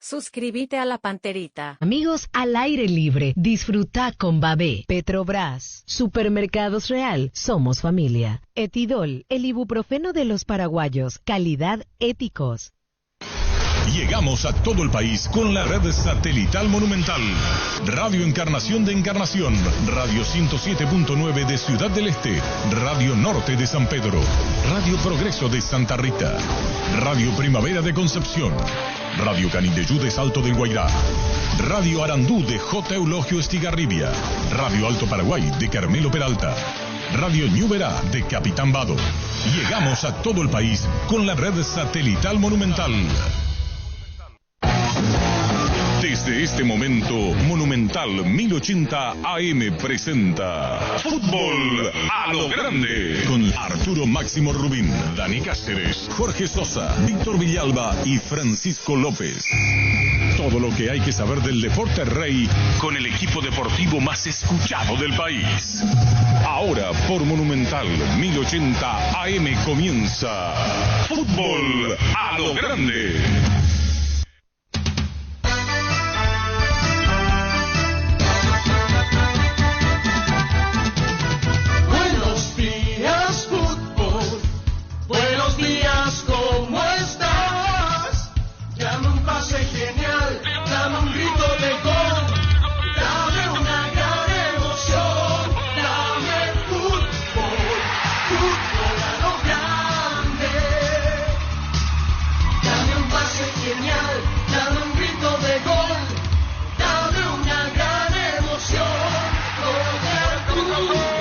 Suscríbete a La Panterita. Amigos al aire libre, disfruta con Babé, Petrobras, Supermercados Real, somos familia. Etidol, el ibuprofeno de los paraguayos, calidad éticos. Llegamos a todo el país con la red satelital Monumental. Radio Encarnación de Encarnación, Radio 107.9 de Ciudad del Este, Radio Norte de San Pedro, Radio Progreso de Santa Rita, Radio Primavera de Concepción, Radio Canindeyú de Salto del Guairá, Radio Arandú de J. Eulogio Estigarribia, Radio Alto Paraguay de Carmelo Peralta, Radio Ñuberá de Capitán Vado. Llegamos a todo el país con la red satelital Monumental. Desde este momento, Monumental 1080 AM presenta Fútbol a lo Grande con Arturo Máximo Rubín, Dani Cáceres, Jorge Sosa, Víctor Villalba y Francisco López. Todo lo que hay que saber del deporte rey con el equipo deportivo más escuchado del país. Ahora por Monumental 1080 AM comienza Fútbol a lo Grande. Buenos días, ¿cómo estás? Dame un pase genial, dame un grito de gol, dame una gran emoción, dame fútbol, fútbol a lo grande. Dame un pase genial, dame un grito de gol, dame una gran emoción, con el fútbol.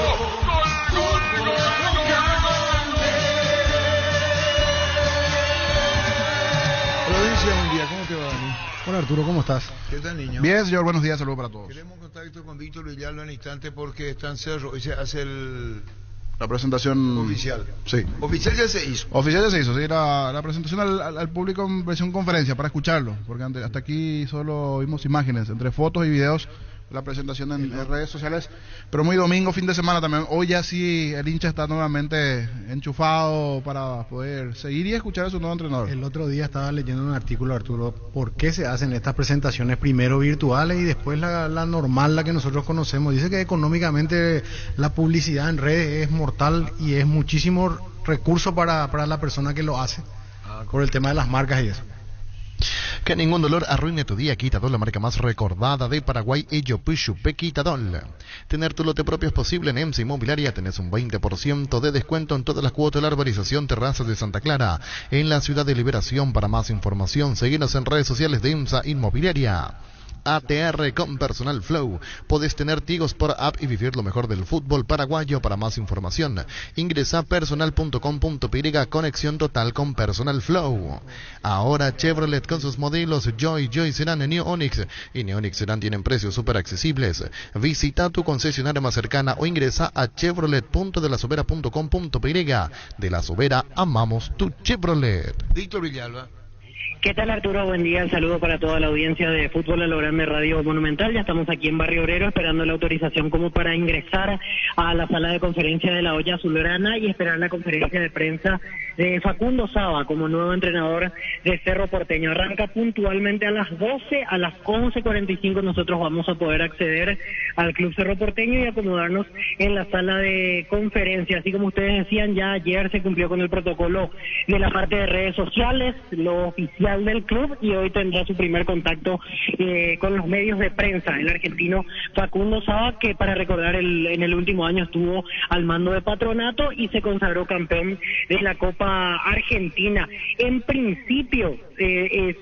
Buen día, ¿cómo te va, Dani? Hola Arturo, ¿cómo estás? ¿Qué tal, niño? Bien, señor, buenos días, saludos para todos. Queremos contacto con Víctor Villalba en instante porque está en Cerro. Hoy se hace la presentación oficial. Sí. Oficial ya se hizo. Oficial ya se hizo, sí, la presentación al público en versión conferencia para escucharlo, porque hasta aquí solo vimos imágenes, entre fotos y videos, la presentación en redes sociales, pero muy domingo, fin de semana también. Hoy ya sí el hincha está nuevamente enchufado para poder seguir y escuchar a su nuevo entrenador. El otro día estaba leyendo un artículo, Arturo, ¿por qué se hacen estas presentaciones primero virtuales y después la normal, la que nosotros conocemos? Dice que económicamente la publicidad en redes es mortal y es muchísimo recurso para la persona que lo hace, por el tema de las marcas y eso. Que ningún dolor arruine tu día. Quitadol, la marca más recordada de Paraguay, ello Puchupe Quitadol. Tener tu lote propio es posible en EMSA Inmobiliaria. Tenés un 20% de descuento en todas las cuotas de la urbanización Terrazas de Santa Clara, en la ciudad de Liberación. Para más información, seguinos en redes sociales de EMSA Inmobiliaria. ATR con Personal Flow. Podés tener Tigos por app y vivir lo mejor del fútbol paraguayo. Para más información, ingresa a personal.com.py. Conexión total con Personal Flow. Ahora Chevrolet con sus modelos Joy Sedan y New Onix. Y New Onix Sedan tienen precios súper accesibles. Visita tu concesionaria más cercana o ingresa a chevrolet.delasobera.com.py. De La Sobera, amamos tu Chevrolet. Víctor Villalba. ¿Qué tal, Arturo? Buen día, saludo para toda la audiencia de Fútbol a lo Grande Radio Monumental. Ya estamos aquí en Barrio Obrero esperando la autorización como para ingresar a la sala de conferencia de la olla azulgrana y esperar la conferencia de prensa de Facundo Saba como nuevo entrenador de Cerro Porteño. Arranca puntualmente a las 12, a las 11:45 nosotros vamos a poder acceder al Club Cerro Porteño y acomodarnos en la sala de conferencia. Así como ustedes decían, ya ayer se cumplió con el protocolo de la parte de redes sociales, lo oficial del club, y hoy tendrá su primer contacto con los medios de prensa, el argentino Facundo Saba, que para recordar en el último año estuvo al mando de Patronato y se consagró campeón de la Copa Argentina. En principio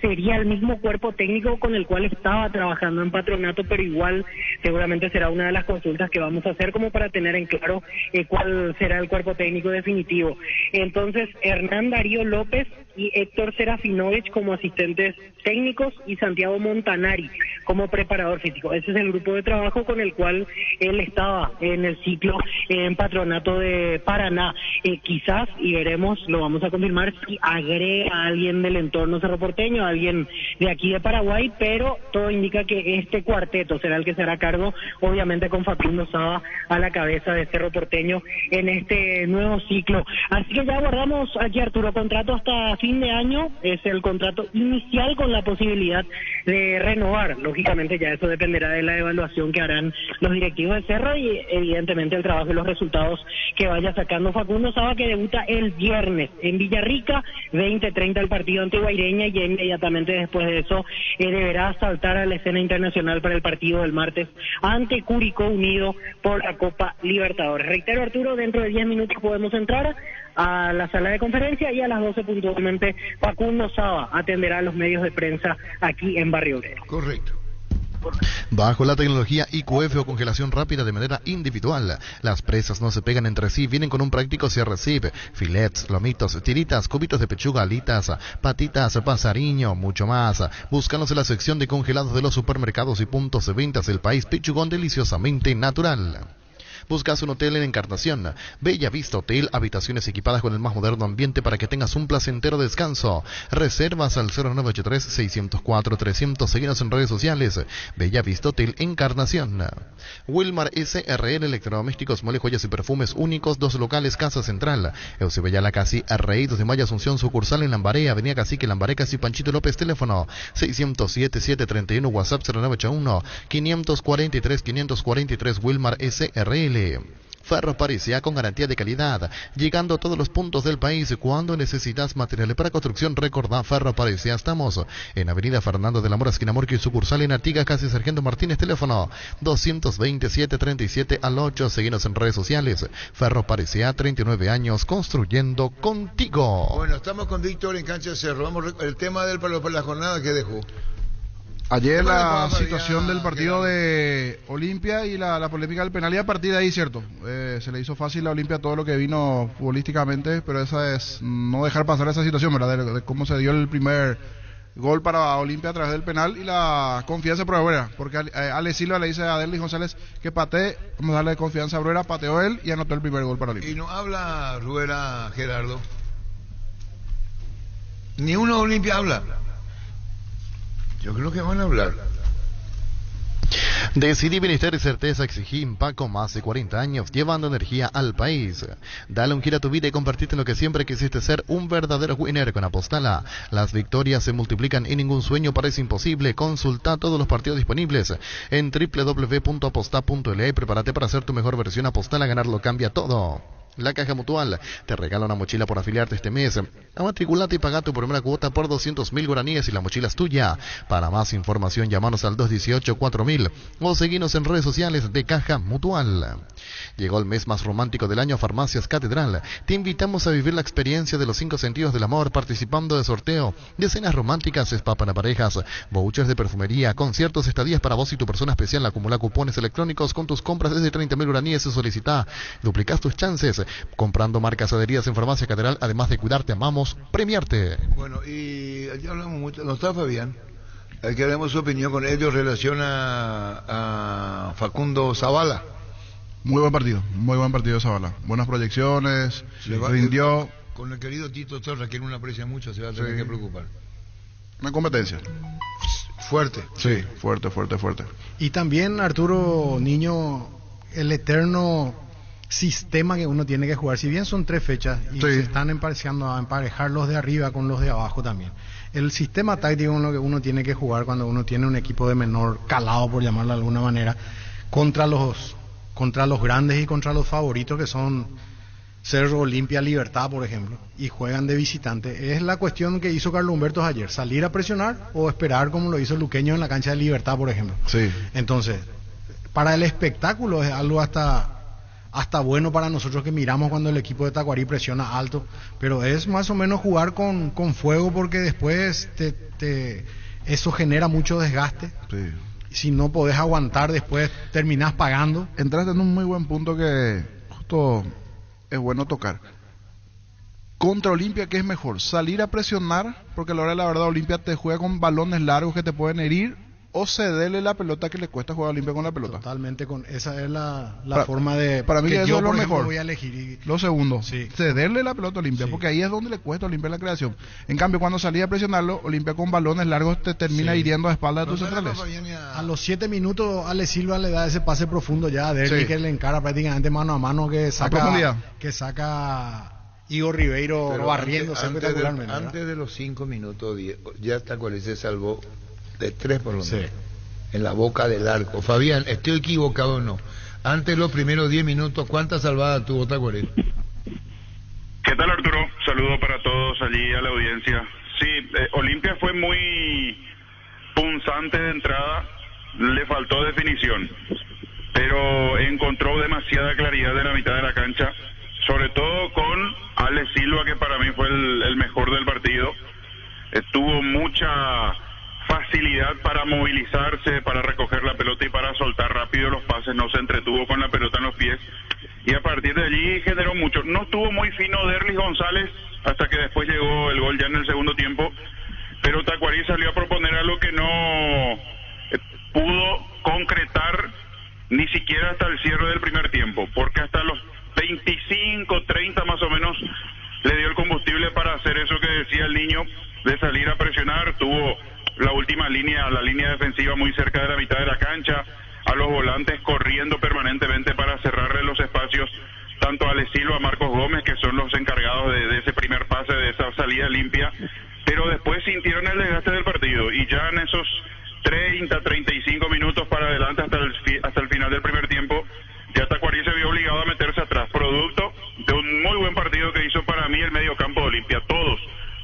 sería el mismo cuerpo técnico con el cual estaba trabajando en Patronato, pero igual seguramente será una de las consultas que vamos a hacer como para tener en claro cuál será el cuerpo técnico definitivo. Entonces, Hernán Darío López y Héctor Serafinovich como asistentes técnicos y Santiago Montanari como preparador físico. Ese es el grupo de trabajo con el cual él estaba en el ciclo en Patronato de Paraná. Quizás, y veremos, lo vamos a confirmar, si agrega a alguien del entorno cerroporteño, a alguien de aquí de Paraguay, pero todo indica que este cuarteto será el que se hará cargo, obviamente con Facundo Saba a la cabeza de Cerro Porteño en este nuevo ciclo. Así que ya guardamos aquí, Arturo, contrato hasta fin de año, es el contrato inicial con la posibilidad de renovar. Lógicamente ya eso dependerá de la evaluación que harán los directivos de Cerro y evidentemente el trabajo y los resultados que vaya sacando Facundo Saba, que debuta el viernes en Villarrica, 20:30 el partido ante Guaireña, y inmediatamente después de eso deberá saltar a la escena internacional para el partido del martes ante Curicó Unido por la Copa Libertadores. Reitero, Arturo, dentro de 10 minutos podemos entrar a la sala de conferencia y a las 12 puntualmente Facundo Saba atenderá a los medios de prensa aquí en Barrio Obrero. Correcto. Bajo la tecnología IQF o congelación rápida de manera individual, las presas no se pegan entre sí, vienen con un práctico cierre-zip, filets, lomitos, tiritas, cubitos de pechuga, alitas, patitas, pasariño, mucho más. Búscanos en la sección de congelados de los supermercados y puntos de ventas del país. Pechugón deliciosamente natural. Buscas un hotel en Encarnación, Bella Vista Hotel, habitaciones equipadas con el más moderno ambiente para que tengas un placentero descanso. Reservas al 0983-604-300, seguinos en redes sociales, Bella Vista Hotel Encarnación. Wilmar SRL, electrodomésticos, mole, joyas y perfumes únicos, 2 locales, Casa Central, Eusebio la Casi, Rey, 2 de Mayo, Asunción, sucursal en Lambaré, Avenida Cacique, Lambaré, Casi, Panchito López, teléfono 607-731, WhatsApp 0981-543-543, Wilmar SRL. Ferro Parecía con garantía de calidad, llegando a todos los puntos del país. Cuando necesitas materiales para construcción, recordá Ferro Parecía. Estamos en Avenida Fernando de la Mora, esquina Morqui, sucursal en Artigas, casi Sargento Martínez, teléfono 227-37 Seguinos en redes sociales. Ferro Parecía, 39 años construyendo contigo. Bueno, estamos con Víctor en Cancha de Cerro. Vamos el tema del para la jornada que dejó. Ayer la situación del partido de Olimpia y la polémica del penal, y a partir de ahí, cierto, se le hizo fácil a Olimpia todo lo que vino futbolísticamente, pero esa es no dejar pasar esa situación, ¿verdad? De cómo se dio el primer gol para Olimpia a través del penal y la confianza por Bruera, porque Ale Silva le dice a Adelis González que patee, vamos a darle confianza a Bruera, pateó él y anotó el primer gol para Olimpia. Y no habla Bruera, Gerardo. Ni uno de Olimpia habla. Yo creo que van a hablar. Decidí bienestar y certeza, exigí Impaco más de 40 años, llevando energía al país. Dale un giro a tu vida y convertirte en lo que siempre quisiste ser, un verdadero winner con Apostala. Las victorias se multiplican y ningún sueño parece imposible. Consulta todos los partidos disponibles en www.aposta.la y prepárate para hacer tu mejor versión. Apostala, ganarlo cambia todo. La Caja Mutual te regala una mochila por afiliarte este mes. Matriculate y paga tu primera cuota por 200.000 guaraníes y la mochila es tuya. Para más información, llámanos al 218-4000 o seguinos en redes sociales de Caja Mutual. Llegó el mes más romántico del año, Farmacias Catedral. Te invitamos a vivir la experiencia de los 5 sentidos del amor, participando de sorteo de cenas románticas, spa para parejas, vouchers de perfumería, conciertos, estadías para vos y tu persona especial. Acumula cupones electrónicos con tus compras desde 30.000 guaraníes y solicita. Duplicas tus chances comprando marcas adheridas en Farmacia Catedral. Además de cuidarte, amamos premiarte. Bueno, y ya hablamos mucho, no está Fabián, hay que daremos su opinión con ellos en relación a Facundo Zavala. Muy buen partido Zavala, buenas proyecciones, rindió. Con el querido Tito Torres, que él no aprecia mucho, se va a tener que preocupar. Una competencia fuerte. Sí, fuerte. Y también, Arturo Niño, el eterno sistema que uno tiene que jugar, si bien son 3 fechas y se están empezando a emparejar los de arriba con los de abajo también, el sistema táctico que uno tiene que jugar cuando uno tiene un equipo de menor calado, por llamarlo de alguna manera, contra los grandes y contra los favoritos que son Cerro, Olimpia, Libertad, por ejemplo, y juegan de visitante, es la cuestión que hizo Carlos Humberto ayer, salir a presionar o esperar como lo hizo Luqueño en la cancha de Libertad, por ejemplo. Entonces, para el espectáculo es algo hasta bueno para nosotros que miramos cuando el equipo de Tacuarí presiona alto, pero es más o menos jugar con fuego, porque después eso genera mucho desgaste. Si no podés aguantar, después terminás pagando. Entraste en un muy buen punto que justo es bueno tocar. Contra Olimpia, ¿qué es mejor? ¿Salir a presionar? Porque a la hora de la verdad Olimpia te juega con balones largos que te pueden herir, o cederle la pelota, que le cuesta jugar a Olimpia con la pelota. Totalmente, esa es la forma de... Para mí que eso yo, es lo por ejemplo, mejor. Voy a elegir. Lo segundo, cederle la pelota a Olimpia, porque ahí es donde le cuesta a Olimpia la creación. En cambio, cuando salía a presionarlo, Olimpia con balones largos te termina hiriendo a espaldas de tus centrales. A los 7 minutos, Ale Silva le da ese pase profundo ya a Derby, que le encara prácticamente mano a mano, que saca Igor Ribeiro barriéndose espectacularmente. Antes de los 5 minutos, ya Tacuarí se salvó de 3 por lo menos, en la boca del arco. Fabián, ¿estoy equivocado o no? Antes de los primeros 10 minutos, ¿cuántas salvadas tuvo Tacuarí? ¿Qué tal, Arturo? Saludo para todos allí a la audiencia. Sí, Olimpia fue muy punzante de entrada, le faltó definición, pero encontró demasiada claridad en la mitad de la cancha, sobre todo con Alex Silva, que para mí fue el mejor del partido. Tuvo mucha facilidad para movilizarse, para recoger la pelota y para soltar rápido los pases, no se entretuvo con la pelota en los pies, y a partir de allí generó mucho. No estuvo muy fino Derlis González hasta que después llegó el gol ya en el segundo tiempo, pero Tacuarí salió a proponer algo que no pudo concretar ni siquiera hasta el cierre del primer tiempo, porque hasta los 25, 30 más o menos le dio el combustible para hacer eso que decía el niño, de salir a presionar. Tuvo la última línea, la línea defensiva muy cerca de la mitad de la cancha, a los volantes corriendo permanentemente para cerrarle los espacios, tanto a Alex Silva, a Marcos Gómez, que son los encargados de ese primer pase, de esa salida limpia, pero después sintieron el desgaste del partido, y ya en esos 30, 35 minutos para adelante hasta el final del primer tiempo, ya Tacuarí se vio obligado a meterse atrás, producto de un muy buen partido que hizo para mí el medio campo de Olimpia. Todos,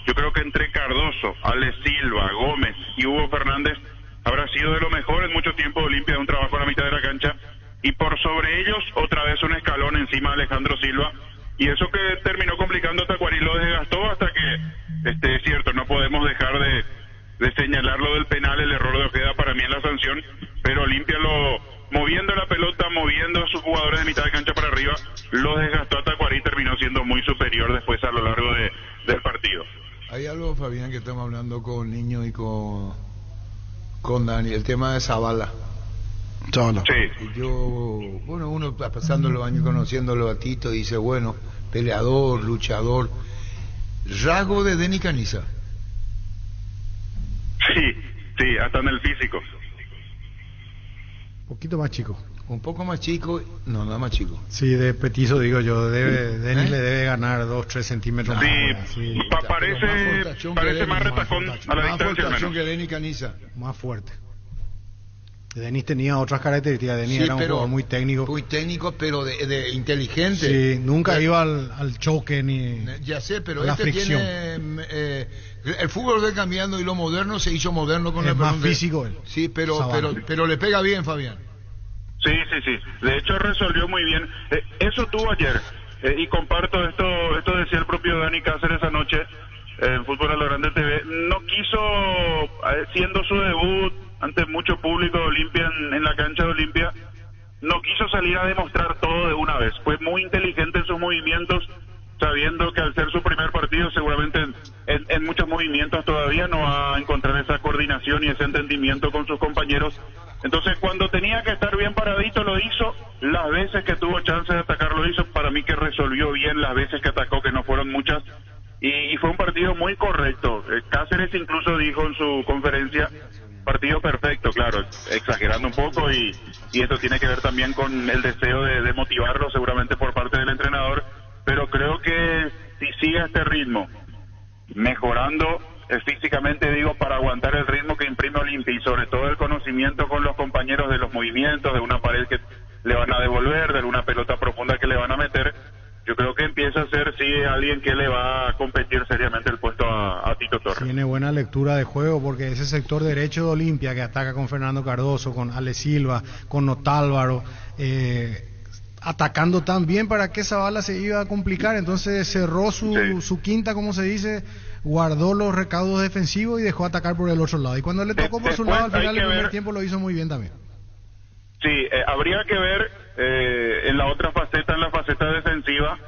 yo creo que entre Cardoso, Alex Silva, Gómez y Hugo Fernández, habrá sido de lo mejor en mucho tiempo de Olimpia, de un trabajo a la mitad de la cancha, y por sobre ellos otra vez un escalón encima de Alejandro Silva, y eso que terminó complicando a Tacuarí, lo desgastó hasta que, es cierto, no podemos dejar de señalar lo del penal, el error de Ojeda para mí en la sanción, pero Olimpia moviendo la pelota, moviendo a sus jugadores de mitad de cancha para arriba, lo desgastó a Tacuarí y terminó siendo muy superior después a lo largo del partido. Hay algo, Fabián, que estamos hablando con Niño y con Dani, el tema de Zavala. Sí. Yo, bueno, uno pasando los años conociéndolo a Tito, dice, bueno, peleador, luchador, rasgo de Denny Caniza. Sí, hasta en el físico. Un poquito más chico. Un poco más chico, no, nada más chico. Sí, de petizo digo yo, Denis le debe ganar 2-3 centímetros más. Sí, parece más retacón a la distancia. Más fortación que Denny Caniza. Más fuerte. Denis tenía otras características. Denis era un jugador muy técnico. Muy técnico, pero de inteligente. Sí, nunca iba al choque ni. Ya sé, pero la fricción. Tiene. El fútbol va cambiando y lo moderno se hizo moderno con el el más físico él. Sí, pero le pega bien, Fabián. Sí. De hecho resolvió muy bien. Eso tuvo ayer. Y comparto esto decía el propio Dani Cáceres anoche en Fútbol a lo Grande TV. No quiso, siendo su debut ante mucho público de Olimpia en la cancha de Olimpia, no quiso salir a demostrar todo de una vez. Fue muy inteligente en sus movimientos, sabiendo que al ser su primer partido seguramente en muchos movimientos todavía no va a encontrar esa coordinación y ese entendimiento con sus compañeros. Entonces cuando tenía que estar bien paradito lo hizo, las veces que tuvo chance de atacar lo hizo. Para mí que resolvió bien las veces que atacó, que no fueron muchas, y fue un partido muy correcto. Cáceres incluso dijo en su conferencia, partido perfecto, claro, exagerando un poco, y esto tiene que ver también con el deseo de motivarlo seguramente por parte del entrenador, pero creo que si sigue este ritmo, mejorando físicamente, digo, para aguantar el ritmo que imprime Olimpia, y sobre todo el conocimiento con los compañeros de los movimientos, de una pared que le van a devolver, de una pelota profunda que le van a meter, yo creo que empieza a ser, sí, alguien que le va a competir seriamente el puesto a Tito Torres. Tiene buena lectura de juego, porque ese sector derecho de Olimpia, que ataca con Fernando Cardoso, con Ale Silva, con Otálvaro, atacando tan bien para que esa bala se iba a complicar, entonces cerró su quinta, como se dice, guardó los recaudos defensivos y dejó atacar por el otro lado, y cuando le tocó por su lado al final del primer tiempo lo hizo muy bien también. Sí, habría que ver en la otra faceta, en la faceta defensiva,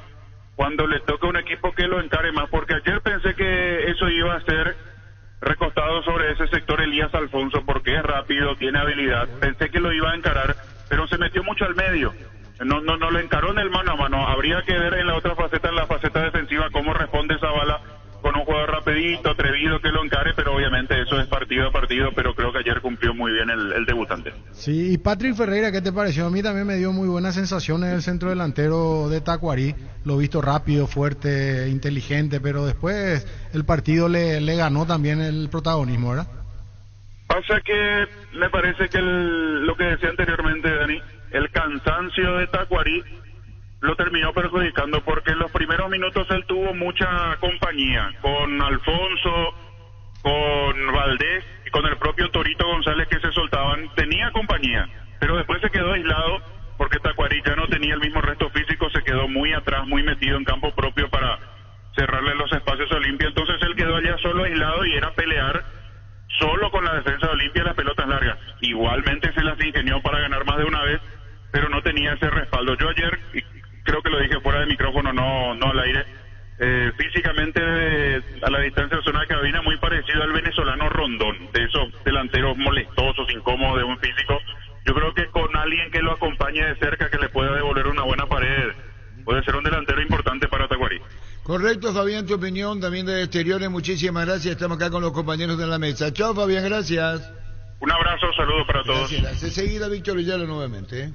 cuando le toque un equipo que lo encare más, porque ayer pensé que eso iba a ser recostado sobre ese sector Elías Alfonso, porque es rápido, tiene habilidad, pensé que lo iba a encarar, pero se metió mucho al medio, no lo encaró en el mano a mano. Habría que ver en la otra faceta, en la faceta defensiva, cómo responde esa bala con un jugador rapidito, atrevido, que lo encare, pero obviamente eso es partido a partido, pero creo que ayer cumplió muy bien el debutante. Sí, y Patrick Ferreira, ¿qué te pareció? A mí también me dio muy buenas sensaciones el centro delantero de Tacuarí, lo he visto rápido, fuerte, inteligente, pero después el partido le ganó también el protagonismo, ¿verdad? Pasa que me parece que lo que decía anteriormente Dani, el cansancio de Tacuarí lo terminó perjudicando porque en los primeros minutos él tuvo mucha compañía con Alfonso, con Valdés y con el propio Torito González que se soltaban, tenía compañía, pero después se quedó aislado porque Tacuarí ya no tenía el mismo resto físico, se quedó muy atrás, muy metido en campo propio para cerrarle los espacios a Olimpia, entonces él quedó allá solo aislado y era pelear solo con la defensa de Olimpia las pelotas largas. Igualmente se las ingenió para ganar más de una vez, pero no tenía ese respaldo. Yo ayer, creo que lo dije fuera de micrófono, no al aire, físicamente a la distancia de zona de cabina muy parecido al venezolano Rondón, de esos delanteros molestosos, incómodos de un físico. Yo creo que con alguien que lo acompañe de cerca, que le pueda devolver una buena pared, puede ser un delantero importante para Tacuarí. Correcto, Fabián, tu opinión también de exteriores. Muchísimas gracias. Estamos acá con los compañeros de la mesa. Chao, Fabián, gracias. Un abrazo, saludos para todos. Gracias. Enseguida, Víctor Villalba nuevamente.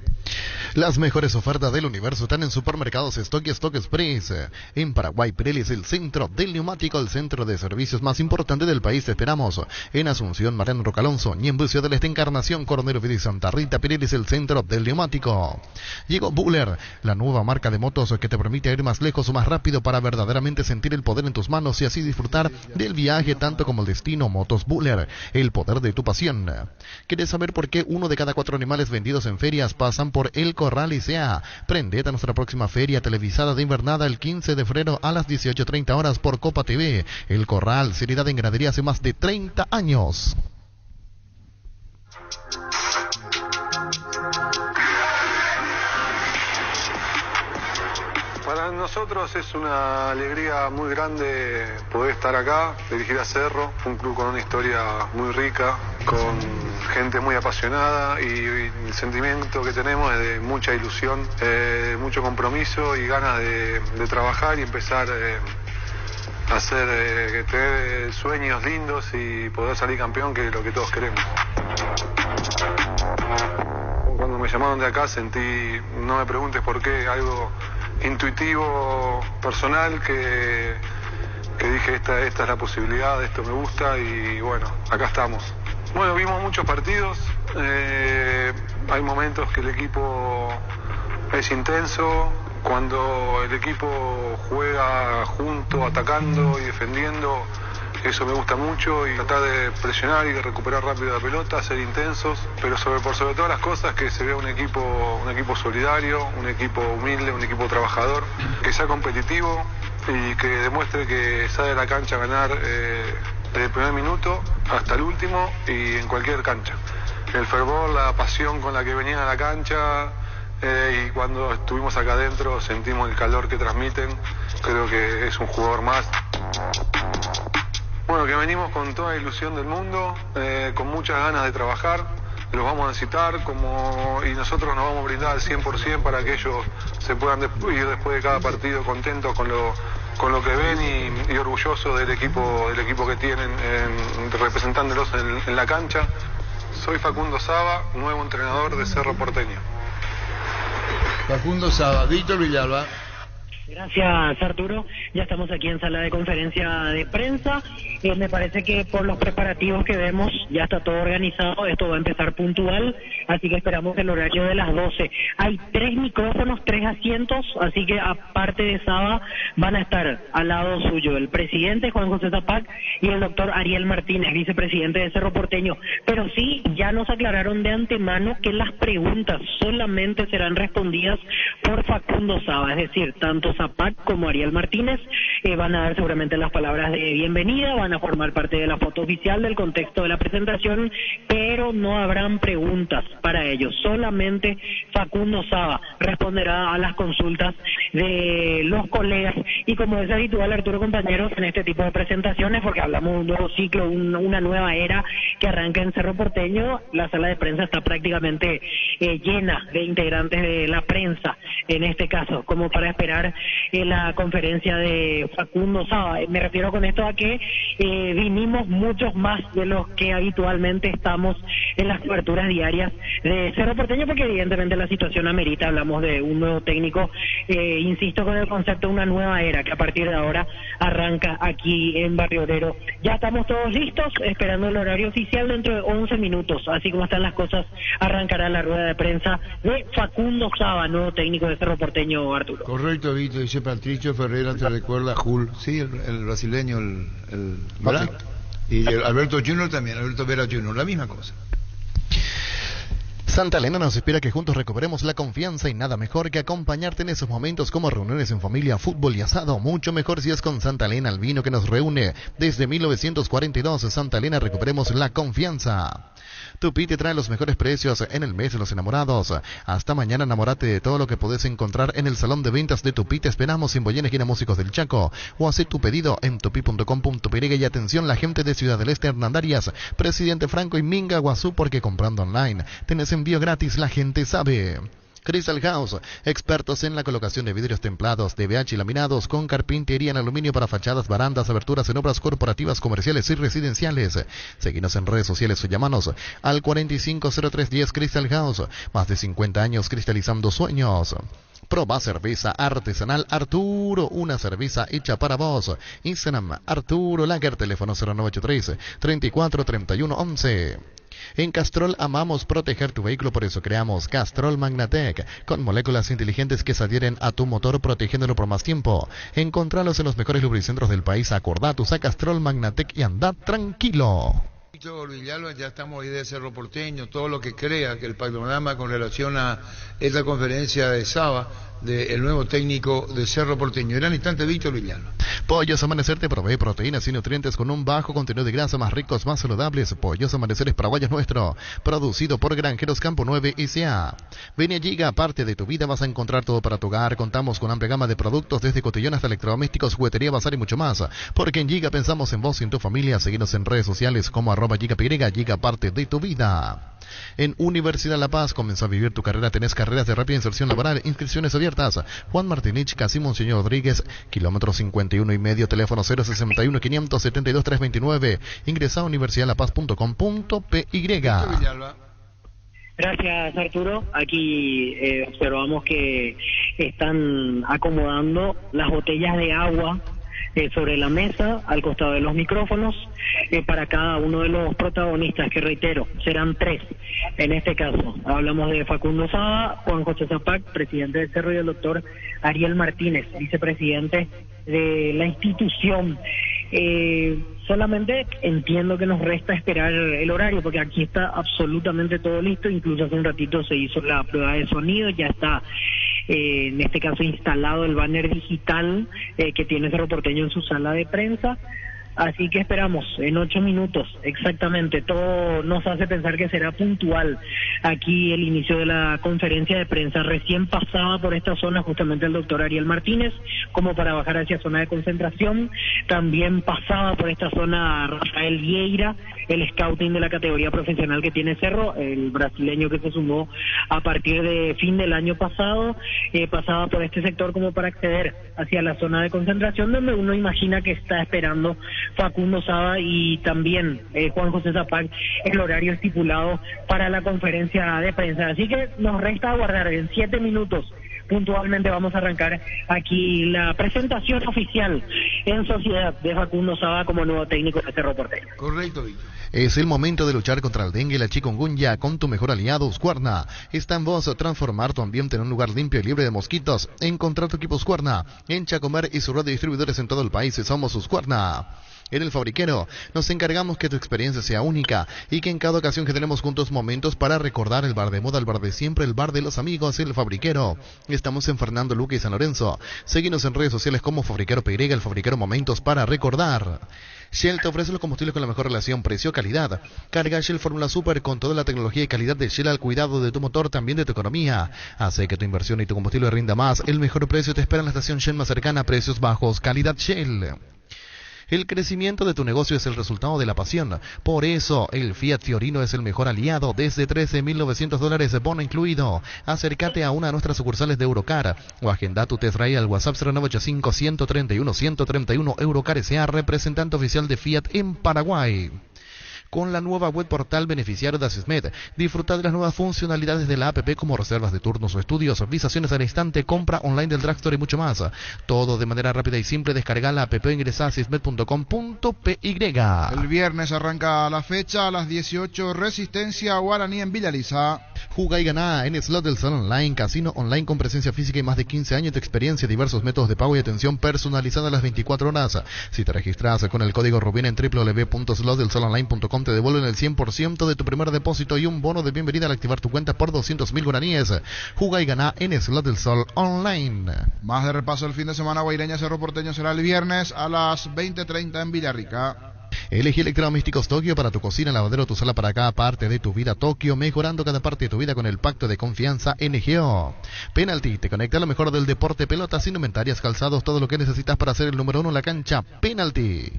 Las mejores ofertas del universo están en Supermercados Stock y Stock Express. En Paraguay, Pirelli es el centro del neumático, el centro de servicios más importante del país. Te esperamos en Asunción, Mariano Roca Alonso, Ñembucio del Este, Encarnación, Coronel Fidel Santa Rita. Pirelli es el centro del neumático. Llegó Buller, la nueva marca de motos que te permite ir más lejos o más rápido para verdaderamente sentir el poder en tus manos y así disfrutar del viaje tanto como el destino. Motos Buller, el poder de tu pasión. ¿Quieres saber por qué 1 de cada 4 animales vendidos en ferias pasan por el Corral ICEA? Prendete a nuestra próxima feria televisada de invernada el 15 de febrero a las 18:30 horas por Copa TV. El Corral, seriedad en ganadería hace más de 30 años. Para nosotros es una alegría muy grande poder estar acá, dirigir a Cerro, un club con una historia muy rica, con gente muy apasionada y el sentimiento que tenemos es de mucha ilusión, mucho compromiso y ganas de trabajar y empezar a hacer, tener sueños lindos y poder salir campeón, que es lo que todos queremos. Cuando me llamaron de acá sentí, no me preguntes por qué, algo intuitivo, personal, que dije esta es la posibilidad, esto me gusta y bueno, acá estamos. Bueno, vimos muchos partidos, hay momentos que el equipo es intenso, cuando el equipo juega junto, atacando y defendiendo, eso me gusta mucho, y tratar de presionar y de recuperar rápido la pelota, ser intensos, pero por sobre todas las cosas que se vea un equipo solidario, un equipo humilde, un equipo trabajador, que sea competitivo y que demuestre que sale a la cancha a ganar desde el primer minuto hasta el último y en cualquier cancha. El fervor, la pasión con la que venían a la cancha, y cuando estuvimos acá adentro sentimos el calor que transmiten. Creo que es un jugador más. Bueno, que venimos con toda la ilusión del mundo, con muchas ganas de trabajar, los vamos a necesitar y nosotros nos vamos a brindar al 100% para que ellos se puedan ir después de cada partido contentos con lo que ven y orgullosos del equipo que tienen, representándolos en la cancha. Soy Facundo Saba, nuevo entrenador de Cerro Porteño. Facundo Saba, Víctor Villalba. Gracias, Arturo. Ya estamos aquí en sala de conferencia de prensa. Me parece que por los preparativos que vemos ya está todo organizado. Esto va a empezar puntual, así que esperamos el horario de las 12. Hay 3 micrófonos, 3 asientos, así que aparte de Saba van a estar al lado suyo el presidente Juan José Zapac y el doctor Ariel Martínez, vicepresidente de Cerro Porteño. Pero sí, ya nos aclararon de antemano que las preguntas solamente serán respondidas por Facundo Saba, es decir, tanto Zapac como Ariel Martínez van a dar seguramente las palabras de bienvenida, van a formar parte de la foto oficial del contexto de la presentación, pero no habrán preguntas para ellos. Solamente Facundo Saba responderá a las consultas de los colegas y, como es habitual, Arturo, compañeros, en este tipo de presentaciones, porque hablamos de un nuevo ciclo, una nueva era que arranca en Cerro Porteño, la sala de prensa está prácticamente llena de integrantes de la prensa, en este caso, como para esperar la conferencia de Facundo Saba. Me refiero con esto a que vinimos muchos más de los que habitualmente estamos en las coberturas diarias de Cerro Porteño, porque evidentemente la situación amerita. Hablamos de un nuevo técnico, insisto con el concepto de una nueva era que a partir de ahora arranca aquí en Barrio Obrero. Ya estamos todos listos, esperando el horario oficial dentro de 11 minutos. Así como están las cosas, arrancará la rueda de prensa de Facundo Saba, nuevo técnico de Cerro Porteño, Arturo. Correcto, Vito, dice Patricio Ferreira, te recuerda a Jul, sí, el brasileño, ¿verdad? Y el Alberto Junior también, Alberto Vera Junior, la misma cosa. Santa Elena nos inspira que juntos recuperemos la confianza y nada mejor que acompañarte en esos momentos como reuniones en familia, fútbol y asado. Mucho mejor si es con Santa Elena, el vino que nos reúne desde 1942. Santa Elena, recuperemos la confianza. Tupi te trae los mejores precios en el mes de los enamorados. Hasta mañana enamórate de todo lo que podés encontrar en el salón de ventas de Tupi. Te esperamos en Boyena, esquina Músicos del Chaco, o haz tu pedido en tupi.com.py. Y atención, la gente de Ciudad del Este, Hernandarias, Presidente Franco y Minga, Guazú, porque comprando online tenés envío gratis, la gente sabe. Crystal House, expertos en la colocación de vidrios templados, DBH y laminados, con carpintería en aluminio para fachadas, barandas, aberturas en obras corporativas, comerciales y residenciales. Seguinos en redes sociales o llamanos al 450310 Crystal House. Más de 50 años cristalizando sueños. Proba cerveza artesanal Arturo, una cerveza hecha para vos. Instagram Arturo Lager, teléfono 0983 34 31 11. En Castrol amamos proteger tu vehículo, por eso creamos Castrol Magnatec, con moléculas inteligentes que se adhieren a tu motor protegiéndolo por más tiempo. Encontralos en los mejores lubricentros del país. Acordá, usa Castrol Magnatec y andá tranquilo. Villalba, ya estamos ahí de Cerro Porteño, todo lo que crea que el panorama con relación a esta conferencia de Saba, del nuevo técnico de Cerro Porteño. Era el instante, Víctor Villalba. Pollos Amanecer te provee proteínas y nutrientes con un bajo contenido de grasa, más ricos, más saludables. Pollos Amanecer es paraguayo nuestro, producido por Granjeros Campo 9 S.A. Ven y Giga, parte de tu vida vas a encontrar todo para tu hogar. Contamos con amplia gama de productos, desde cotillón hasta electrodomésticos, juguetería, bazar y mucho más. Porque en Giga pensamos en vos y en tu familia. Seguinos en redes sociales como @GigaPY, Giga, parte de tu vida. En Universidad La Paz, comenzó a vivir tu carrera. Tenés carreras de rápida inserción laboral, inscripciones abiertas. Juan Martinich, casi Monseñor Rodríguez, kilómetro 51,5, teléfono 061 572 329. Ingresa a universidadlapaz.com.py. Gracias, Arturo. Aquí observamos que están acomodando las botellas de agua sobre la mesa, al costado de los micrófonos, para cada uno de los protagonistas, que reitero, serán 3. En este caso, hablamos de Facundo Saba, Juan José Zapac, presidente del Cerro, y el doctor Ariel Martínez, vicepresidente de la institución. Solamente entiendo que nos resta esperar el horario, porque aquí está absolutamente todo listo. Incluso hace un ratito se hizo la prueba de sonido, ya está en este caso instalado el banner digital que tiene Cerro Porteño en su sala de prensa. Así que esperamos en 8 minutos exactamente. Todo nos hace pensar que será puntual aquí el inicio de la conferencia de prensa. Recién pasaba por esta zona justamente el doctor Ariel Martínez, como para bajar hacia zona de concentración. También pasaba por esta zona Rafael Vieira, el scouting de la categoría profesional que tiene Cerro, el brasileño que se sumó a partir de fin del año pasado. Pasaba por este sector como para acceder hacia la zona de concentración, donde uno imagina que está esperando Facundo Saba y también Juan José Zapac el horario estipulado para la conferencia de prensa. Así que nos resta aguardar. En 7 minutos puntualmente vamos a arrancar aquí la presentación oficial en sociedad de Facundo Saba como nuevo técnico de Cerro Porteño. Correcto, Víctor. Es el momento de luchar contra el dengue y la chikungunya con tu mejor aliado, Husqvarna. Está en vos transformar tu ambiente en un lugar limpio y libre de mosquitos. Encontrar tu equipo Husqvarna en Chacomer y su red de distribuidores en todo el país. Somos Husqvarna. En El Fabriquero nos encargamos que tu experiencia sea única y que en cada ocasión que tenemos juntos momentos para recordar el bar de moda, el bar de siempre, el bar de los amigos, El Fabriquero. Estamos en Fernando Luque y San Lorenzo. Seguinos en redes sociales como Fabriquero PY, El Fabriquero, momentos para recordar. Shell te ofrece los combustibles con la mejor relación precio-calidad. Carga Shell Fórmula Super con toda la tecnología y calidad de Shell al cuidado de tu motor, también de tu economía. Hace que tu inversión y tu combustible rinda más. El mejor precio te espera en la estación Shell más cercana. Precios bajos, calidad Shell. El crecimiento de tu negocio es el resultado de la pasión. Por eso, el Fiat Fiorino es el mejor aliado. Desde $13.900, bono incluido. Acércate a una de nuestras sucursales de Eurocar o agenda tu test drive al WhatsApp 0985-131-131. Eurocar S.A., representante oficial de Fiat en Paraguay. Con la nueva web portal beneficiario de Asismed, disfruta de las nuevas funcionalidades de la app como reservas de turnos o estudios, visaciones al instante, compra online del drugstore y mucho más. Todo de manera rápida y simple. Descarga la app e ingresa a asismed.com.py. El viernes arranca la fecha a las 18, Resistencia Guaraní en Villaliza. Juga y gana en Slot del Sol Online, casino online con presencia física y más de 15 años de experiencia, diversos métodos de pago y atención personalizada a las 24 horas. Si te registras con el código Rubin en www.slotdelsolonline.com, te devuelven el 100% de tu primer depósito y un bono de bienvenida al activar tu cuenta por 200.000 guaraníes. Juga y gana en Slot del Sol Online. Más de repaso el fin de semana. Guaireña Cerro Porteño será el viernes a las 20:30 en Villarrica. Elegí Electrodomésticos Tokio para tu cocina, lavadero, tu sala, para cada parte de tu vida. Tokio, mejorando cada parte de tu vida con el pacto de confianza NGO. Penalty, te conecta a lo mejor del deporte, pelotas, indumentarias, calzados, todo lo que necesitas para ser el número 1 en la cancha. Penalty.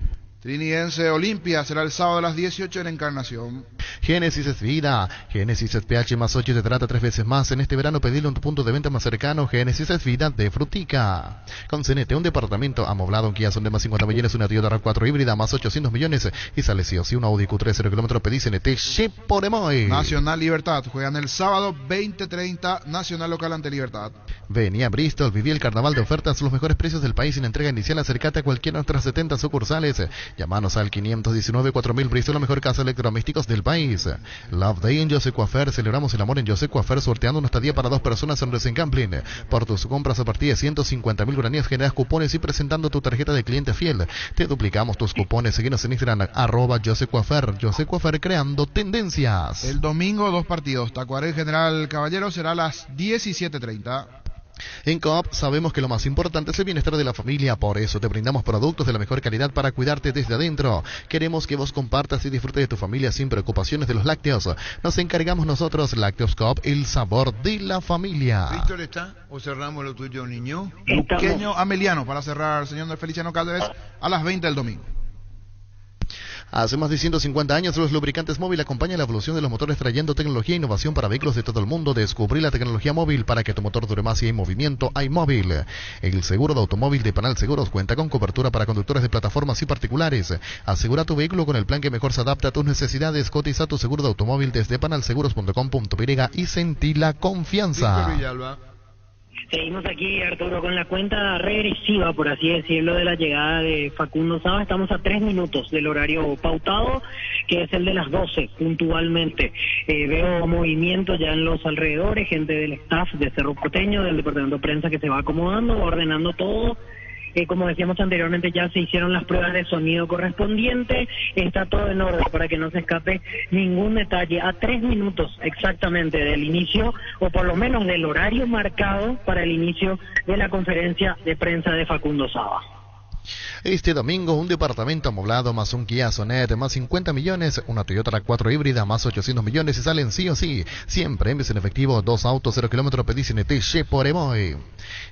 Trinidense Olimpia será el sábado a las 18 en Encarnación. Génesis es vida. Génesis es pH más 8 y te trata 3 veces más. En este verano pedile un punto de venta más cercano. Génesis es vida de Frutica. Con CNT, un departamento amoblado, un Kia Son de más 50 millones, una Toyota RAV4 híbrida más 800 millones. Y sale sí o sí una Audi Q3 0 kilómetros. Pedí CNT Cheporemoy. Nacional Libertad. Juegan el sábado 20:30. Nacional local ante Libertad. Vení a Bristol, viví el carnaval de ofertas, los mejores precios del país sin entrega inicial. Acércate a cualquiera de nuestras 70 sucursales. Llámanos al 519-4000. Bristol, la mejor casa de electrodomésticos del país. Love Day en José Coafer. Celebramos el amor en José Coafer, sorteando una estadía para 2 personas en Resencampling. Por tus compras a partir de 150.000 guaraníes generas cupones y presentando tu tarjeta de cliente fiel, te duplicamos tus cupones. Seguinos en Instagram, @José Coafer. José Coafer, creando tendencias. El domingo 2 partidos. Tacuarel General Caballero será a las 17:30. En Coop sabemos que lo más importante es el bienestar de la familia, por eso te brindamos productos de la mejor calidad para cuidarte desde adentro. Queremos que vos compartas y disfrutes de tu familia sin preocupaciones de los lácteos. Nos encargamos nosotros, Lácteos Coop, el sabor de la familia. ¿Víctor está? ¿O cerramos lo tuyo, niño? Luqueño Ameliano para cerrar, señor Feliciano Cáceres, a las 20 del domingo. Hace más de 150 años, los lubricantes móvil acompañan la evolución de los motores, trayendo tecnología e innovación para vehículos de todo el mundo. Descubrí la tecnología móvil para que tu motor dure más y hay movimiento, hay móvil. El seguro de automóvil de Panal Seguros cuenta con cobertura para conductores de plataformas y particulares. Asegura tu vehículo con el plan que mejor se adapta a tus necesidades. Cotiza tu seguro de automóvil desde panalseguros.com.py y sentí la confianza. Víctor Villalba. Seguimos aquí, Arturo, con la cuenta regresiva, por así decirlo, de la llegada de Facundo Saba. Estamos a 3 minutos del horario pautado, que es el de las 12, puntualmente. Veo movimiento ya en los alrededores, gente del staff de Cerro Porteño, del departamento de prensa, que se va acomodando, ordenando todo. Como decíamos anteriormente, ya se hicieron las pruebas de sonido correspondientes, está todo en orden para que no se escape ningún detalle. A 3 minutos exactamente del inicio, o por lo menos del horario marcado para el inicio de la conferencia de prensa de Facundo Saba. Este domingo, un departamento amoblado más un Kia Sonet más 50 millones, una Toyota RAV4 híbrida más 800 millones y salen sí o sí. Siempre envíes en efectivo, 2 autos, 0 kilómetros, pedí CNT Cheporemoy.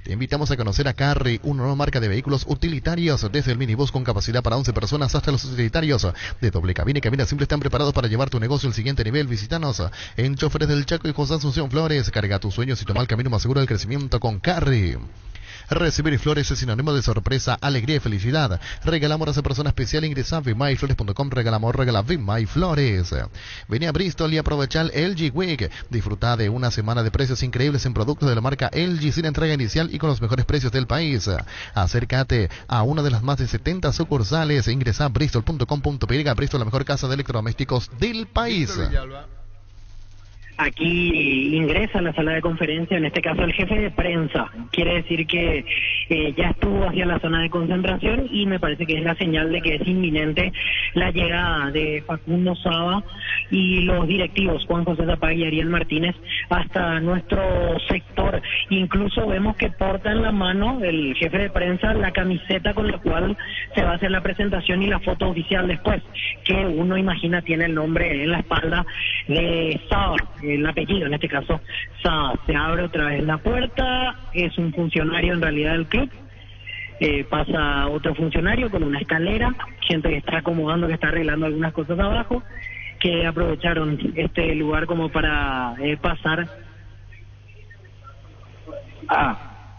Te invitamos a conocer a Carry, una nueva marca de vehículos utilitarios, desde el minibús con capacidad para 11 personas hasta los utilitarios de doble cabina y cabina simple, están preparados para llevar tu negocio al siguiente nivel. Visítanos en Choferes del Chaco y José Asunción Flores. Carga tus sueños y toma el camino más seguro del crecimiento con Carry. Recibir flores es sinónimo de sorpresa, alegría y felicidad. Regalamos a esa persona especial. Ingresa a vimyflores.com. Regalamos, regala Vimyflores. Vení a Bristol y aprovecha el LG Week. Disfruta de una semana de precios increíbles en productos de la marca LG sin entrega inicial y con los mejores precios del país. Acércate a una de las más de 70 sucursales. Ingresa a bristol.com.py. Bristol, la mejor casa de electrodomésticos del país. Aquí ingresa a la sala de conferencia, en este caso el jefe de prensa. Quiere decir que ya estuvo hacia la zona de concentración y me parece que es la señal de que es inminente la llegada de Facundo Saba y los directivos Juan José Zapag y Ariel Martínez hasta nuestro sector. Incluso vemos que porta en la mano el jefe de prensa la camiseta con la cual se va a hacer la presentación y la foto oficial después, que uno imagina tiene el nombre en la espalda de Saba, el apellido en este caso Saba. Se abre otra vez la puerta, es un funcionario en realidad del club, pasa otro funcionario con una escalera, gente que está acomodando, que está arreglando algunas cosas abajo, que aprovecharon este lugar como para pasar.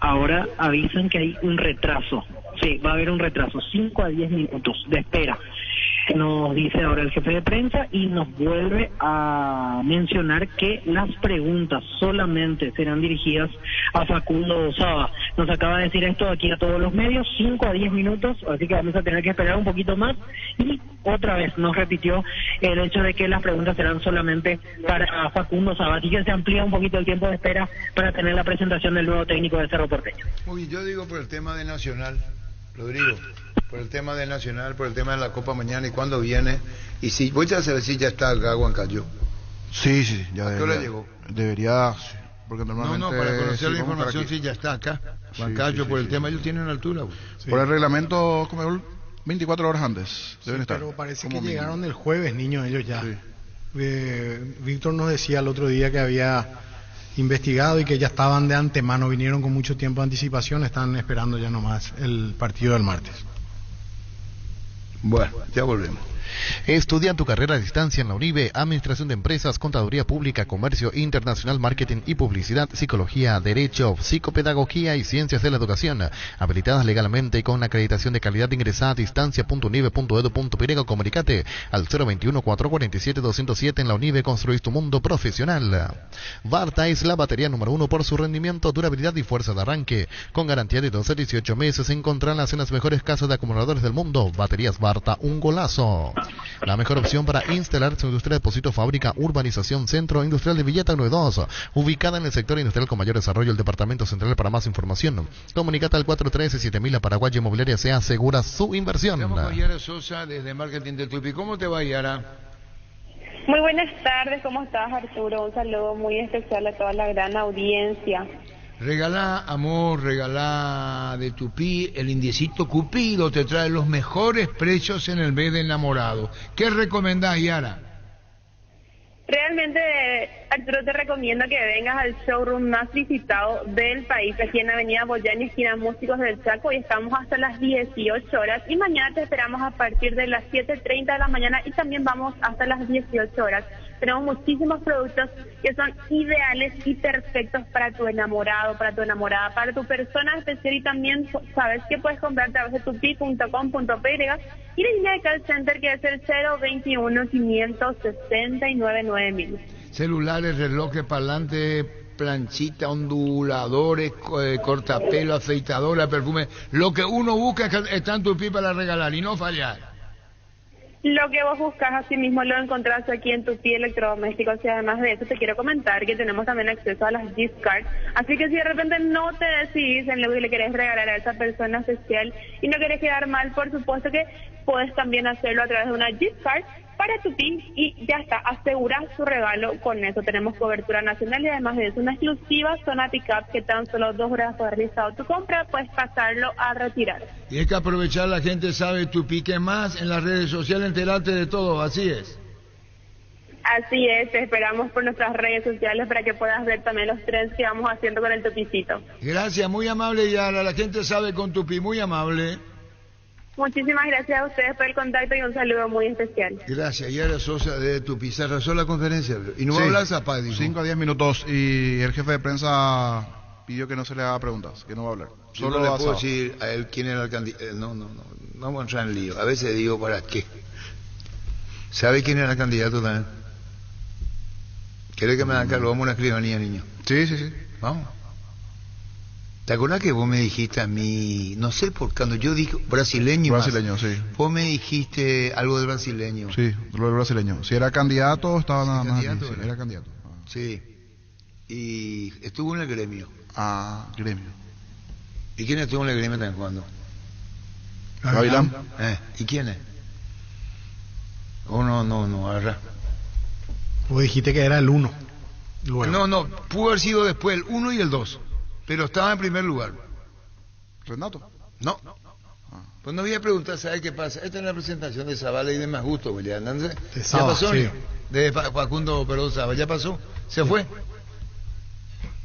Ahora avisan que hay un retraso. Sí, va a haber un retraso, 5 a 10 minutos de espera. Nos dice ahora el jefe de prensa y nos vuelve a mencionar que las preguntas solamente serán dirigidas a Facundo Saba. Nos acaba de decir esto aquí a todos los medios, 5 a 10 minutos, así que vamos a tener que esperar un poquito más. Y otra vez nos repitió el hecho de que las preguntas serán solamente para Facundo Saba, así que se amplía un poquito el tiempo de espera para tener la presentación del nuevo técnico de Cerro Porteño. Uy, yo digo por el tema de Nacional, Rodrigo, por el tema de Nacional, por el tema de la Copa mañana y cuándo viene, y si voy a saber si ya está acá Huancayo. Sí, ya ¿A qué hora llegó? Debería, sí, porque normalmente... No, para conocer la información si ya está acá, Huancayo, por el tema, ellos tienen altura. Sí. Por el reglamento, como 24 horas antes deben estar. Pero parece como que mínimo. llegaron el jueves, niños, ellos ya. Sí. Víctor nos decía el otro día que había investigado y que ya estaban de antemano, vinieron con mucho tiempo de anticipación, están esperando ya nomás el partido del martes. Bueno, ya volvemos. Estudia tu carrera a distancia en la UNIBE, Administración de Empresas, Contaduría Pública, Comercio Internacional, Marketing y Publicidad, Psicología, Derecho, Psicopedagogía y Ciencias de la Educación. Habilitadas legalmente y con acreditación de calidad. Ingresa a distancia.unibe.edu.py o comunicate al 021-447-207. En la UNIBE construís tu mundo profesional. Varta es la batería número 1 por su rendimiento, durabilidad y fuerza de arranque. Con garantía de 12 a 18 meses, encontrarlas en las mejores casas de acumuladores del mundo. Baterías Varta, un golazo. La mejor opción para instalar su industria de depósito, fábrica, urbanización, Centro Industrial de Villeta 92, ubicada en el sector industrial con mayor desarrollo, el Departamento Central. Para más información, comunicate al 413-7000. La Paraguaya Inmobiliaria se asegura su inversión. Estamos con Yara Sosa desde Marketing de Tupi. ¿Cómo te va, Yara? Muy buenas tardes, ¿cómo estás, Arturo? Un saludo muy especial a toda la gran audiencia. Regalá amor, regalá de Tupí, el indiecito Cupido te trae los mejores precios en el mes de enamorado. ¿Qué recomendás, Yara? Realmente, Arturo, te recomiendo que vengas al showroom más visitado del país, aquí en Avenida Boyani, esquina Músicos del Chaco, y estamos hasta las 18 horas. Y mañana te esperamos a partir de las 7:30 de la mañana y también vamos hasta las 18 horas. Tenemos muchísimos productos que son ideales y perfectos para tu enamorado, para tu enamorada, para tu persona especial, y también sabes que puedes comprar a través de tupi.com.py y la línea de call center que es el 021-569-9000. Celulares, relojes, parlantes, planchita, onduladores, cortapelo, afeitadora, perfume. Lo que uno busca está en Tupí para regalar y no fallar. Lo que vos buscas, así mismo lo encontrás aquí en Tupí Electrodomésticos, y además de eso te quiero comentar que tenemos también acceso a las gift cards, así que si de repente no te decidís en lo que le querés regalar a esa persona especial y no querés quedar mal, por supuesto que puedes también hacerlo a través de una gift card para Tupí y ya está, aseguras tu regalo con eso. Tenemos cobertura nacional y además de eso una exclusiva zona pick-up que tan solo 2 horas de haber realizado tu compra, puedes pasarlo a retirar. Y hay que aprovechar, la gente sabe Tupí, que más en las redes sociales, enterarte de todo, así es. Así es, te esperamos por nuestras redes sociales para que puedas ver también los trends que vamos haciendo con el Tupicito. Gracias, muy amable, Yara, la gente sabe con Tupí, muy amable. Muchísimas gracias a ustedes por el contacto y un saludo muy especial. Gracias, Yara Sosa de Tupí. Cerró la conferencia y no va a hablar Zapá, dijo. 5 a 10 minutos y el jefe de prensa pidió que no se le haga preguntas, que no va a hablar. Solo le puedo decir a él quién era el candidato. No vamos a entrar en lío. A veces digo, ¿para qué? ¿Sabe quién era el candidato también? ¿Quiere que me haga cargo? Vamos a una escribanía, niño. Sí. Vamos. ¿Te acuerdas que vos me dijiste a mí, no sé por cuando yo dije brasileño, sí. Vos me dijiste algo del brasileño. Sí, lo del brasileño. Si era candidato, estaba nada más. Sí, era candidato. Sí. Y estuvo en el gremio. Gremio. ¿Y quién estuvo en el gremio también jugando? Gavilán. ¿Y quién es? No, agarra. Vos dijiste que era el 1. No, pudo haber sido después el 1 y el 2. Pero estaba en primer lugar. ¿Renato? No. Pues no voy a preguntar, ¿sabes qué pasa? Esta es la presentación de Zavala y de Más Gusto, William. ¿Ya pasó? Sí. De Facundo Perón Zavala, ¿ya pasó? ¿Se fue?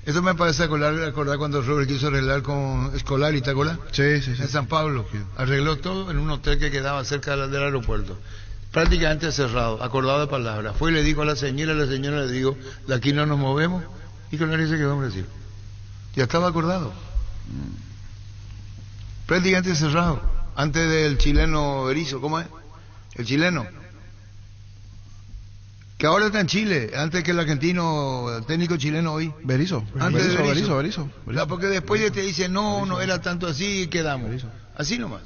Eso me parece acordar cuando Robert quiso arreglar con Scolari, ¿te acuerdas? Sí. En San Pablo. Arregló todo en un hotel que quedaba cerca del aeropuerto. Prácticamente cerrado, acordado de palabras. Fue y le dijo a la señora le dijo, de aquí no nos movemos, y Scolari se quedó en Brasil. Ya estaba acordado. Prácticamente cerrado. Antes del chileno Berizzo, ¿cómo es? El chileno. Que ahora está en Chile, antes que el argentino, el técnico chileno hoy. Berizzo. Antes de Berizzo. Porque después ya te dice, no era tanto así y quedamos. Así nomás.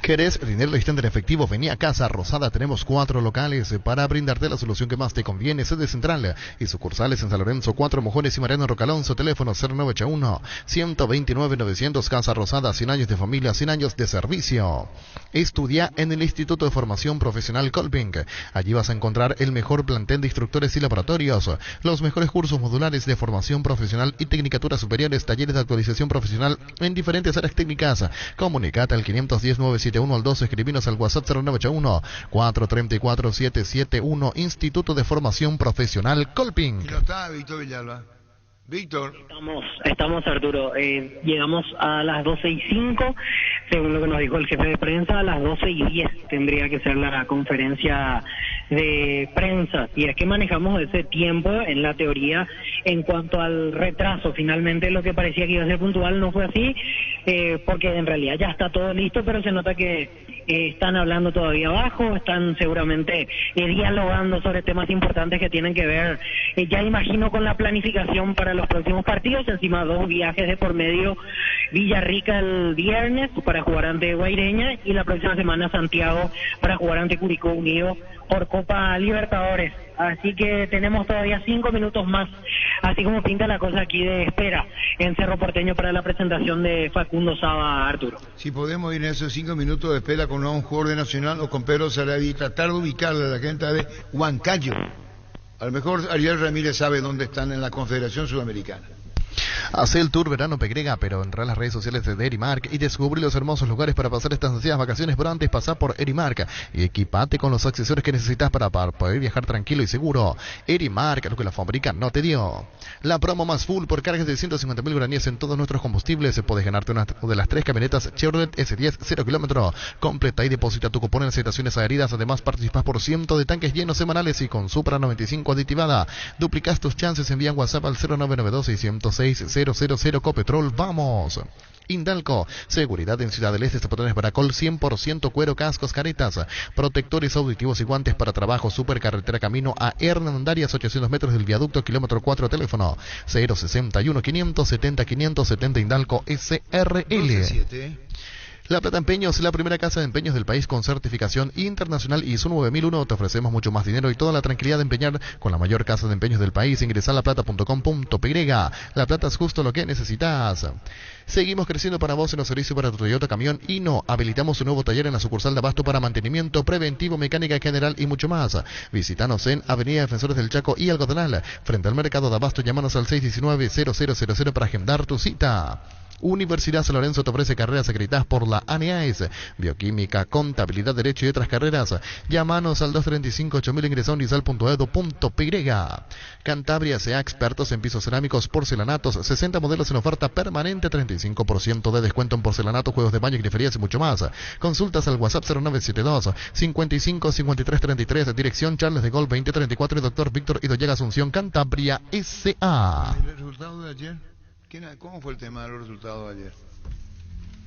¿Querés dinero insistente en efectivo? Vení a Casa Rosada. Tenemos 4 locales para brindarte la solución que más te conviene. Sede central y sucursales en San Lorenzo, 4 Mojones y Mariano Rocalonso. Teléfono 0981-129-900. Casa Rosada, 100 años de familia, 100 años de servicio. Estudia en el Instituto de Formación Profesional Kolping. Allí vas a encontrar el mejor plantel de instructores y laboratorios, los mejores cursos modulares de formación profesional y tecnicaturas superiores, talleres de actualización profesional en diferentes áreas técnicas. Comunicate al 510-971 al 12, escribinos al WhatsApp 0981-434-771, Instituto de Formación Profesional Kolping. Y no está Víctor Villalba. Víctor. Estamos Arturo. Llegamos a las 12:05, según lo que nos dijo el jefe de prensa. A las 12:10 tendría que ser la conferencia de prensa. Y es que manejamos ese tiempo en la teoría en cuanto al retraso. Finalmente lo que parecía que iba a ser puntual no fue así, porque en realidad ya está todo listo, pero se nota que están hablando todavía abajo, están seguramente dialogando sobre temas importantes que tienen que ver, ya imagino, con la planificación para los próximos partidos. Encima 2 viajes de por medio: Villarrica el viernes para jugar ante Guaireña y la próxima semana Santiago para jugar ante Curicó Unido por Copa Libertadores. Así que tenemos todavía 5 minutos más, así como pinta la cosa aquí, de espera en Cerro Porteño para la presentación de Facundo Saba, Arturo. Si podemos ir en esos 5 minutos de espera con un jugador de Nacional o con Pedro Sarabia y tratar de ubicarle a la gente de Huancayo. A lo mejor Ariel Ramírez sabe dónde están en la Confederación Sudamericana. Hacé el tour verano Pegrega, pero entra en las redes sociales de Erimark y descubrí los hermosos lugares para pasar estas ansiadas vacaciones. Pero antes pasá por Erimark y equipate con los accesorios que necesitas para poder viajar tranquilo y seguro. Erimark, lo que la fábrica no te dio. La promo más full por cargas de 150.000 guaraníes en todos nuestros combustibles. Podés ganarte una de las 3 camionetas Chevrolet S10 0 kilómetro. Completa y deposita tu cupón en las estaciones adheridas. Además participás por 100 de tanques llenos semanales y con Supra 95 aditivada. Duplicás tus chances, envía un WhatsApp al 0992-606-000. Copetrol, vamos. Indalco, seguridad en Ciudad del Este, zapatones Baracol, 100% cuero, cascos, caretas, protectores auditivos y guantes para trabajo. Supercarretera camino a Hernandarias, 800 metros del viaducto, kilómetro 4, teléfono 061-570-570, Indalco SRL. La Plata Empeños, la primera casa de empeños del país con certificación internacional ISO 9001. Te ofrecemos mucho más dinero y toda la tranquilidad de empeñar con la mayor casa de empeños del país. Ingresa a laplata.com.py. La Plata es justo lo que necesitas. Seguimos creciendo para vos en los servicios para tu Toyota Camión Hino. Habilitamos un nuevo taller en la sucursal de Abasto para mantenimiento preventivo, mecánica general y mucho más. Visítanos en Avenida Defensores del Chaco y Algodonal, frente al mercado de Abasto. Llámanos al 619-0000 para agendar tu cita. Universidad San Lorenzo te ofrece carreras acreditadas por la ANEAES, bioquímica, contabilidad, derecho y otras carreras. Llámanos al 235-8000, ingresa a unisal.edu.py. Cantabria sea expertos en pisos cerámicos, porcelanatos, 60 modelos en oferta permanente, 35% de descuento en porcelanato, juegos de baño, griferías y mucho más. Consultas al WhatsApp 0972 55 53 33, dirección Charles de Gaulle 2034 y Dr. Víctor Idoyega, Asunción, Cantabria S.A. ¿El resultado de ayer? ¿Cómo fue el tema de los resultados de ayer?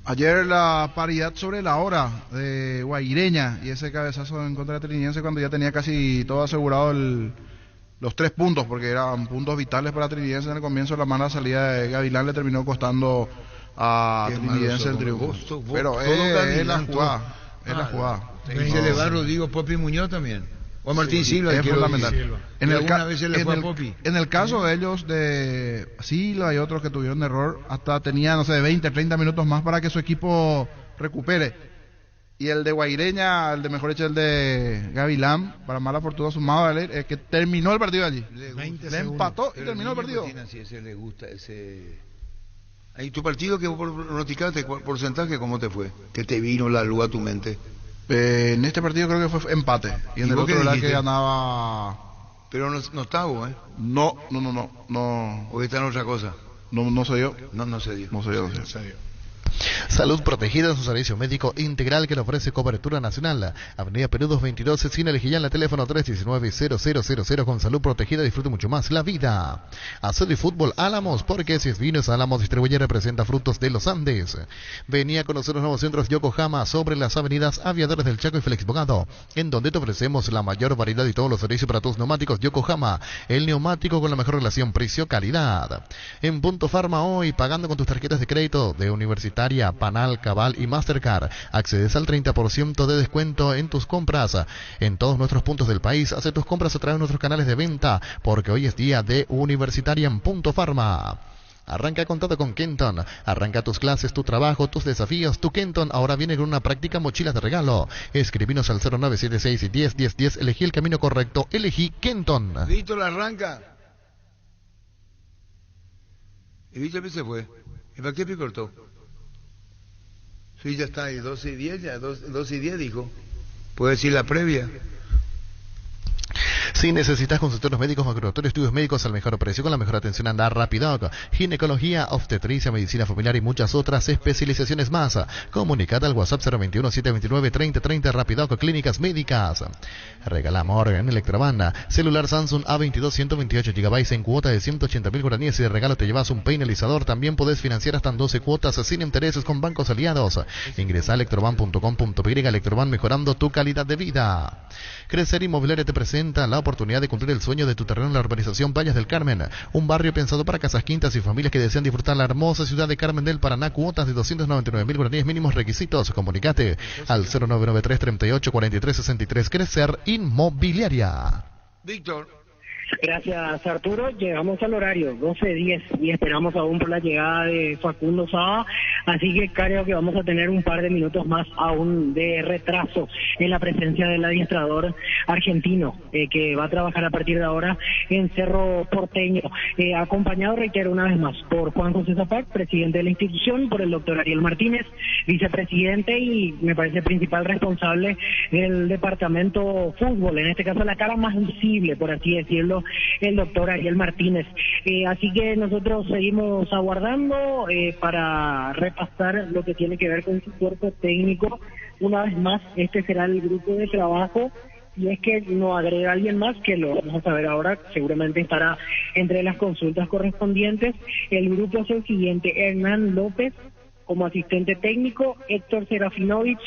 Ayer la paridad sobre la hora de Guaireña y ese cabezazo en contra de Trinidense cuando ya tenía casi todo asegurado los 3 puntos, porque eran puntos vitales para Trinidense en el comienzo. La mala salida de Gavilán le terminó costando a Trinidense el triunfo. Pero es la jugada. Es la jugada. Y se le va a Rodrigo Popi Muñoz también. O a Martín Silva. Es fundamental. En el caso ¿sí? de ellos, de Silva y otros que tuvieron error, hasta tenían, no sé, 20, 30 minutos más para que su equipo recupere. Y el de Guaireña, el de mejor hecho, el de Gavilán, para mala fortuna sumado a él, es que terminó el partido allí. Le empató y terminó el partido. Ese le gusta, ese... Ahí tu partido que vos pronosticaste, porcentaje, ¿cómo te fue? ¿Qué te vino la luz a tu mente? En este partido creo que fue empate. Y en el otro era que ganaba Pero no está vos, ¿eh? No. Hoy está en otra cosa. No se dio. No se dio. No se dio. Salud Protegida es un servicio médico integral que le ofrece cobertura nacional. Avenida Perú 222, Cine Lejillán, la teléfono 319-0000. Con Salud Protegida disfrute mucho más la vida. Azul y Fútbol Álamos, porque si es vino es Álamos, distribuye y representa frutos de los Andes. Venía a conocer los nuevos centros Yokohama sobre las avenidas Aviadores del Chaco y Félix Bogado, en donde te ofrecemos la mayor variedad y todos los servicios para tus neumáticos. Yokohama, el neumático con la mejor relación precio-calidad. En Punto Farma hoy, pagando con tus tarjetas de crédito de Universitaria, Panal, Cabal y Mastercard, accedes al 30% de descuento en tus compras en todos nuestros puntos del país. Haz tus compras a través de nuestros canales de venta, porque hoy es día de Universitaria en Punto Farma. Arranca con todo con Kenton. Arranca tus clases, tu trabajo, tus desafíos. Tu Kenton ahora viene con una práctica mochila de regalo. Escribinos al 0976 y 101010. Elegí el camino correcto. Elegí Kenton. Víctor arranca. Y Víctor se fue. ¿Y para qué me cortó? Sí, ya está ahí, 12 y 10, ya 12 y 10 dijo. ¿Puede decir la previa? Si necesitas consultorios médicos, macrolaboratorios, estudios médicos al mejor precio, con la mejor atención, anda Rapidoc. Ginecología, obstetricia, medicina familiar y muchas otras especializaciones más. Comunicate al WhatsApp 021-729-3030. Rapidoc, clínicas médicas. Regala amor en Electroban. Celular Samsung A22 128 GB en cuota de 180.000 guaraníes y de regalo te llevas un peinalizador. También podés financiar hasta en 12 cuotas sin intereses con bancos aliados. Ingresa a electroban.com.py. Electroban, mejorando tu calidad de vida. Crecer Inmobiliaria te presenta la oportunidad de cumplir el sueño de tu terreno en la urbanización Playas del Carmen, un barrio pensado para casas quintas y familias que desean disfrutar la hermosa ciudad de Carmen del Paraná. Cuotas de 299.000 guaraníes, mínimos requisitos. Comunicate al 0993 38 43 63. Crecer Inmobiliaria. Víctor. Gracias, Arturo. Llegamos al horario, 12:10, y esperamos aún por la llegada de Facundo Saba, así que creo que vamos a tener un par de minutos más aún de retraso en la presencia del adiestrador argentino, que va a trabajar a partir de ahora en Cerro Porteño, acompañado, reitero una vez más, por Juan José Zapac, presidente de la institución, por el doctor Ariel Martínez, vicepresidente y me parece principal responsable del departamento fútbol, en este caso la cara más visible, por así decirlo, el doctor Ariel Martínez. Así que nosotros seguimos aguardando para repasar lo que tiene que ver con su cuerpo técnico. Una vez más, este será el grupo de trabajo, y es que no agrega alguien más, que lo vamos a saber ahora, seguramente estará entre las consultas correspondientes. El grupo es el siguiente: Hernán López como asistente técnico, Héctor Serafinovich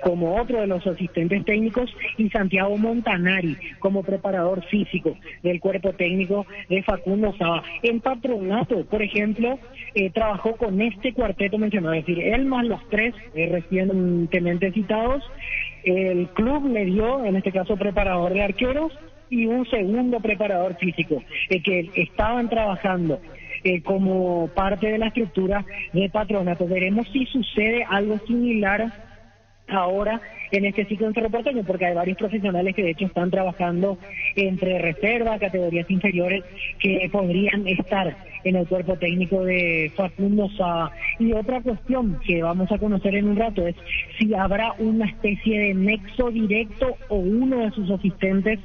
como otro de los asistentes técnicos y Santiago Montanari como preparador físico del cuerpo técnico de Facundo Saba. En Patronato, por ejemplo, trabajó con este cuarteto mencionado, es decir, él más los tres recientemente citados. El club le dio, en este caso, preparador de arqueros y un segundo preparador físico, que estaban trabajando como parte de la estructura de Patronato. Veremos si sucede algo similar ahora en este ciclo en Cerro Porteño, porque hay varios profesionales que de hecho están trabajando entre reserva, categorías inferiores, que podrían estar en el cuerpo técnico de Facundo Saba. Y otra cuestión que vamos a conocer en un rato es si habrá una especie de nexo directo o uno de sus asistentes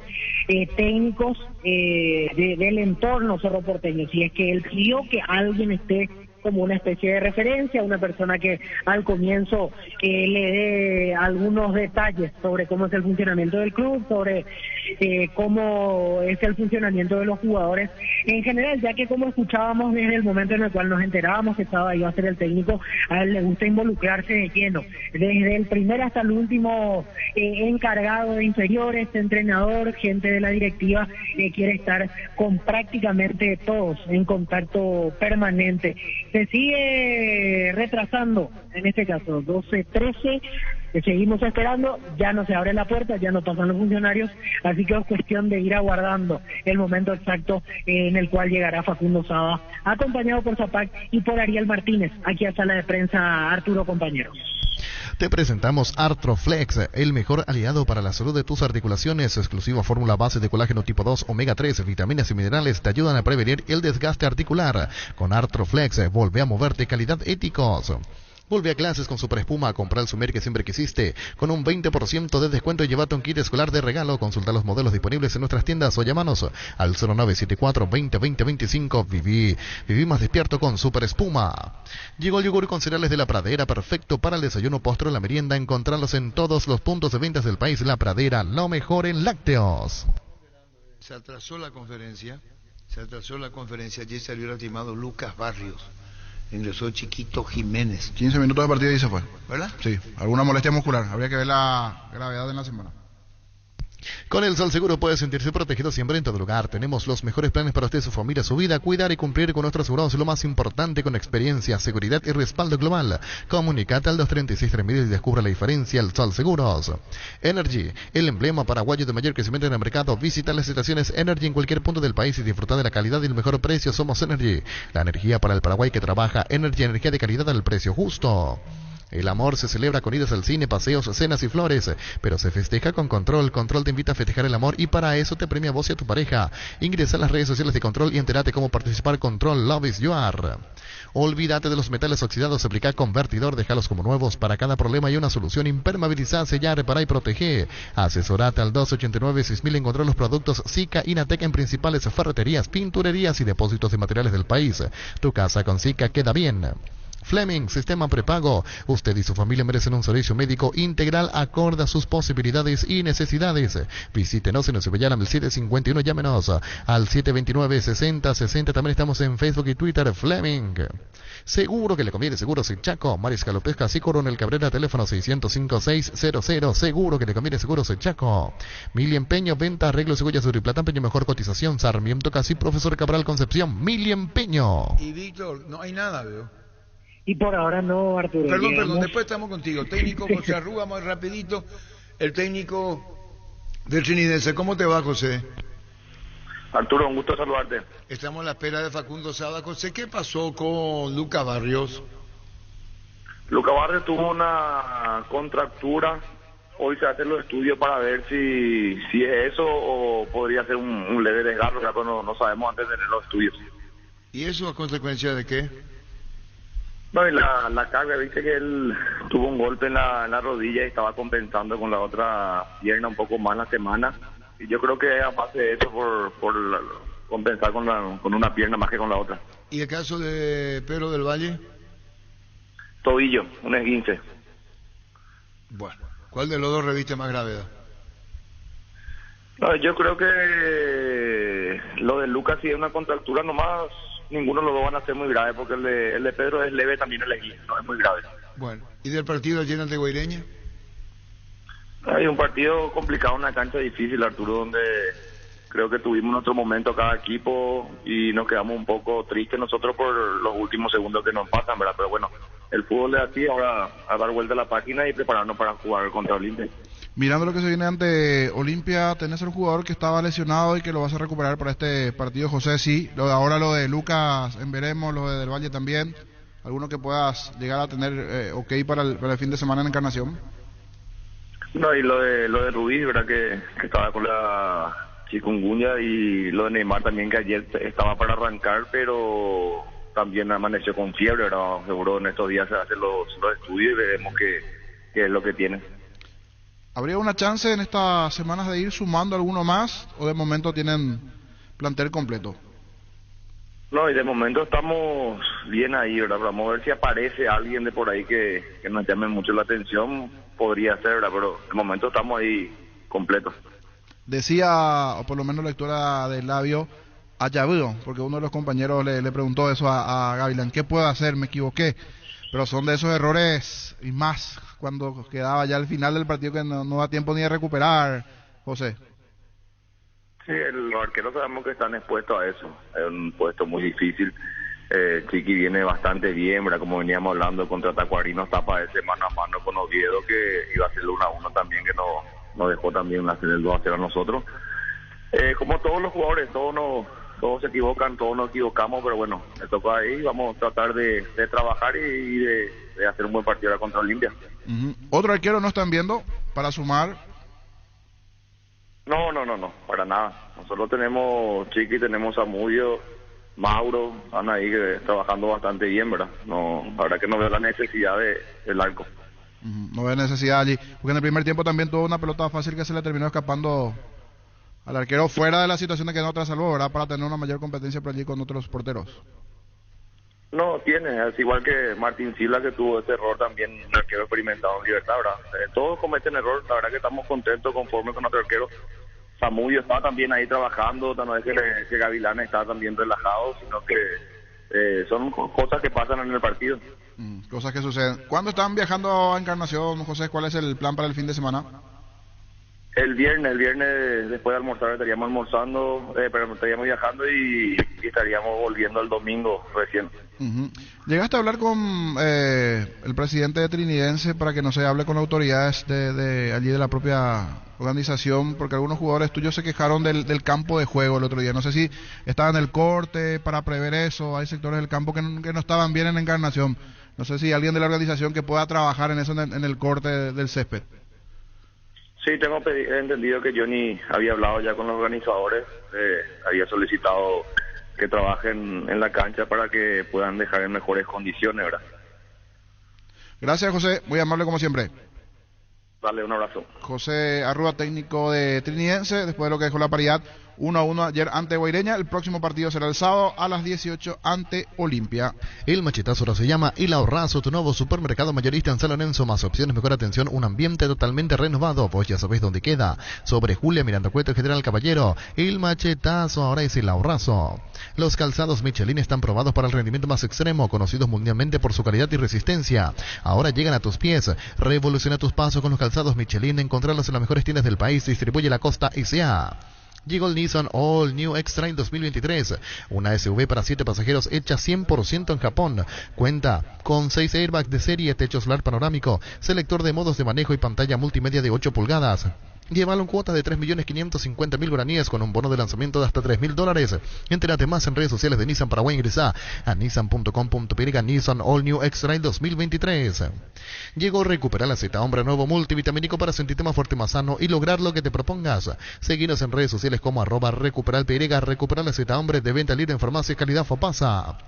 técnicos del entorno Cerro Porteño, si es que él pidió que alguien esté como una especie de referencia, una persona que al comienzo le dé algunos detalles sobre cómo es el funcionamiento del club, sobre cómo es el funcionamiento de los jugadores en general, ya que, como escuchábamos desde el momento en el cual nos enterábamos que Saba iba a ser el técnico, a él le gusta involucrarse de lleno, desde el primer hasta el último encargado de inferiores, entrenador, gente de la directiva, quiere estar con prácticamente todos en contacto permanente. Se sigue retrasando, en este caso 12:13, seguimos esperando, ya no se abre la puerta, ya no pasan los funcionarios, así que es cuestión de ir aguardando el momento exacto en el cual llegará Facundo Saba, acompañado por Zapac y por Ariel Martínez, aquí a Sala de Prensa. Arturo, compañeros. Te presentamos Artroflex, el mejor aliado para la salud de tus articulaciones. Exclusiva fórmula base de colágeno tipo 2, omega 3, vitaminas y minerales te ayudan a prevenir el desgaste articular. Con Artroflex, volvé a moverte, calidad éticos. Vuelve a clases con Super Espuma, a comprar el Sumer que siempre quisiste, con un 20% de descuento y llévate un kit escolar de regalo. Consulta los modelos disponibles en nuestras tiendas o llámanos al 0974 20 20 25. Viví más despierto con Super Espuma. Llegó el yogur con cereales de La Pradera, perfecto para el desayuno, postre o la merienda. Encontrarlos en todos los puntos de ventas del país. La Pradera, lo mejor en lácteos. Se atrasó la conferencia. Allí salió lastimado Lucas Barrios. Ingresó Chiquito Jiménez. 15 minutos de partida y se fue. ¿Verdad? Sí, alguna molestia muscular. Habría que ver la gravedad en la semana. Con el Sol Seguro puede sentirse protegido siempre en todo lugar. Tenemos los mejores planes para usted, su familia, su vida. Cuidar y cumplir con nuestros asegurados es lo más importante, con experiencia, seguridad y respaldo global. Comunicate al 236-3000 y descubra la diferencia. El Sol Seguros. Energy, el emblema paraguayo de mayor crecimiento en el mercado. Visita las estaciones Energy en cualquier punto del país y disfruta de la calidad y el mejor precio. Somos Energy, la energía para el Paraguay que trabaja. Energy, energía de calidad al precio justo. El amor se celebra con idas al cine, paseos, cenas y flores, pero se festeja con Control. Control te invita a festejar el amor y para eso te premia a vos y a tu pareja. Ingresa a las redes sociales de Control y entérate cómo participar. Control, love is you are. Olvídate de los metales oxidados, aplica convertidor, déjalos como nuevos. Para cada problema hay una solución. Impermeabilizar, sellar, reparar y proteger. Asesorate al 289-6000. Encontrar los productos Sica Inatec en principales ferreterías, pinturerías y depósitos de materiales del país. Tu casa con Sica queda bien. Fleming, sistema prepago. Usted y su familia merecen un servicio médico integral acorde a sus posibilidades y necesidades. Visítenos en nuestro Bellaram el 751, llámenos al 729-6060. También estamos en Facebook y Twitter. Fleming. Seguro que le conviene, Seguros El Chaco. Mariscal Pesca, sí, Coronel Cabrera, teléfono 605-600. Seguro que le conviene, Seguros El Chaco. Mili Empeño, venta, arreglo, cebolla, Suriplatán, Peño, mejor cotización. Sarmiento Casi, Profesor Cabral, Concepción. Mili Empeño. Y Víctor, no hay nada, veo. Y por ahora no, Arturo. Perdón, después estamos contigo. Técnico José Arrúa, vamos rapidito. El técnico del Trinidense. ¿Cómo te va, José? Arturo, un gusto saludarte. Estamos a la espera de Facundo Sada. José, ¿qué pasó con Lucas Barrios? Lucas Barrios tuvo una contractura. Hoy se hacen los estudios para ver si es eso o podría ser un leve desgarro. Ya no sabemos antes de tener los estudios. ¿Y eso a consecuencia de qué? No, y la carga, viste que él tuvo un golpe en la rodilla y estaba compensando con la otra pierna un poco más la semana. Y yo creo que a base de eso por compensar con una pierna más que con la otra. ¿Y el caso de Pedro del Valle? Tobillo, un esguince. Bueno, ¿cuál de los dos reviste más gravedad? No, yo creo que lo de Lucas sí es una contractura nomás. Ninguno de los dos van a ser muy grave porque el de Pedro es leve, también el esguince, no es muy grave. Bueno, ¿y del partido ayer ante Guaireña? Hay un partido complicado, una cancha difícil, Arturo, donde creo que tuvimos nuestro momento cada equipo y nos quedamos un poco tristes nosotros por los últimos segundos que nos pasan, ¿verdad? Pero bueno, el fútbol es así, ahora a dar vuelta a la página y prepararnos para jugar contra Olimpia. Mirando lo que se viene ante Olimpia, tenés el jugador que estaba lesionado y que lo vas a recuperar para este partido, José, sí. Ahora lo de Lucas, veremos, lo de Del Valle también. ¿Alguno que puedas llegar a tener ok para el fin de semana en Encarnación? No, y lo de Rubí, ¿verdad? Que estaba con la chikungunya, y lo de Neymar también, que ayer estaba para arrancar, pero también amaneció con fiebre, ¿verdad? Seguro en estos días se hacen los estudios y veremos qué es lo que tiene. ¿Habría una chance en estas semanas de ir sumando alguno más o de momento tienen plantel completo? No, y de momento estamos bien ahí, ¿verdad? Vamos a ver si aparece alguien de por ahí que nos llame mucho la atención, podría ser, ¿verdad? Pero de momento estamos ahí completos. Decía, o por lo menos lectura del labio, a Yabudo, porque uno de los compañeros le preguntó eso a Gavilán, ¿qué puedo hacer? Me equivoqué. Pero son de esos errores y más cuando quedaba ya al final del partido que no da tiempo ni de recuperar, José. Sí, los arqueros sabemos que están expuestos a eso. Es un puesto muy difícil. Chiqui viene bastante bien, ¿verdad? Como veníamos hablando contra Tacuarino, está para ese mano a mano con Oviedo, que iba a ser el 1-1 también, que nos dejó también hacer el 2-0 a nosotros. Como todos los jugadores, todos se equivocan, todos nos equivocamos, pero bueno, me tocó ahí, vamos a tratar de trabajar y de hacer un buen partido ahora contra Olimpia. ¿Otro arquero no están viendo para sumar? No, para nada. Nosotros tenemos Chiqui, tenemos a Mudio, Mauro, están ahí trabajando bastante bien, ¿verdad? No, la verdad que no veo la necesidad del arco. No veo necesidad allí, porque en el primer tiempo también tuvo una pelota fácil que se le terminó escapando al arquero fuera de la situación de que no otra salvó, ¿verdad? Para tener una mayor competencia por allí con otros porteros. No, tiene, es igual que Martín Silva, que tuvo ese error también, un arquero experimentado en Libertad, ¿verdad? Todos cometen error, la verdad que estamos contentos, conformes con nuestro arquero. Zamudio está también ahí trabajando, no es que Gavilán está también relajado, sino que son cosas que pasan en el partido. Cosas que suceden. ¿Cuándo están viajando a Encarnación, José? ¿Cuál es el plan para el fin de semana? El viernes después de almorzar estaríamos almorzando, estaríamos viajando y estaríamos volviendo el domingo recién. ¿Llegaste a hablar con el presidente de Trinidense para que no se hable con autoridades de allí de la propia organización? Porque algunos jugadores tuyos se quejaron del campo de juego el otro día. No sé si estaban en el corte para prever eso. Hay sectores del campo que no estaban bien en Encarnación. No sé si alguien de la organización que pueda trabajar en eso en el corte del césped. Sí, tengo entendido que Johnny había hablado ya con los organizadores, había solicitado que trabajen en la cancha para que puedan dejar en mejores condiciones, ¿verdad? Gracias, José, muy amable como siempre. Dale, un abrazo. José Arrua, técnico de Trinidense, después de lo que dejó la paridad 1-1 ayer ante Guaireña. El próximo partido será el sábado a las 18 ante Olimpia. El machetazo ahora se llama El Ahorrazo, tu nuevo supermercado mayorista en San Lorenzo. Más opciones, mejor atención, un ambiente totalmente renovado. Vos ya sabés dónde queda. Sobre Julia Miranda Cueto, General Caballero. El machetazo ahora es El Ahorrazo. Los calzados Michelin están probados para el rendimiento más extremo, conocidos mundialmente por su calidad y resistencia. Ahora llegan a tus pies. Revoluciona tus pasos con los calzados Michelin. Encontrarlos en las mejores tiendas del país. Distribuye la Costa S.A. Llegó el Nissan All New X-Trail 2023, una SUV para 7 pasajeros hecha 100% en Japón. Cuenta con 6 airbags de serie, techo solar panorámico, selector de modos de manejo y pantalla multimedia de 8 pulgadas. Llévalo en cuota de 3.550.000 guaraníes con un bono de lanzamiento de hasta $3.000. Entérate más en redes sociales de Nissan Paraguay. Ingresa a nissan.com.py. Nissan All New X-Trail 2023. Llegó Recuperar la Z, hombre nuevo multivitamínico para sentirte más fuerte, más sano y lograr lo que te propongas. Seguinos en redes sociales como @recuperalpy. Recuperar la Z, hombre, de venta libre en farmacia calidad Fopasa.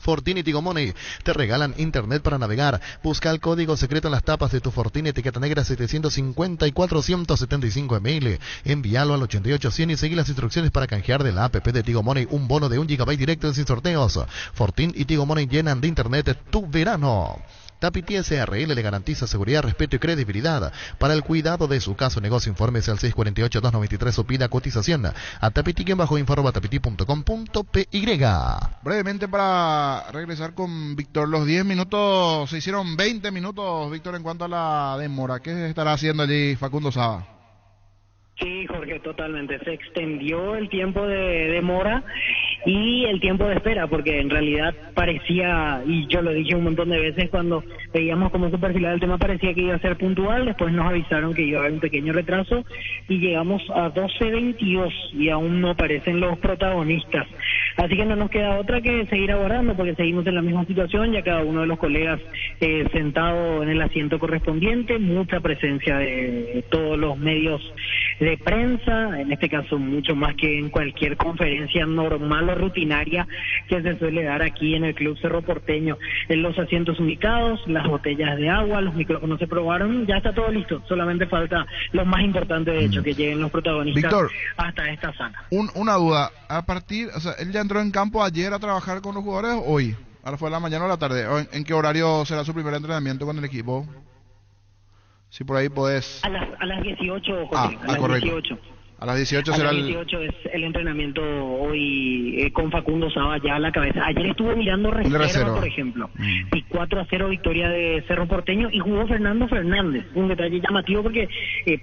Fortin y Tigo Money te regalan internet para navegar. Busca el código secreto en las tapas de tu Fortin, etiqueta negra 754-175 email. Envíalo al 88100 y seguí las instrucciones para canjear de la app de Tigo Money un bono de 1 GB directo sin sorteos. Fortin y Tigo Money llenan de internet tu verano. Tapiti SRL le garantiza seguridad, respeto y credibilidad. Para el cuidado de su caso negocio, informes al 648-293 o pida cotización a tapiti-info@tapiti.com.py. Brevemente para regresar con Víctor, los 10 minutos se hicieron 20 minutos, Víctor, en cuanto a la demora. ¿Qué estará haciendo allí Facundo Saba? Sí, Jorge, totalmente. Se extendió el tiempo de demora y el tiempo de espera, porque en realidad parecía, y yo lo dije un montón de veces cuando veíamos cómo se perfilaba el tema, parecía que iba a ser puntual. Después nos avisaron que iba a haber un pequeño retraso y llegamos a 12:22 y aún no aparecen los protagonistas. Así que no nos queda otra que seguir aguardando, porque seguimos en la misma situación, ya cada uno de los colegas sentado en el asiento correspondiente, mucha presencia de todos los medios de prensa, en este caso mucho más que en cualquier conferencia normal o rutinaria que se suele dar aquí en el Club Cerro Porteño. En los asientos ubicados, las botellas de agua, los micrófonos se probaron, ya está todo listo, solamente falta lo más importante, de hecho, que lleguen los protagonistas, Víctor, hasta esta sala. Una duda, él ya entró en campo ayer a trabajar con los jugadores o hoy, ahora fue a la mañana o a la tarde, ¿en qué horario será su primer entrenamiento con el equipo? Si por ahí podés... A las 18, Jorge, a las correcto. 18. A las 18 será a las 18 es el entrenamiento hoy con Facundo Saba ya a la cabeza. Ayer estuvo mirando reserva, por ejemplo. Y 4-0 victoria de Cerro Porteño y jugó Fernando Fernández. Un detalle llamativo porque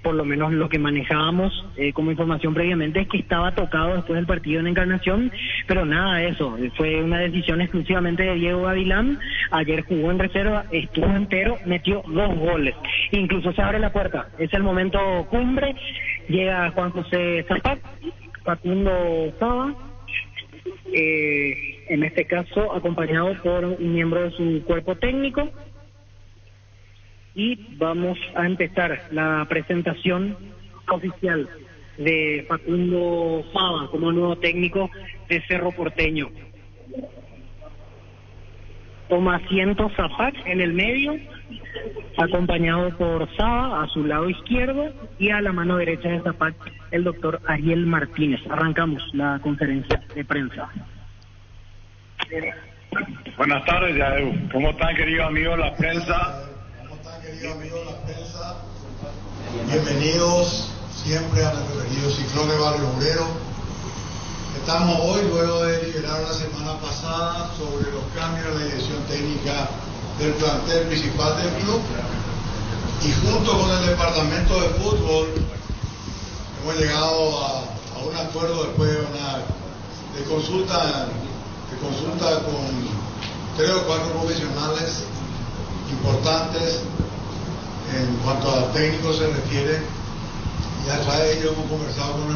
por lo menos lo que manejábamos como información previamente es que estaba tocado después del partido en Encarnación, pero nada de eso. Fue una decisión exclusivamente de Diego Gavilán. Ayer jugó en reserva, estuvo entero, metió 2 goles. Incluso se abre la puerta. Es el momento cumbre. Llega Juan José Zapac, Facundo Saba, en este caso acompañado por un miembro de su cuerpo técnico, y vamos a empezar la presentación oficial de Facundo Saba como nuevo técnico de Cerro Porteño. Toma asiento Zapac en el medio, acompañado por Saba a su lado izquierdo y a la mano derecha de Zapac el doctor Ariel Martínez. Arrancamos la conferencia de prensa. Buenas tardes, ¿cómo están, queridos amigos de la prensa? Bienvenidos siempre a nuestro querido Ciclón de Barrio Obrero. Estamos hoy, luego de deliberar la semana pasada sobre los cambios en la dirección técnica del plantel principal del club, y junto con el departamento de fútbol hemos llegado a un acuerdo después de consulta con 3 o 4 profesionales importantes en cuanto a técnicos se refiere, y a través de ello hemos conversado con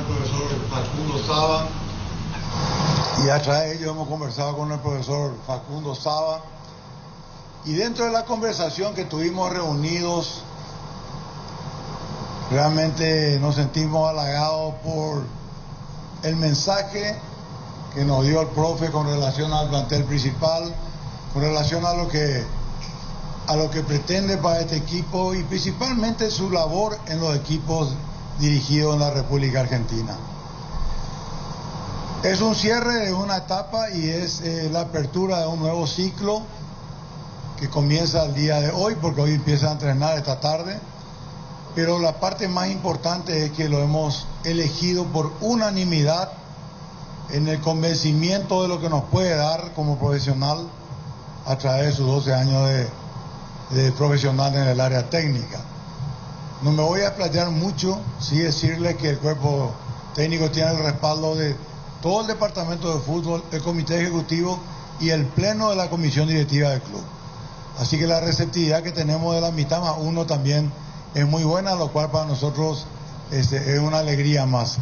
el profesor Facundo Saba, y dentro de la conversación que tuvimos reunidos, realmente nos sentimos halagados por el mensaje que nos dio el profe con relación al plantel principal, con relación a lo que pretende para este equipo y principalmente su labor en los equipos dirigidos en la República Argentina. Es un cierre de una etapa y es la apertura de un nuevo ciclo que comienza el día de hoy, porque hoy empieza a entrenar esta tarde, pero la parte más importante es que lo hemos elegido por unanimidad en el convencimiento de lo que nos puede dar como profesional a través de sus 12 años de profesional en el área técnica. No me voy a explayar mucho, sí decirle que el cuerpo técnico tiene el respaldo de todo el departamento de fútbol, el comité ejecutivo y el pleno de la comisión directiva del club. Así que la receptividad que tenemos de la mitad más uno también es muy buena, lo cual para nosotros es una alegría más.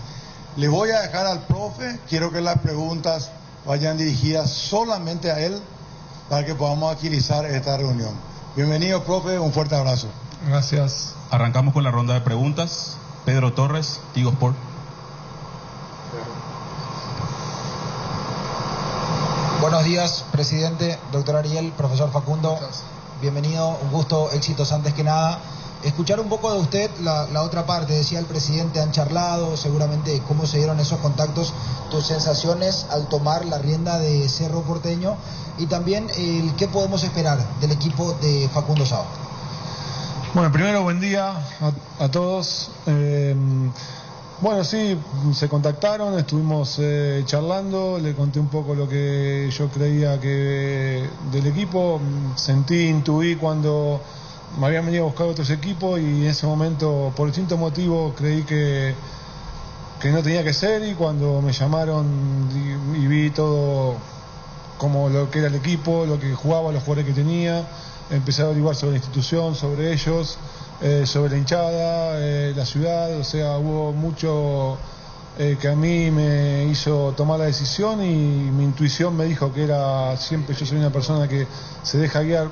Le voy a dejar al profe, quiero que las preguntas vayan dirigidas solamente a él para que podamos agilizar esta reunión. Bienvenido, profe, un fuerte abrazo. Gracias. Arrancamos con la ronda de preguntas. Pedro Torres, Tigo Sport. Buenos días, presidente, doctor Ariel, profesor Facundo. Bienvenido, un gusto, éxitos antes que nada. Escuchar un poco de usted, la otra parte, decía el presidente, han charlado, seguramente cómo se dieron esos contactos, tus sensaciones al tomar la rienda de Cerro Porteño y también qué podemos esperar del equipo de Facundo Saba. Bueno, primero buen día a todos. Bueno, sí, se contactaron, estuvimos charlando, le conté un poco lo que yo creía que del equipo, intuí cuando me habían venido a buscar otros equipos y en ese momento, por distintos motivos, creí que no tenía que ser, y cuando me llamaron y vi todo como lo que era el equipo, lo que jugaba, los jugadores que tenía, empecé a averiguar sobre la institución, sobre ellos, sobre la hinchada, la ciudad, o sea, hubo mucho que a mí me hizo tomar la decisión, y mi intuición me dijo que era, siempre yo soy una persona que se deja guiar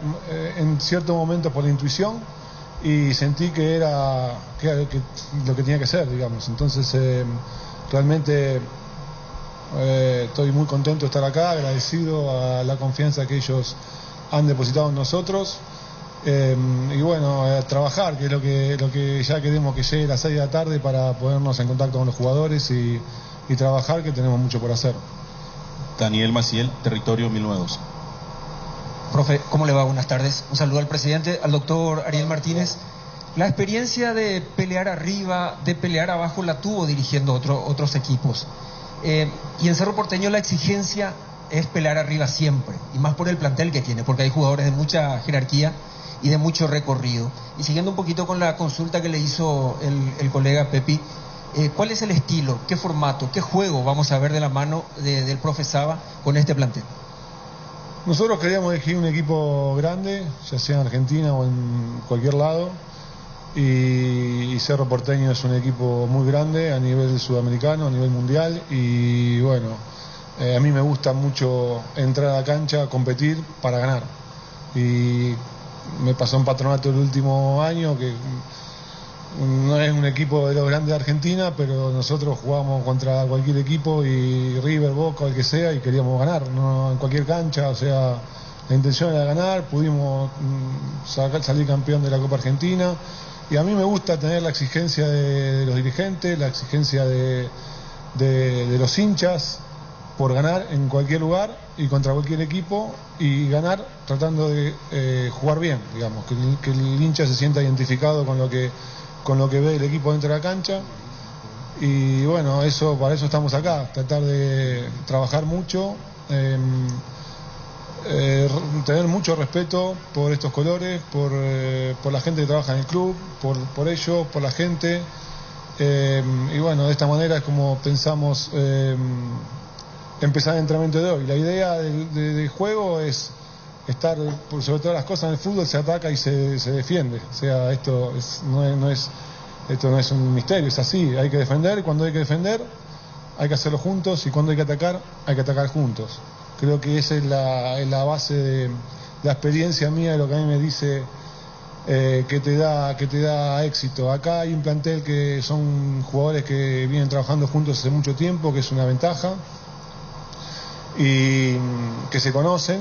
en ciertos momentos por la intuición, y sentí que era lo que tenía que ser, digamos. Entonces realmente estoy muy contento de estar acá, agradecido a la confianza que ellos han depositado en nosotros. Y bueno, trabajar, que es lo que ya queremos que llegue a las 6 de la tarde para ponernos en contacto con los jugadores y trabajar, que tenemos mucho por hacer. Daniel Maciel, Territorio 1092. Profe, ¿cómo le va? Buenas tardes. Un saludo al presidente, al doctor Ariel Martínez. La experiencia de pelear arriba, de pelear abajo, la tuvo dirigiendo otros equipos. Y en Cerro Porteño la exigencia es pelear arriba siempre, y más por el plantel que tiene, porque hay jugadores de mucha jerarquía y de mucho recorrido. Y siguiendo un poquito con la consulta que le hizo el colega Pepi, ¿cuál es el estilo, qué formato, qué juego vamos a ver de la mano del profe Saba con este plantel? Nosotros queríamos elegir un equipo grande, ya sea en Argentina o en cualquier lado, y Cerro Porteño es un equipo muy grande a nivel sudamericano, a nivel mundial, y bueno, a mí me gusta mucho entrar a la cancha, competir para ganar. Y me pasó en Patronato el último año que no es un equipo de los grandes de Argentina, pero nosotros jugamos contra cualquier equipo, y River, Boca, el que sea, y queríamos ganar, no en cualquier cancha. O sea, la intención era ganar, pudimos salir campeón de la Copa Argentina, y a mí me gusta tener la exigencia de los dirigentes, la exigencia de los hinchas por ganar en cualquier lugar y contra cualquier equipo, y ganar tratando de jugar bien, digamos, que el hincha se sienta identificado con lo que ve el equipo dentro de la cancha. Y bueno, para eso estamos acá, tratar de trabajar mucho, tener mucho respeto por estos colores, por la gente que trabaja en el club, por ellos, por la gente. Y bueno, de esta manera es como pensamos empezar el entrenamiento de hoy. La idea del juego es estar, por sobre todas las cosas, en el fútbol se ataca y se defiende. O sea, esto no es un misterio, es así. Hay que defender, y cuando hay que defender hay que hacerlo juntos, y cuando hay que atacar juntos. Creo que esa es la base de la experiencia mía, de lo que a mí me dice que te da éxito. Acá hay un plantel que son jugadores que vienen trabajando juntos hace mucho tiempo, que es una ventaja, y que se conocen,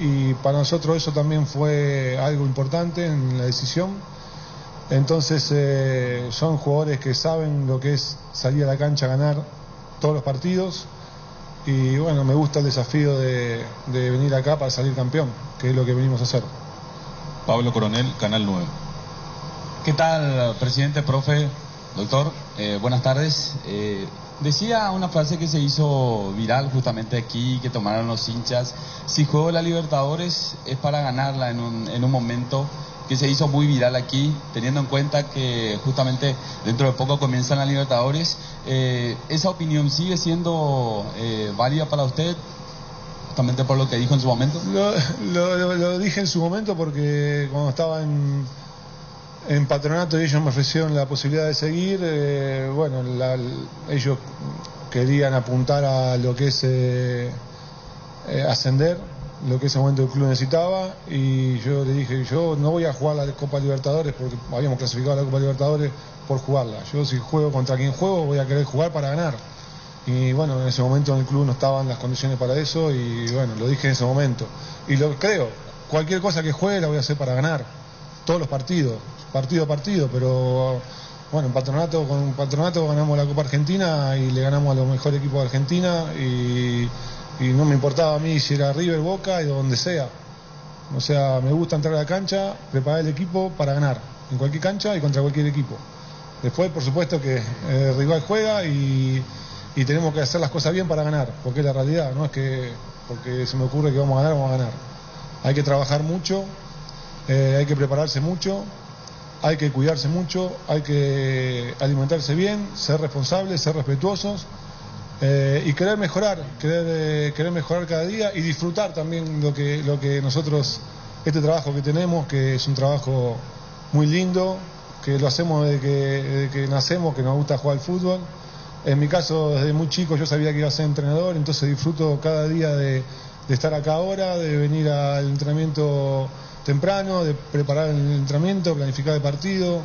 y para nosotros eso también fue algo importante en la decisión. Entonces son jugadores que saben lo que es salir a la cancha a ganar todos los partidos, y bueno, me gusta el desafío de venir acá para salir campeón, que es lo que venimos a hacer. Pablo Coronel, Canal 9. ¿Qué tal, presidente, profe, doctor? Buenas tardes. Decía una frase que se hizo viral justamente aquí, que tomaron los hinchas: si juego la Libertadores es para ganarla, en un momento que se hizo muy viral aquí, teniendo en cuenta que justamente dentro de poco comienzan la Libertadores. ¿Esa opinión sigue siendo válida para usted, justamente por lo que dijo en su momento? Lo dije en su momento porque cuando estaba en Patronato y ellos me ofrecieron la posibilidad de seguir, bueno, ellos querían apuntar a lo que es ascender, lo que ese momento el club necesitaba, y yo le dije, yo no voy a jugar la Copa Libertadores porque habíamos clasificado a la Copa Libertadores por jugarla. Yo, si juego contra quien juego, voy a querer jugar para ganar. Y bueno, en ese momento en el club no estaban las condiciones para eso, y bueno, lo dije en ese momento. Y lo creo, cualquier cosa que juegue la voy a hacer para ganar, todos los partidos, partido a partido, pero bueno, con Patronato ganamos la Copa Argentina y le ganamos a los mejores equipos de Argentina, y no me importaba a mí si era River, Boca y donde sea. O sea, me gusta entrar a la cancha, preparar el equipo para ganar, en cualquier cancha y contra cualquier equipo. Después, por supuesto, que el rival juega y tenemos que hacer las cosas bien para ganar, porque es la realidad, no es que porque se me ocurre que vamos a ganar. Hay que trabajar mucho, hay que prepararse mucho, hay que cuidarse mucho, hay que alimentarse bien, ser responsables, ser respetuosos, y querer mejorar cada día, y disfrutar también lo que nosotros, este trabajo que tenemos, que es un trabajo muy lindo, que lo hacemos desde que nacemos, que nos gusta jugar al fútbol. En mi caso, desde muy chico yo sabía que iba a ser entrenador, entonces disfruto cada día de estar acá ahora, de venir al entrenamiento temprano, de preparar el entrenamiento, planificar el partido.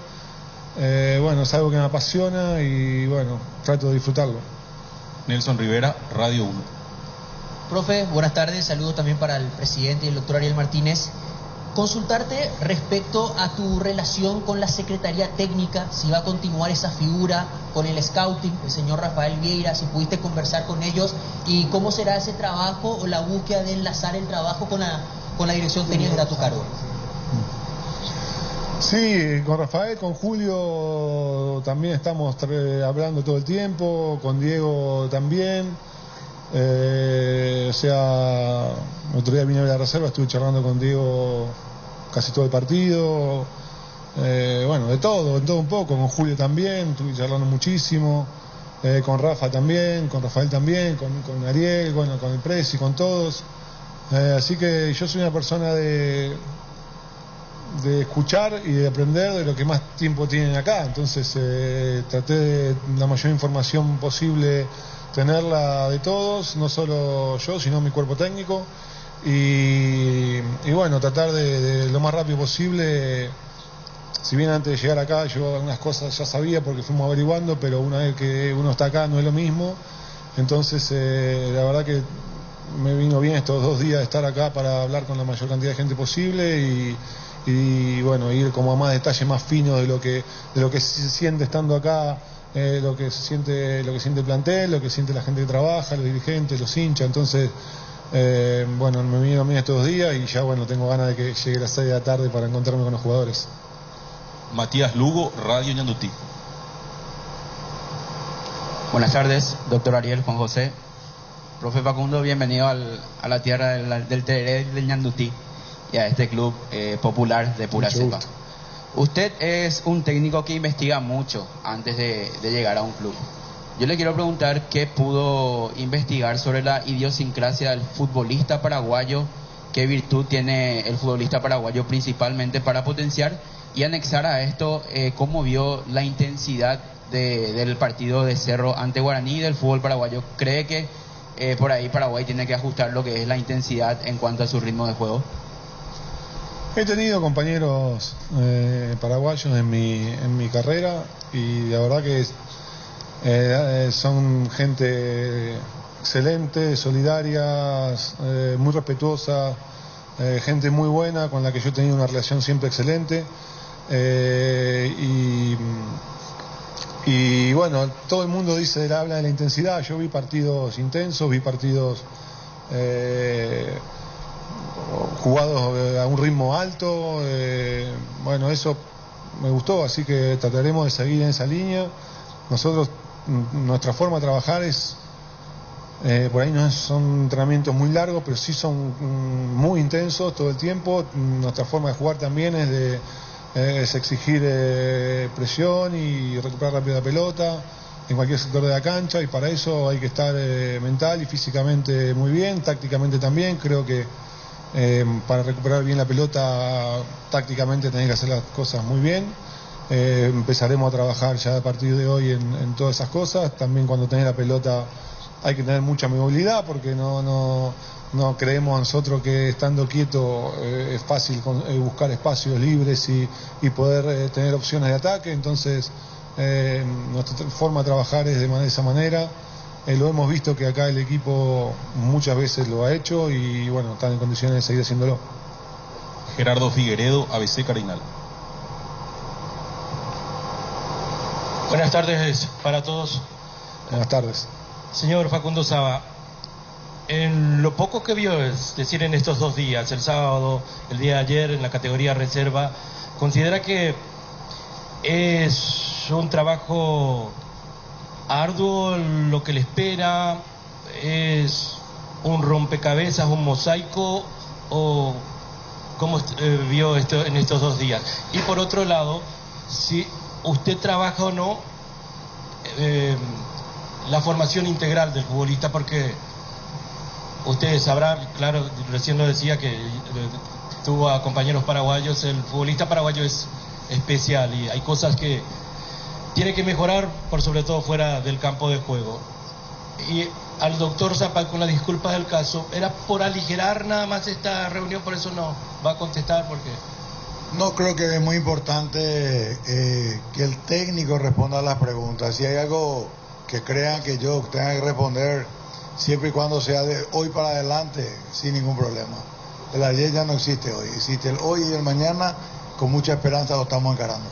Bueno, es algo que me apasiona y bueno, trato de disfrutarlo. Nelson Rivera, Radio 1. Profe, buenas tardes, saludos también para el presidente y el doctor Ariel Martínez. Consultarte respecto a tu relación con la Secretaría Técnica, si va a continuar esa figura con el scouting, el señor Rafael Vieira, si pudiste conversar con ellos, y cómo será ese trabajo o la búsqueda de enlazar el trabajo con la dirección técnica que está a tu cargo. Sí, con Rafael, con Julio también estamos hablando todo el tiempo, con Diego también. O sea, el otro día vine a ver la reserva, estuve charlando con Diego casi todo el partido. Bueno, de todo un poco, con Julio también, estuve charlando muchísimo. Con Rafa también, con Rafael también, con Ariel, bueno, con el Presi, con todos. Así que yo soy una persona de escuchar y de aprender de lo que más tiempo tienen acá. Entonces traté de la mayor información posible tenerla de todos, no solo yo, sino mi cuerpo técnico, y bueno, tratar de lo más rápido posible si bien antes de llegar acá yo algunas cosas ya sabía porque fuimos averiguando, pero una vez que uno está acá no es lo mismo. Entonces la verdad que me vino bien estos 2 días de estar acá para hablar con la mayor cantidad de gente posible y bueno, ir como a más detalle más fino de lo que se siente estando acá, lo que siente el plantel, lo que siente la gente que trabaja, los dirigentes, los hinchas. Entonces bueno, me vino bien estos 2 días y ya bueno, tengo ganas de que llegue las 6 de la tarde para encontrarme con los jugadores. Matías Lugo, Radio Ñandutí. Buenas tardes, doctor Ariel, Juan José. Profe Facundo, bienvenido a la tierra del Tereré del Ñandutí y a este club popular de pura cepa. Usted es un técnico que investiga mucho antes de llegar a un club. Yo le quiero preguntar qué pudo investigar sobre la idiosincrasia del futbolista paraguayo, qué virtud tiene el futbolista paraguayo principalmente para potenciar y anexar a esto cómo vio la intensidad del partido de Cerro ante Guaraní del fútbol paraguayo. ¿Cree que por ahí Paraguay tiene que ajustar lo que es la intensidad en cuanto a su ritmo de juego? He tenido compañeros paraguayos en mi carrera y la verdad que son gente excelente, solidaria, muy respetuosa, gente muy buena con la que yo he tenido una relación siempre excelente. Y bueno, todo el mundo habla de la intensidad. Yo vi partidos intensos, vi partidos jugados a un ritmo alto. Bueno, eso me gustó, así que trataremos de seguir en esa línea. Nosotros, nuestra forma de trabajar es, por ahí no son entrenamientos muy largos, pero sí son muy intensos todo el tiempo. Nuestra forma de jugar también es exigir presión y recuperar rápido la pelota en cualquier sector de la cancha, y para eso hay que estar mental y físicamente muy bien, tácticamente también. Creo que para recuperar bien la pelota tácticamente tenés que hacer las cosas muy bien. Empezaremos a trabajar ya a partir de hoy en todas esas cosas. También cuando tenés la pelota hay que tener mucha movilidad, porque no creemos nosotros que estando quieto es fácil buscar espacios libres y poder tener opciones de ataque. Entonces nuestra forma de trabajar es de esa manera. Lo hemos visto que acá el equipo muchas veces lo ha hecho y bueno, están en condiciones de seguir haciéndolo. Gerardo Figueredo, ABC Cardinal. Buenas tardes para todos. Buenas tardes. Señor Facundo Saba, en lo poco que vio, es decir, en estos 2 días, el sábado, el día de ayer, en la categoría reserva, ¿considera que es un trabajo arduo lo que le espera? ¿Es un rompecabezas, un mosaico? ¿O cómo vio esto en estos 2 días? Y por otro lado, si usted trabaja o no la formación integral del futbolista, porque ustedes sabrán, claro, recién lo decía que tuvo a compañeros paraguayos, el futbolista paraguayo es especial y hay cosas que tiene que mejorar, por sobre todo fuera del campo de juego. Y al doctor Zapal, con las disculpas del caso, era por aligerar nada más esta reunión, por eso no va a contestar, porque... No, creo que es muy importante que el técnico responda a las preguntas. Si hay algo que crean que yo tenga que responder, siempre y cuando sea de hoy para adelante, sin ningún problema. El ayer ya no existe hoy, existe el hoy y el mañana, con mucha esperanza lo estamos encarando.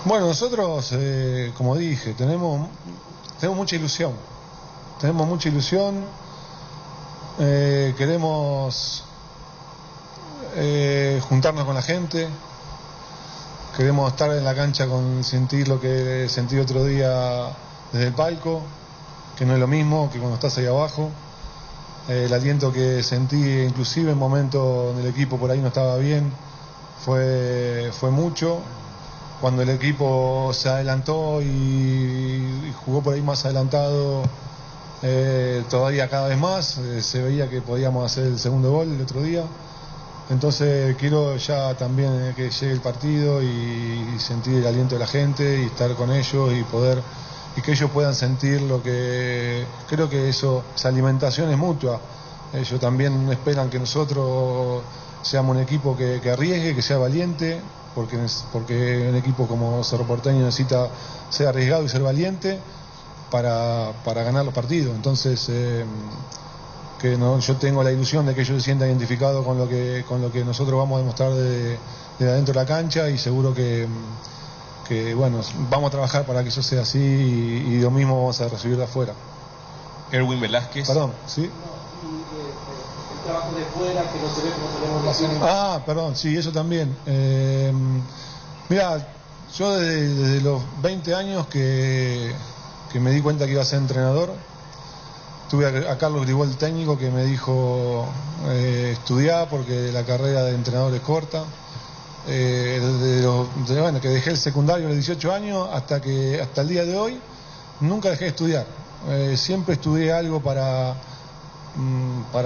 Bueno, nosotros, como dije, tenemos mucha ilusión. Tenemos mucha ilusión, queremos juntarnos con la gente, queremos estar en la cancha con sentir lo que sentí otro día desde el palco, que no es lo mismo que cuando estás ahí abajo. El aliento que sentí, inclusive en momentos donde el equipo por ahí no estaba bien, fue mucho. Cuando el equipo se adelantó y jugó por ahí más adelantado, todavía cada vez más, se veía que podíamos hacer el segundo gol el otro día. Entonces quiero ya también que llegue el partido y sentir el aliento de la gente y estar con ellos y que ellos puedan sentir lo que... Creo que esa alimentación es mutua. Ellos también esperan que nosotros seamos un equipo que arriesgue, que sea valiente, porque un equipo como Cerro Porteño necesita ser arriesgado y ser valiente para ganar los partidos. Entonces, yo tengo la ilusión de que ellos se sientan identificados con lo que nosotros vamos a demostrar de adentro de la cancha, y seguro que bueno, vamos a trabajar para que eso sea así, y lo mismo vamos a recibir de afuera. Erwin Velázquez. Perdón, ¿sí? El trabajo de fuera, que no se ve, que no tenemos relación. Perdón, sí, eso también. Mira, yo desde los 20 años que me di cuenta que iba a ser entrenador, tuve a Carlos Gribol, técnico, que me dijo estudiar porque la carrera de entrenador es corta. Que dejé el secundario a los 18 años hasta el día de hoy nunca dejé de estudiar. Siempre estudié algo para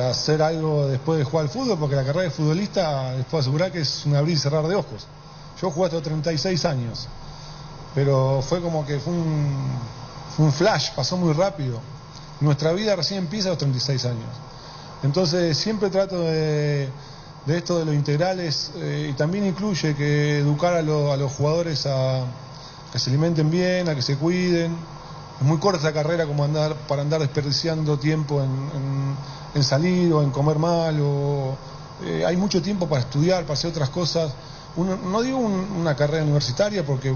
hacer algo después de jugar al fútbol, porque la carrera de futbolista les puedo asegurar que es un abrir y cerrar de ojos. Yo jugué hasta los 36 años, pero fue como que fue un flash, pasó muy rápido. Nuestra vida recién empieza a los 36 años. Entonces siempre trato de esto de los integrales, y también incluye que educar a los jugadores a que se alimenten bien, a que se cuiden. Es muy corta la carrera como para andar desperdiciando tiempo en salir o en comer mal. Hay mucho tiempo para estudiar, para hacer otras cosas. No digo una carrera universitaria porque,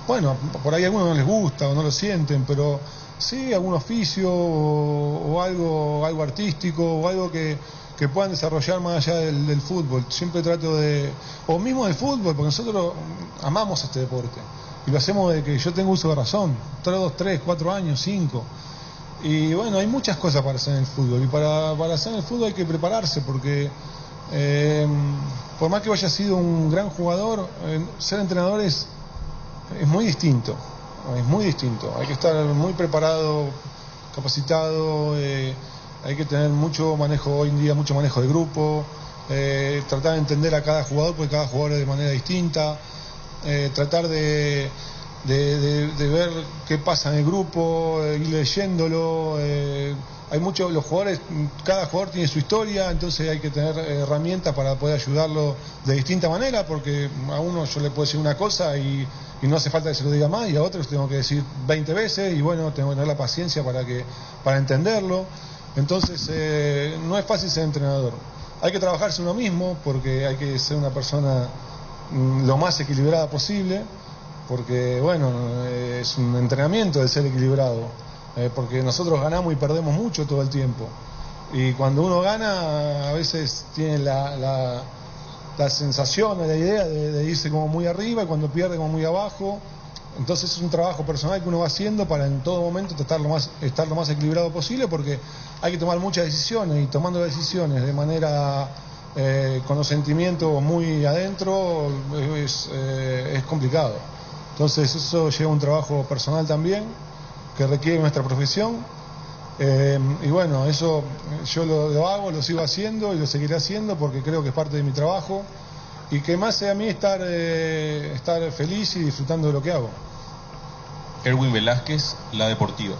bueno, por ahí a algunos no les gusta o no lo sienten, pero sí algún oficio o algo artístico o algo que puedan desarrollar más allá del fútbol. Siempre trato o mismo del fútbol, porque nosotros amamos este deporte y lo hacemos de que yo tengo uso de razón, 2, 3, 4 años, 5. Y bueno, hay muchas cosas para hacer en el fútbol, y para hacer en el fútbol hay que prepararse, porque por más que haya sido un gran jugador, ser entrenador es muy distinto, hay que estar muy preparado, capacitado, hay que tener mucho manejo hoy en día, mucho manejo de grupo, tratar de entender a cada jugador, porque cada jugador es de manera distinta, tratar de ver qué pasa en el grupo, ir leyéndolo. Los jugadores, cada jugador tiene su historia, entonces hay que tener herramientas para poder ayudarlo de distinta manera, porque a uno yo le puedo decir una cosa y no hace falta que se lo diga más, y a otros tengo que decir 20 veces, y bueno, tengo que tener la paciencia para entenderlo. Entonces no es fácil ser entrenador. Hay que trabajarse uno mismo, porque hay que ser una persona lo más equilibrada posible, porque bueno, es un entrenamiento de ser equilibrado. Porque nosotros ganamos y perdemos mucho todo el tiempo, y cuando uno gana a veces tiene la sensación o la idea de irse como muy arriba, y cuando pierde como muy abajo. Entonces es un trabajo personal que uno va haciendo para en todo momento estar lo más equilibrado posible, porque hay que tomar muchas decisiones, y tomando decisiones de manera con los sentimientos muy adentro es complicado. Entonces eso lleva un trabajo personal también, que requiere nuestra profesión, y bueno, eso yo lo hago, lo sigo haciendo y lo seguiré haciendo, porque creo que es parte de mi trabajo, y que más sea a mí estar feliz y disfrutando de lo que hago. Erwin Velázquez, La Deportiva.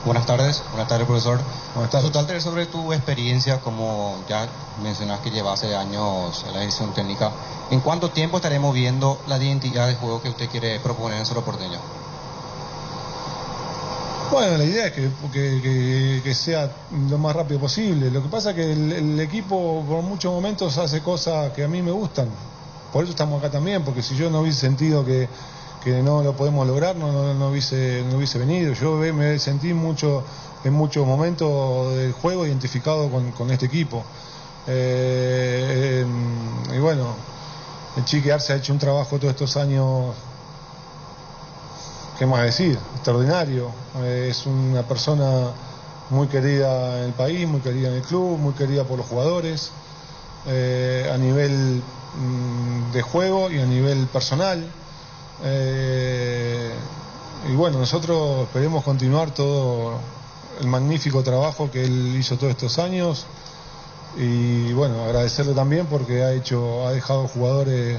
Buenas tardes, profesor. Buenas tardes. Consultarte sobre tu experiencia, como ya mencionas que llevas años en la dirección técnica. ¿En cuánto tiempo estaremos viendo la identidad de juego que usted quiere proponer en Cerro Porteño? Bueno, la idea es que sea lo más rápido posible. Lo que pasa es que el equipo por muchos momentos hace cosas que a mí me gustan. Por eso estamos acá también, porque si yo no hubiese sentido que no lo podemos lograr, no hubiese venido. Yo me sentí en muchos momentos del juego identificado con este equipo. Y bueno, el Chiqui Arce ha hecho un trabajo todos estos años, ¿qué más decir? Extraordinario. Es una persona muy querida en el país, muy querida en el club, muy querida por los jugadores, a nivel de juego y a nivel personal. Y bueno, nosotros esperemos continuar todo el magnífico trabajo que él hizo todos estos años, y bueno, agradecerle también porque ha dejado jugadores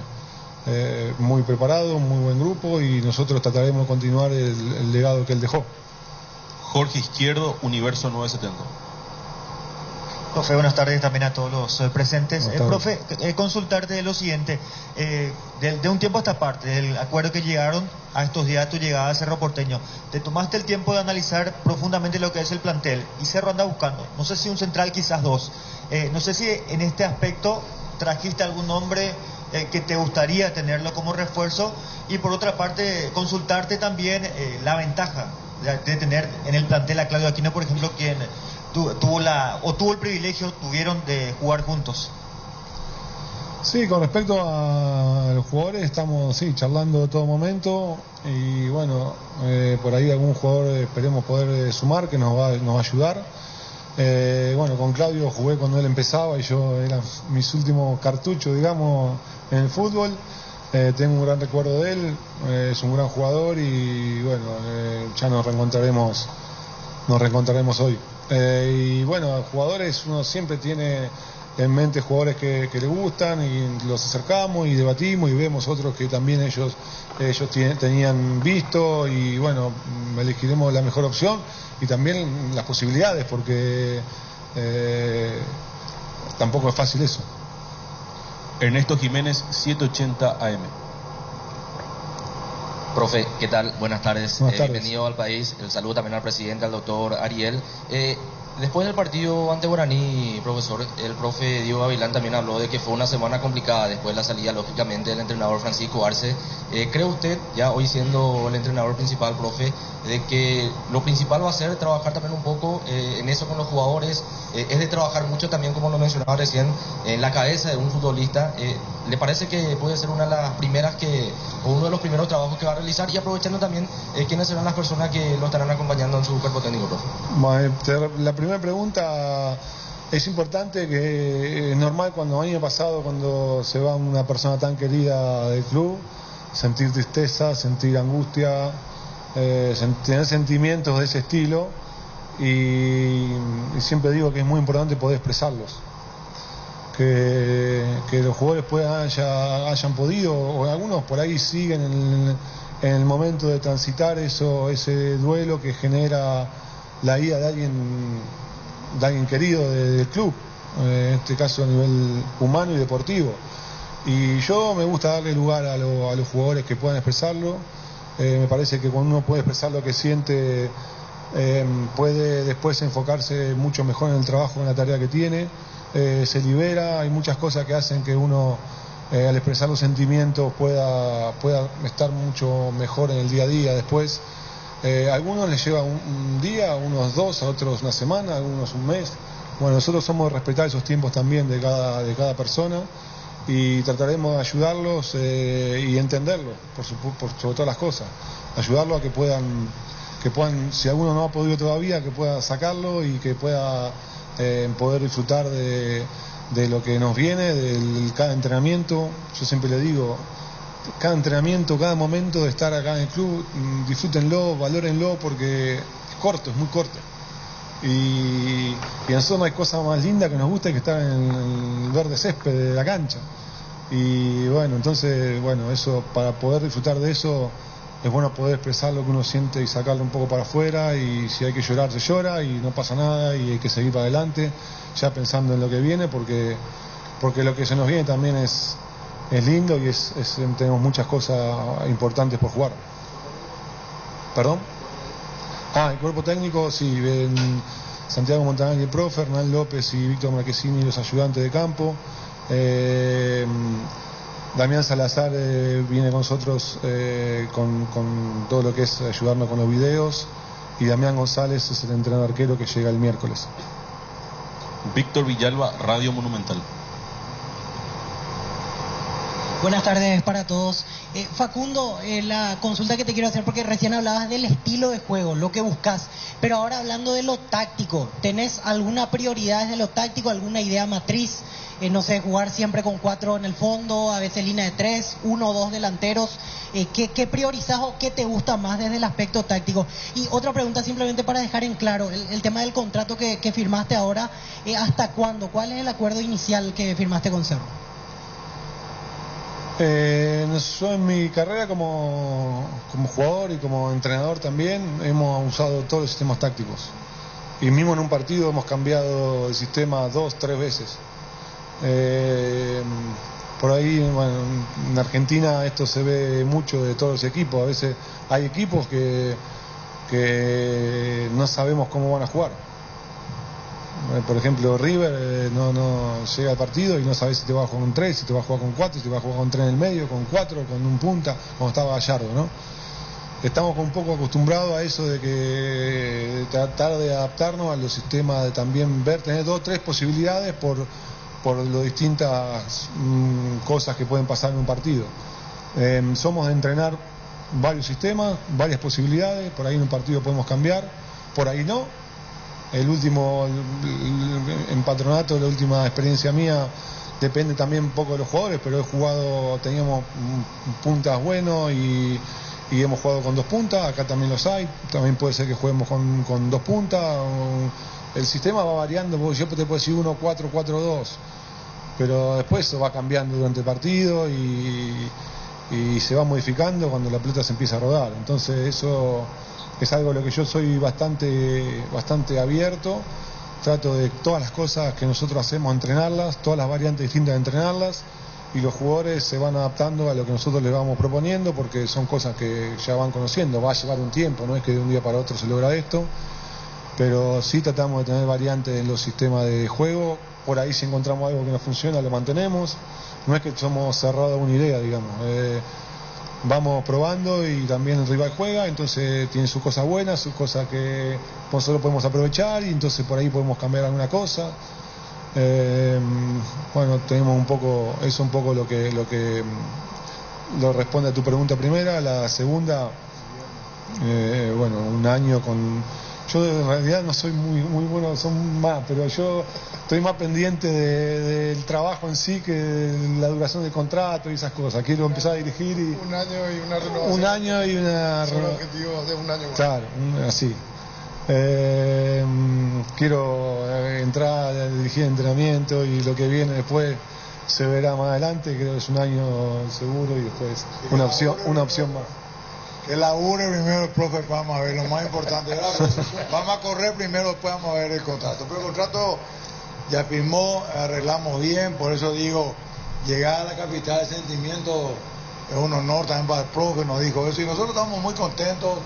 muy preparados, muy buen grupo, y nosotros trataremos de continuar el legado que él dejó. Jorge Izquierdo, Universo 970. Profe, buenas tardes también a todos los presentes. Profe, consultarte lo siguiente. De un tiempo a esta parte, del acuerdo que llegaron a estos días de tu llegada a Cerro Porteño, te tomaste el tiempo de analizar profundamente lo que es el plantel y Cerro anda buscando, no sé si un central, quizás dos. No sé si en este aspecto trajiste algún nombre que te gustaría tenerlo como refuerzo, y por otra parte consultarte también la ventaja de tener en el plantel a Claudio Aquino, por ejemplo, quien tuvo el privilegio, tuvieron de jugar juntos. Sí, con respecto a los jugadores estamos charlando todo momento, y bueno, por ahí algún jugador esperemos poder sumar que nos va a ayudar. Bueno, con Claudio jugué cuando él empezaba y yo era mis últimos cartuchos, digamos, en el fútbol. Tengo un gran recuerdo de él, es un gran jugador y bueno, ya nos reencontraremos hoy. Y bueno, jugadores, uno siempre tiene en mente jugadores que le gustan y los acercamos y debatimos y vemos otros que también ellos tenían visto, y bueno, elegiremos la mejor opción y también las posibilidades, porque tampoco es fácil eso. Ernesto Jiménez, 780 AM. Profe, ¿qué tal? Buenas tardes. Buenas tardes. Bienvenido al país. El saludo también al presidente, al doctor Ariel. Después del partido ante Guaraní, profesor, el profe Diego Gavilán también habló de que fue una semana complicada después de la salida, lógicamente, del entrenador Francisco Arce. ¿Cree usted, ya hoy siendo el entrenador principal, profe, de que lo principal va a ser trabajar también un poco en eso con los jugadores? Es de trabajar mucho también, como lo mencionaba recién, en la cabeza de un futbolista. ¿Le parece que puede ser una de las primeras o uno de los primeros trabajos que va a realizar? Y aprovechando también quiénes serán las personas que lo estarán acompañando en su cuerpo técnico, profe. La primera pregunta es importante, que es normal cuando año pasado, cuando se va una persona tan querida del club, sentir tristeza, sentir angustia, tener sentimientos de ese estilo, y siempre digo que es muy importante poder expresarlos, que los jugadores hayan podido, o algunos por ahí siguen en el momento de transitar ese duelo que genera la ida de alguien querido del club, en este caso a nivel humano y deportivo. Y yo me gusta darle lugar a los jugadores que puedan expresarlo. Me parece que cuando uno puede expresar lo que siente, puede después enfocarse mucho mejor en el trabajo, en la tarea que tiene, se libera. Hay muchas cosas que hacen que uno, al expresar los sentimientos, pueda estar mucho mejor en el día a día después. A algunos les lleva un día, a unos 2, a otros una semana, a algunos un mes. Bueno, nosotros somos de respetar esos tiempos también de cada persona, y trataremos de ayudarlos y entenderlo, por sobre todas las cosas. Ayudarlos a que puedan, si alguno no ha podido todavía, que pueda sacarlo y que pueda poder disfrutar de lo que nos viene, de cada entrenamiento. Yo siempre le digo, cada entrenamiento, cada momento de estar acá en el club, disfrútenlo, valórenlo, porque es corto, es muy corto. Y a nosotros no hay cosa más linda que nos gusta que estar en el verde césped de la cancha. Y bueno, entonces, eso, para poder disfrutar de eso, es bueno poder expresar lo que uno siente y sacarlo un poco para afuera, y si hay que llorar, se llora y no pasa nada, y hay que seguir para adelante, ya pensando en lo que viene, porque lo que se nos viene también es lindo, y tenemos muchas cosas importantes por jugar. ¿Perdón? El cuerpo técnico, sí, Santiago Montaña, el profe, Hernán López y Víctor Marquesini, los ayudantes de campo. Damián Salazar viene con nosotros con todo lo que es ayudarnos con los videos, y Damián González es el entrenador arquero que llega el miércoles. Víctor Villalba, Radio Monumental. Buenas tardes para todos. Facundo, la consulta que te quiero hacer, porque recién hablabas del estilo de juego, lo que buscas, pero ahora hablando de lo táctico, ¿tenés alguna prioridad desde lo táctico, alguna idea matriz? No sé, jugar siempre con 4 en el fondo, a veces línea de 3, 1 o 2 delanteros. ¿Qué priorizás o qué te gusta más desde el aspecto táctico? Y otra pregunta simplemente para dejar en claro, el tema del contrato que firmaste ahora, ¿hasta cuándo? ¿Cuál es el acuerdo inicial que firmaste con Cerro? Yo en mi carrera como jugador y como entrenador también hemos usado todos los sistemas tácticos, Y mismo en un partido hemos cambiado el sistema 2-3 veces. Por ahí, bueno, en Argentina esto se ve mucho de todos los equipos. A veces hay equipos que no sabemos cómo van a jugar. Por ejemplo, River no llega al partido y no sabe si te va a jugar con 3, si te va a jugar con 4, si te va a jugar con 3 en el medio, con 4, con un punta, como estaba Gallardo, ¿no? Estamos un poco acostumbrados a eso de que tratar de adaptarnos a los sistemas, de también tener 2 o 3 posibilidades por las distintas cosas que pueden pasar en un partido. Somos de entrenar varios sistemas, varias posibilidades, por ahí en un partido podemos cambiar, por ahí no. En Patronato, la última experiencia mía, depende también un poco de los jugadores, pero teníamos puntas buenos y hemos jugado con 2 puntas, acá también los hay, también puede ser que juguemos con 2 puntas, el sistema va variando, yo te puedo decir 1-4, 4-2, pero después eso va cambiando durante el partido y se va modificando cuando la pelota se empieza a rodar, entonces eso es algo a lo que yo soy bastante abierto, trato de todas las cosas que nosotros hacemos entrenarlas, todas las variantes distintas de entrenarlas, y los jugadores se van adaptando a lo que nosotros les vamos proponiendo porque son cosas que ya van conociendo, va a llevar un tiempo, no es que de un día para otro se logra esto, pero sí tratamos de tener variantes en los sistemas de juego, por ahí si encontramos algo que no funciona lo mantenemos, no es que somos cerrados a una idea, digamos, vamos probando y también el rival juega, entonces tiene sus cosas buenas, sus cosas que nosotros podemos aprovechar y entonces por ahí podemos cambiar alguna cosa. Bueno, tenemos un poco, eso un poco lo que responde a tu pregunta primera. La segunda, bueno, un año yo en realidad no soy muy bueno, son más, pero yo estoy más pendiente del trabajo en sí que de la duración del contrato y esas cosas. Quiero empezar a dirigir y un año y una renovación. Un año y una son objetivos de un año más. Claro, así. Quiero entrar a dirigir entrenamiento y lo que viene después se verá más adelante. Creo que es un año seguro y después una opción más. Que labure primero el profe, vamos a ver, lo más importante. Vamos a correr primero, después vamos a ver el contrato. Pero el contrato ya firmó, arreglamos bien, por eso digo, llegar a la capital de sentimiento es un honor también para el profe, nos dijo eso y nosotros estamos muy contentos.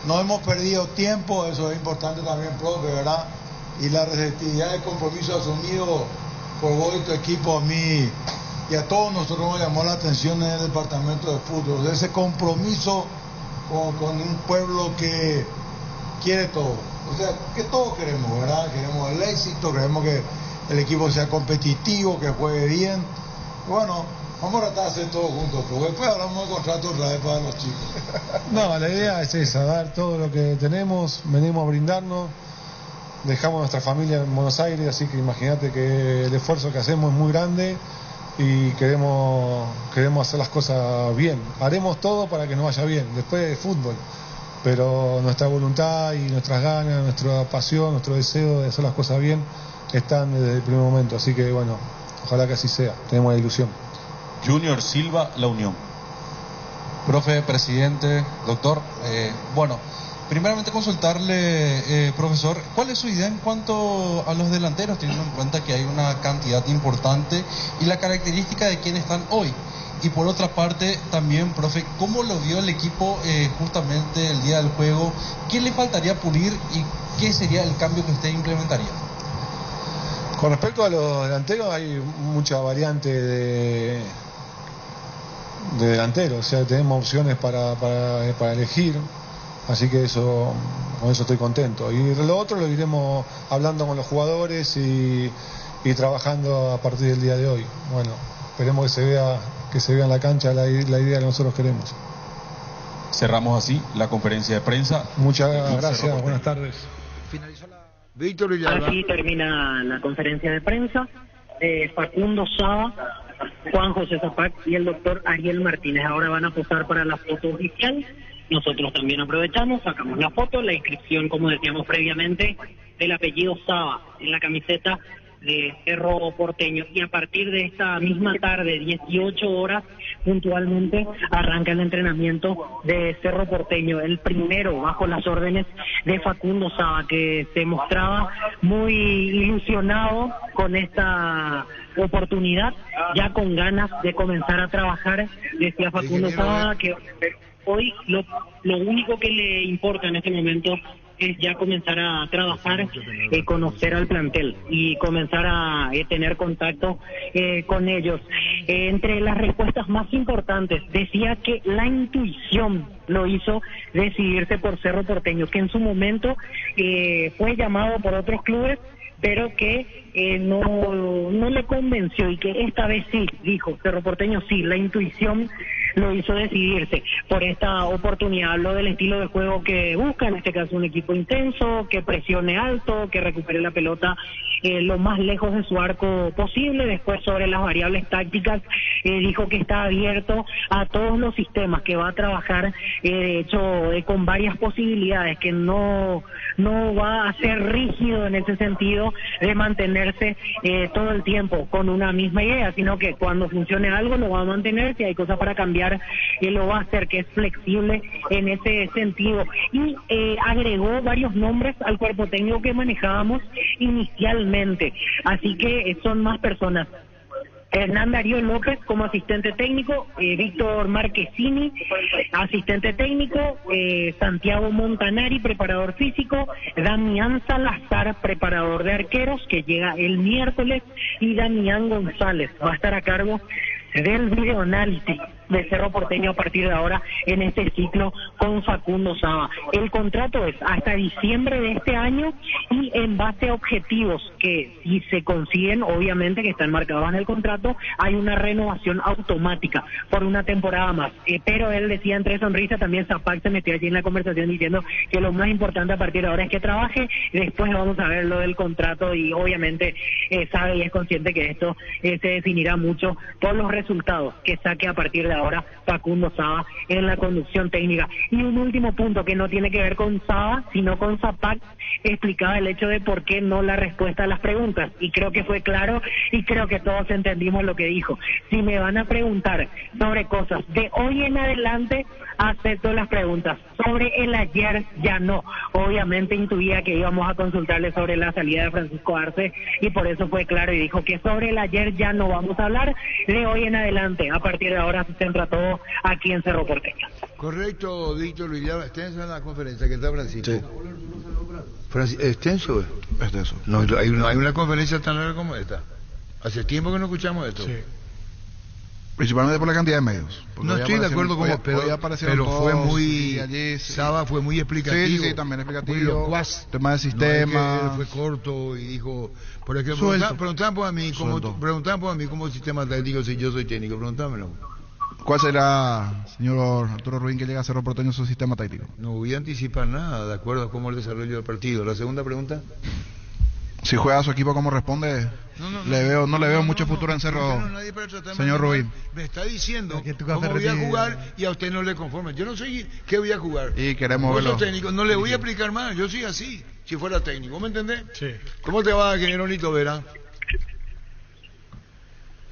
No hemos perdido tiempo, eso es importante también, profe, ¿verdad? Y la receptividad del compromiso asumido por vos y tu equipo, a mí y a todos nosotros nos llamó la atención en el departamento de fútbol. Ese compromiso con un pueblo que quiere todo. O sea, que todos queremos, ¿verdad? Queremos el éxito, queremos que el equipo sea competitivo, que juegue bien. Bueno, vamos a tratar de hacer todo juntos, porque después hablamos de contrato otra vez para los chicos. No, la idea es esa, dar todo lo que tenemos, venimos a brindarnos, dejamos nuestra familia en Buenos Aires, así que imagínate que el esfuerzo que hacemos es muy grande y queremos hacer las cosas bien. Haremos todo para que nos vaya bien, después de fútbol, pero nuestra voluntad y nuestras ganas, nuestra pasión, nuestro deseo de hacer las cosas bien están desde el primer momento, así que bueno, ojalá que así sea, tenemos la ilusión. Junior Silva, La Unión. Profe, presidente, doctor, bueno, primeramente consultarle, profesor, ¿cuál es su idea en cuanto a los delanteros, teniendo en cuenta que hay una cantidad importante y la característica de quiénes están hoy? Y por otra parte, también, profe, ¿cómo lo vio el equipo justamente el día del juego? ¿Qué le faltaría pulir y qué sería el cambio que usted implementaría? Con respecto a los delanteros, hay mucha variante de delanteros, o sea, tenemos opciones para elegir, así que con eso estoy contento. Y lo otro lo iremos hablando con los jugadores y trabajando a partir del día de hoy. Bueno, esperemos que se vea en la cancha la idea que nosotros queremos. Cerramos así la conferencia de prensa. Muchas gracias, buenas tardes. Víctor Villalba. Aquí termina la conferencia de prensa. Facundo Saba, Juan José Zapac y el doctor Ariel Martínez. Ahora van a posar para la foto oficial. Nosotros también aprovechamos, sacamos la foto, la inscripción, como decíamos previamente, del apellido Saba en la camiseta de Cerro Porteño, y a partir de esta misma tarde, 18 horas puntualmente, arranca el entrenamiento de Cerro Porteño, el primero bajo las órdenes de Facundo Saba, que se mostraba muy ilusionado con esta oportunidad, ya con ganas de comenzar a trabajar. Decía Facundo Saba que hoy lo único que le importa en este momento es ya comenzar a trabajar, conocer al plantel y comenzar a tener contacto con ellos. Entre las respuestas más importantes, decía que la intuición lo hizo decidirse por Cerro Porteño, que en su momento fue llamado por otros clubes, pero que no le convenció, y que esta vez sí, dijo Cerro Porteño, sí, la intuición lo hizo decidirse por esta oportunidad. Habló del estilo de juego que busca, en este caso un equipo intenso, que presione alto, que recupere la pelota lo más lejos de su arco posible. Después, sobre las variables tácticas, dijo que está abierto a todos los sistemas, que va a trabajar de hecho con varias posibilidades, que no va a ser rígido en ese sentido de mantenerse todo el tiempo con una misma idea, sino que cuando funcione algo lo va a mantener, si hay cosas para cambiar lo va a hacer, que es flexible en ese sentido. Y agregó varios nombres al cuerpo técnico que manejábamos inicialmente, así que son más personas. Hernán Darío López como asistente técnico, Víctor Marquesini, asistente técnico, Santiago Montanari, preparador físico, Damián Salazar, preparador de arqueros, que llega el miércoles, y Damián González va a estar a cargo del videoanálisis de Cerro Porteño a partir de ahora en este ciclo con Facundo Saba. El contrato es hasta diciembre de este año, y en base a objetivos que, si se consiguen, obviamente que están marcados en el contrato, hay una renovación automática por una temporada más. Pero él decía entre sonrisa, también Zapac se metió allí en la conversación diciendo que lo más importante a partir de ahora es que trabaje, después vamos a ver lo del contrato, y obviamente sabe y es consciente que esto se definirá mucho por los resultados que saque a partir de ahora Facundo Saba en la conducción técnica. Y un último punto que no tiene que ver con Saba, sino con Zapac, explicaba el hecho de por qué no la respuesta a las preguntas, y creo que fue claro, y creo que todos entendimos lo que dijo. Si me van a preguntar sobre cosas de hoy en adelante, acepto las preguntas. Sobre el ayer ya no. Obviamente intuía que íbamos a consultarle sobre la salida de Francisco Arce, y por eso fue claro y dijo que sobre el ayer ya no vamos a hablar, de hoy en adelante, a partir de ahora se centra todo aquí en Cerro Porteño. Correcto, Víctor Luis. Extenso en la conferencia, que está Francisco. Sí. ¿Extenso? Extenso. No, hay una conferencia tan larga como esta. Hace tiempo que no escuchamos esto. Sí. Principalmente por la cantidad de medios. No estoy de acuerdo con vos, pero fue muy... Allí, Saba fue muy explicativo. Sí, también explicativo. Tema de sistema. No, fue corto y dijo... Por ejemplo, preguntaban por mí como sistema técnico, si yo soy técnico, preguntámelo. ¿Cuál será, señor Arturo Ruin, que llega a Cerro Porteño su sistema táctico? No voy a anticipar nada, de acuerdo a cómo el desarrollo del partido. ¿La segunda pregunta? Si juega su equipo como responde, no le veo mucho futuro en Cerro, señor Rubín. Me está diciendo cómo voy a jugar y a usted no le conforma. Yo no sé qué voy a jugar. Y queremos verlo. Técnico, no le voy a explicar más, yo soy así, si fuera técnico, ¿me entendés? Sí. ¿Cómo te va, ingeniero Nito Vera?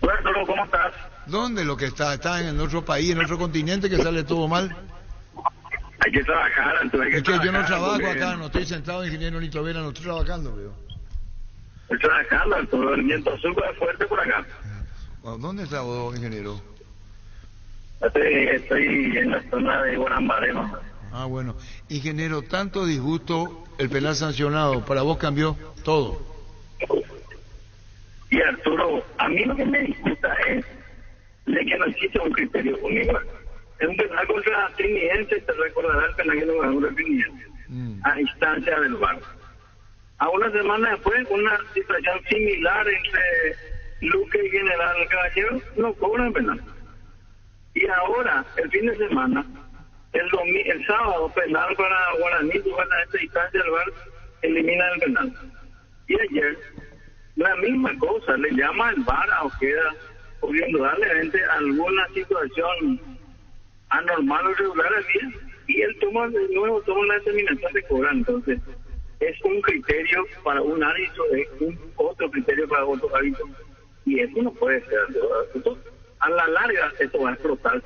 Bueno, ¿cómo estás? ¿Dónde lo que está? ¿Está en otro país, en otro continente, que sale todo mal? Hay que trabajar, entonces es que yo no trabajo acá, no estoy sentado, ingeniero Nito Vera, no estoy trabajando, veo. Estoy trabajando, el viento sur es fuerte por acá. ¿Dónde está vos, ingeniero? Estoy en la zona de Guanambareno. Ah, bueno. Ingeniero, tanto disgusto el penal sancionado, para vos cambió todo. Y Arturo, a mí lo que me disgusta es de que no existe un criterio conmigo. Es un penal contra Trinidense, te recordará el penal que no ganó el Trinidense, a instancia del VAR. A una semana después, una situación similar entre Luque y General Caballero, no cobran penal. Y ahora, el fin de semana, el sábado, penal para Guaraní, para esta instancia del VAR, elimina el penal. Y ayer, la misma cosa, le llama el VAR a Ojeda, porque indudablemente alguna situación anormal o irregular había, y él toma la determinación de cobrar. Entonces, es un criterio para un árbitro, es otro criterio para otro árbitro, y eso no puede ser. Entonces, a la larga, esto va a explotar.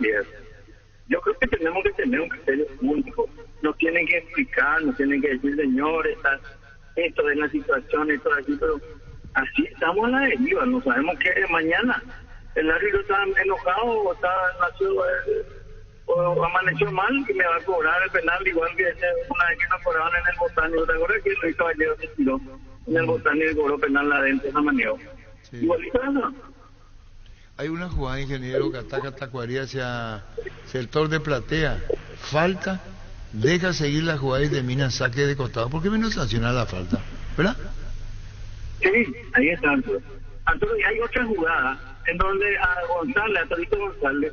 Yo creo que tenemos que tener un criterio único. Nos tienen que explicar, nos tienen que decir, señores, esto es la situación, esto es así, pero así estamos a la deriva. No sabemos qué mañana. El árbitro está enojado o o amaneció mal y me va a cobrar el penal igual que una vez que nos cobraron en el Botánico. ¿Te acuerdas que Luis Caballero se tiró en el Botánico y cobró penal adentro? Esa maniobra. Sí. Igualito eso. Hay una jugada, ingeniero, que ataca Tacuarí hacia el sector de Platea. Falta, deja seguir la jugada y termina saque de costado. ¿Por qué menos sancionar la falta? ¿Verdad? Sí, ahí está. Entonces, hay otra jugada en donde a González, a Torito González,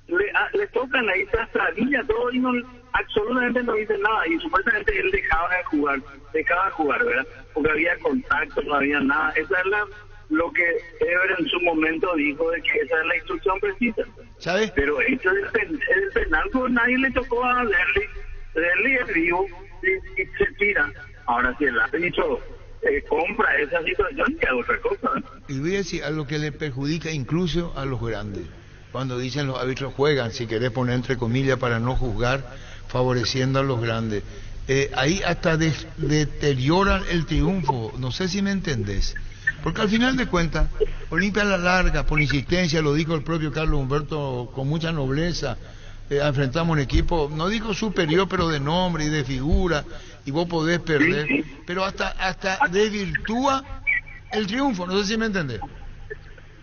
le tocan ahí trastradilla, todo, y no, absolutamente no dice nada. Y supuestamente él dejaba de jugar, ¿verdad? Porque había contacto, no había nada. Esa es lo que Ever en su momento dijo, de que esa es la instrucción precisa. ¿Sabes? Pero esto es el penal, pues nadie le tocó a Lerly es vivo y se tira. Ahora, si el árbitro compra esa situación, que hago otra cosa. Y voy a decir a lo que le perjudica incluso a los grandes. Cuando dicen los árbitros juegan, si querés poner entre comillas para no juzgar, favoreciendo a los grandes. Ahí hasta deterioran el triunfo, no sé si me entendés. Porque al final de cuentas, Olimpia a la larga, por insistencia, lo dijo el propio Carlos Humberto con mucha nobleza, enfrentamos un equipo, no digo superior, pero de nombre y de figura, y vos podés perder, pero hasta desvirtúa el triunfo, no sé si me entendés.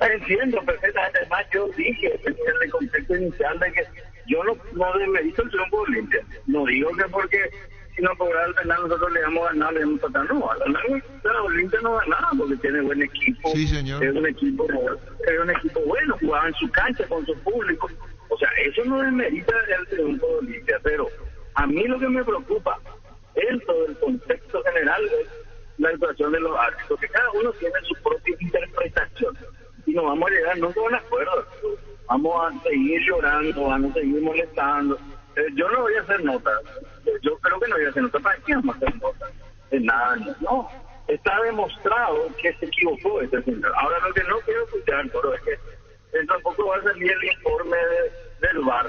Entiendo perfectamente. Además, yo dije en el contexto inicial de que yo no demerito el triunfo de Olimpia. No digo que porque si no cobrara el penal nosotros le vamos a ganar, le vamos a patar. No, a la larga Olimpia no va a ganar porque tiene buen equipo. Sí, señor. Es un equipo bueno, jugaba en su cancha con su público. O sea, eso no demerita el triunfo de Olimpia. Pero a mí lo que me preocupa es todo el contexto general es la actuación de los árbitros, que cada uno tiene su propia interpretación. Y no vamos a llegar nunca a un acuerdo. Vamos a seguir llorando, vamos a seguir molestando. Yo no voy a hacer nota. Yo creo que no voy a hacer nota. ¿Para qué vamos a hacer nota? De nada, no. Está demostrado que se equivocó este señor. Ahora lo que no quiero escuchar, pero es que tampoco va a salir el informe del VAR.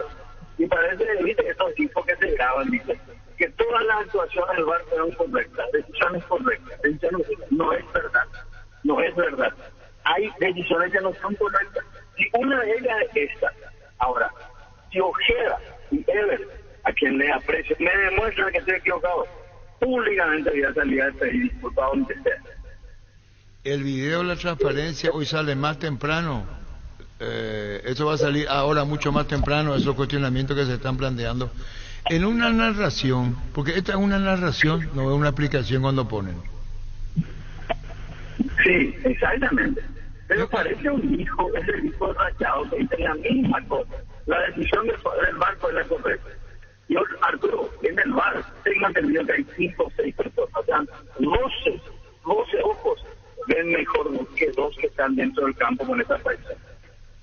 Y parece que estos tipos que se graban dicen que todas las actuaciones del VAR fueron correctas, decisiones correctas. No es verdad. No es verdad. Hay decisiones que no son correctas. Y una de ellas es esta. Ahora, si Ojeda y Ever, a quien le aprecio, me demuestran que estoy equivocado, públicamente voy a salir a pedir disculpas donde sea. El video de la transparencia hoy sale más temprano. Eso va a salir ahora mucho más temprano, esos cuestionamientos que se están planteando. En una narración, porque esta es una narración, no es una aplicación cuando ponen. Sí, exactamente. Pero parece un hijo, es el hijo rachado que dice la misma cosa. La decisión del VAR fue la correcta. Y Arturo, en el VAR, tengo entendido que hay 5 o 6 personas. O sea, 12 ojos ven mejor que 2 que están dentro del campo con esa presión.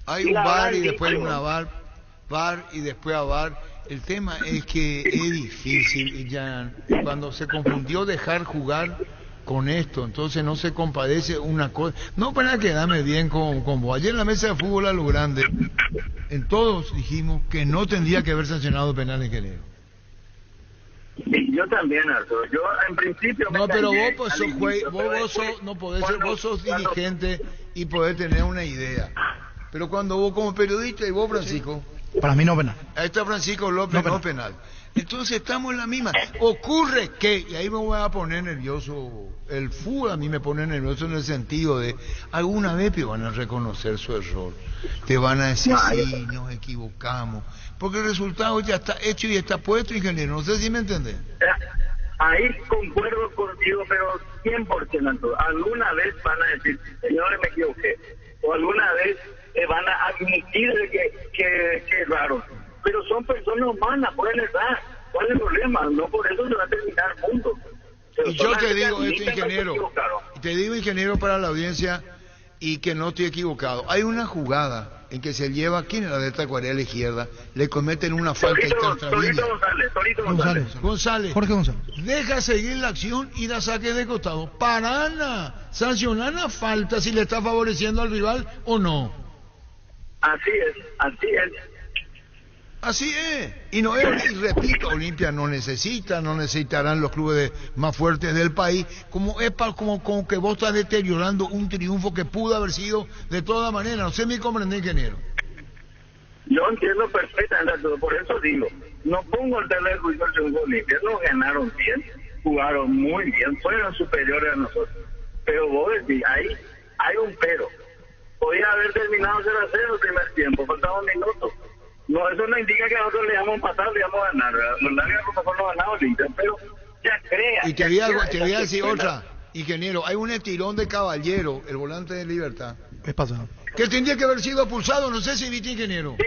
Hay un VAR y después una VAR y después a VAR. El tema es que es difícil, ya cuando se confundió dejar jugar con esto, entonces no se compadece una cosa, no para quedarme bien con vos. Ayer en la mesa de fútbol a lo grande, en todos dijimos que no tendría que haber sancionado penal ingeniero. Sí, yo también, Arturo. Yo en principio no, pero vos pues sos juez, vos sos, no podés ser, vos sos dirigente y podés tener una idea. Pero cuando vos como periodista y vos, Francisco, para mí no penal. Ahí está Francisco López, no penal. Entonces estamos en la misma. Ocurre que, y ahí me voy a poner nervioso, el fútbol a mí me pone nervioso en el sentido de, alguna vez te van a reconocer su error, te van a decir, sí, nos equivocamos, porque el resultado ya está hecho y está puesto, ingeniero, no sé si me entendés. Ahí concuerdo contigo, pero 100%. Alguna vez van a decir, señores, me equivoqué, o alguna vez van a admitir que es raro. Pero son personas humanas, pueden errar. ¿Cuál es el problema? No por eso se va a terminar el mundo. Y yo te digo esto, ingeniero, te digo, ingeniero, para la audiencia, y que no estoy equivocado. Hay una jugada en que se lleva, ¿quién era de Tacuarembó a la izquierda? Le cometen una falta Torito González. Jorge González. Deja seguir la acción y da saque de costado. Parana, sancionar la falta si le está favoreciendo al rival o no. Así es. Así es. Y no es, y repito, Olimpia no necesitarán los clubes más fuertes del país, como que vos estás deteriorando un triunfo que pudo haber sido de toda manera. No sé me comprende, ingeniero. Yo entiendo perfectamente, por eso digo, no pongo el telejuicio al triunfo Olimpia, nos ganaron bien, jugaron muy bien, fueron superiores a nosotros. Pero vos decís, ahí hay un pero. Podía haber terminado 0-0 el primer tiempo, faltaba un minuto. No, eso no indica que nosotros le vamos a pasar, le vamos a ganar. Los largos a lo mejor no ganamos Olimpia, pero ya crea. Y te voy a decir otra, ingeniero, hay un estirón de Caballero, el volante de Libertad. Es pasado. Que tendría que haber sido expulsado, no sé si viste, ingeniero. Sí,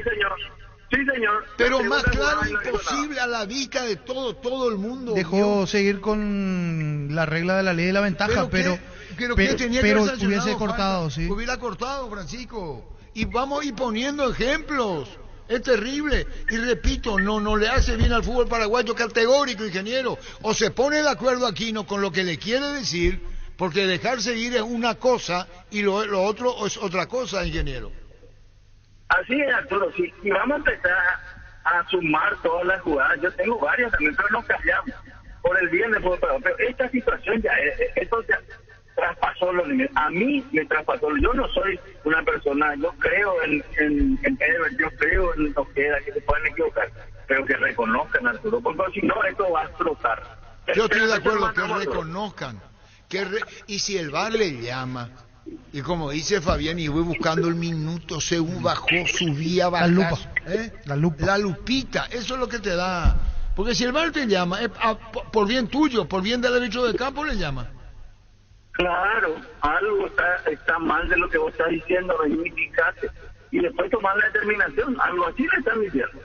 señor. Pero más claro imposible a la vista de todo el mundo. Dejó seguir con la regla de la ley de la ventaja, pero hubiese cortado, sí. Hubiera cortado, Francisco. Y vamos a ir poniendo ejemplos. Es terrible. Y repito, no le hace bien al fútbol paraguayo, categórico, ingeniero. O se pone de acuerdo Aquino con lo que le quiere decir, porque dejar seguir es una cosa y lo otro es otra cosa, ingeniero. Así es, Arturo. Si vamos a empezar a sumar todas las jugadas, yo tengo varias también, pero nos callamos por el bien del fútbol paraguayo. Pero esta situación esto ya traspasó los límites. A mí me traspasó. Yo no soy una persona, yo creo en Ever, yo creo en Ojeda, que se pueden equivocar, pero que reconozcan, Arturo, porque si no, esto va a explotar. Yo estoy de acuerdo, que reconozcan. Y si el VAR le llama, y como dice Fabián, y voy buscando el minuto, bajó, subía, bajó. La lupita, eso es lo que te da. Porque si el VAR te llama, por bien tuyo, por bien del derecho de campo, le llama. Claro, algo está mal de lo que vos estás diciendo, reivindicaste, y después tomar la determinación, algo así le están diciendo.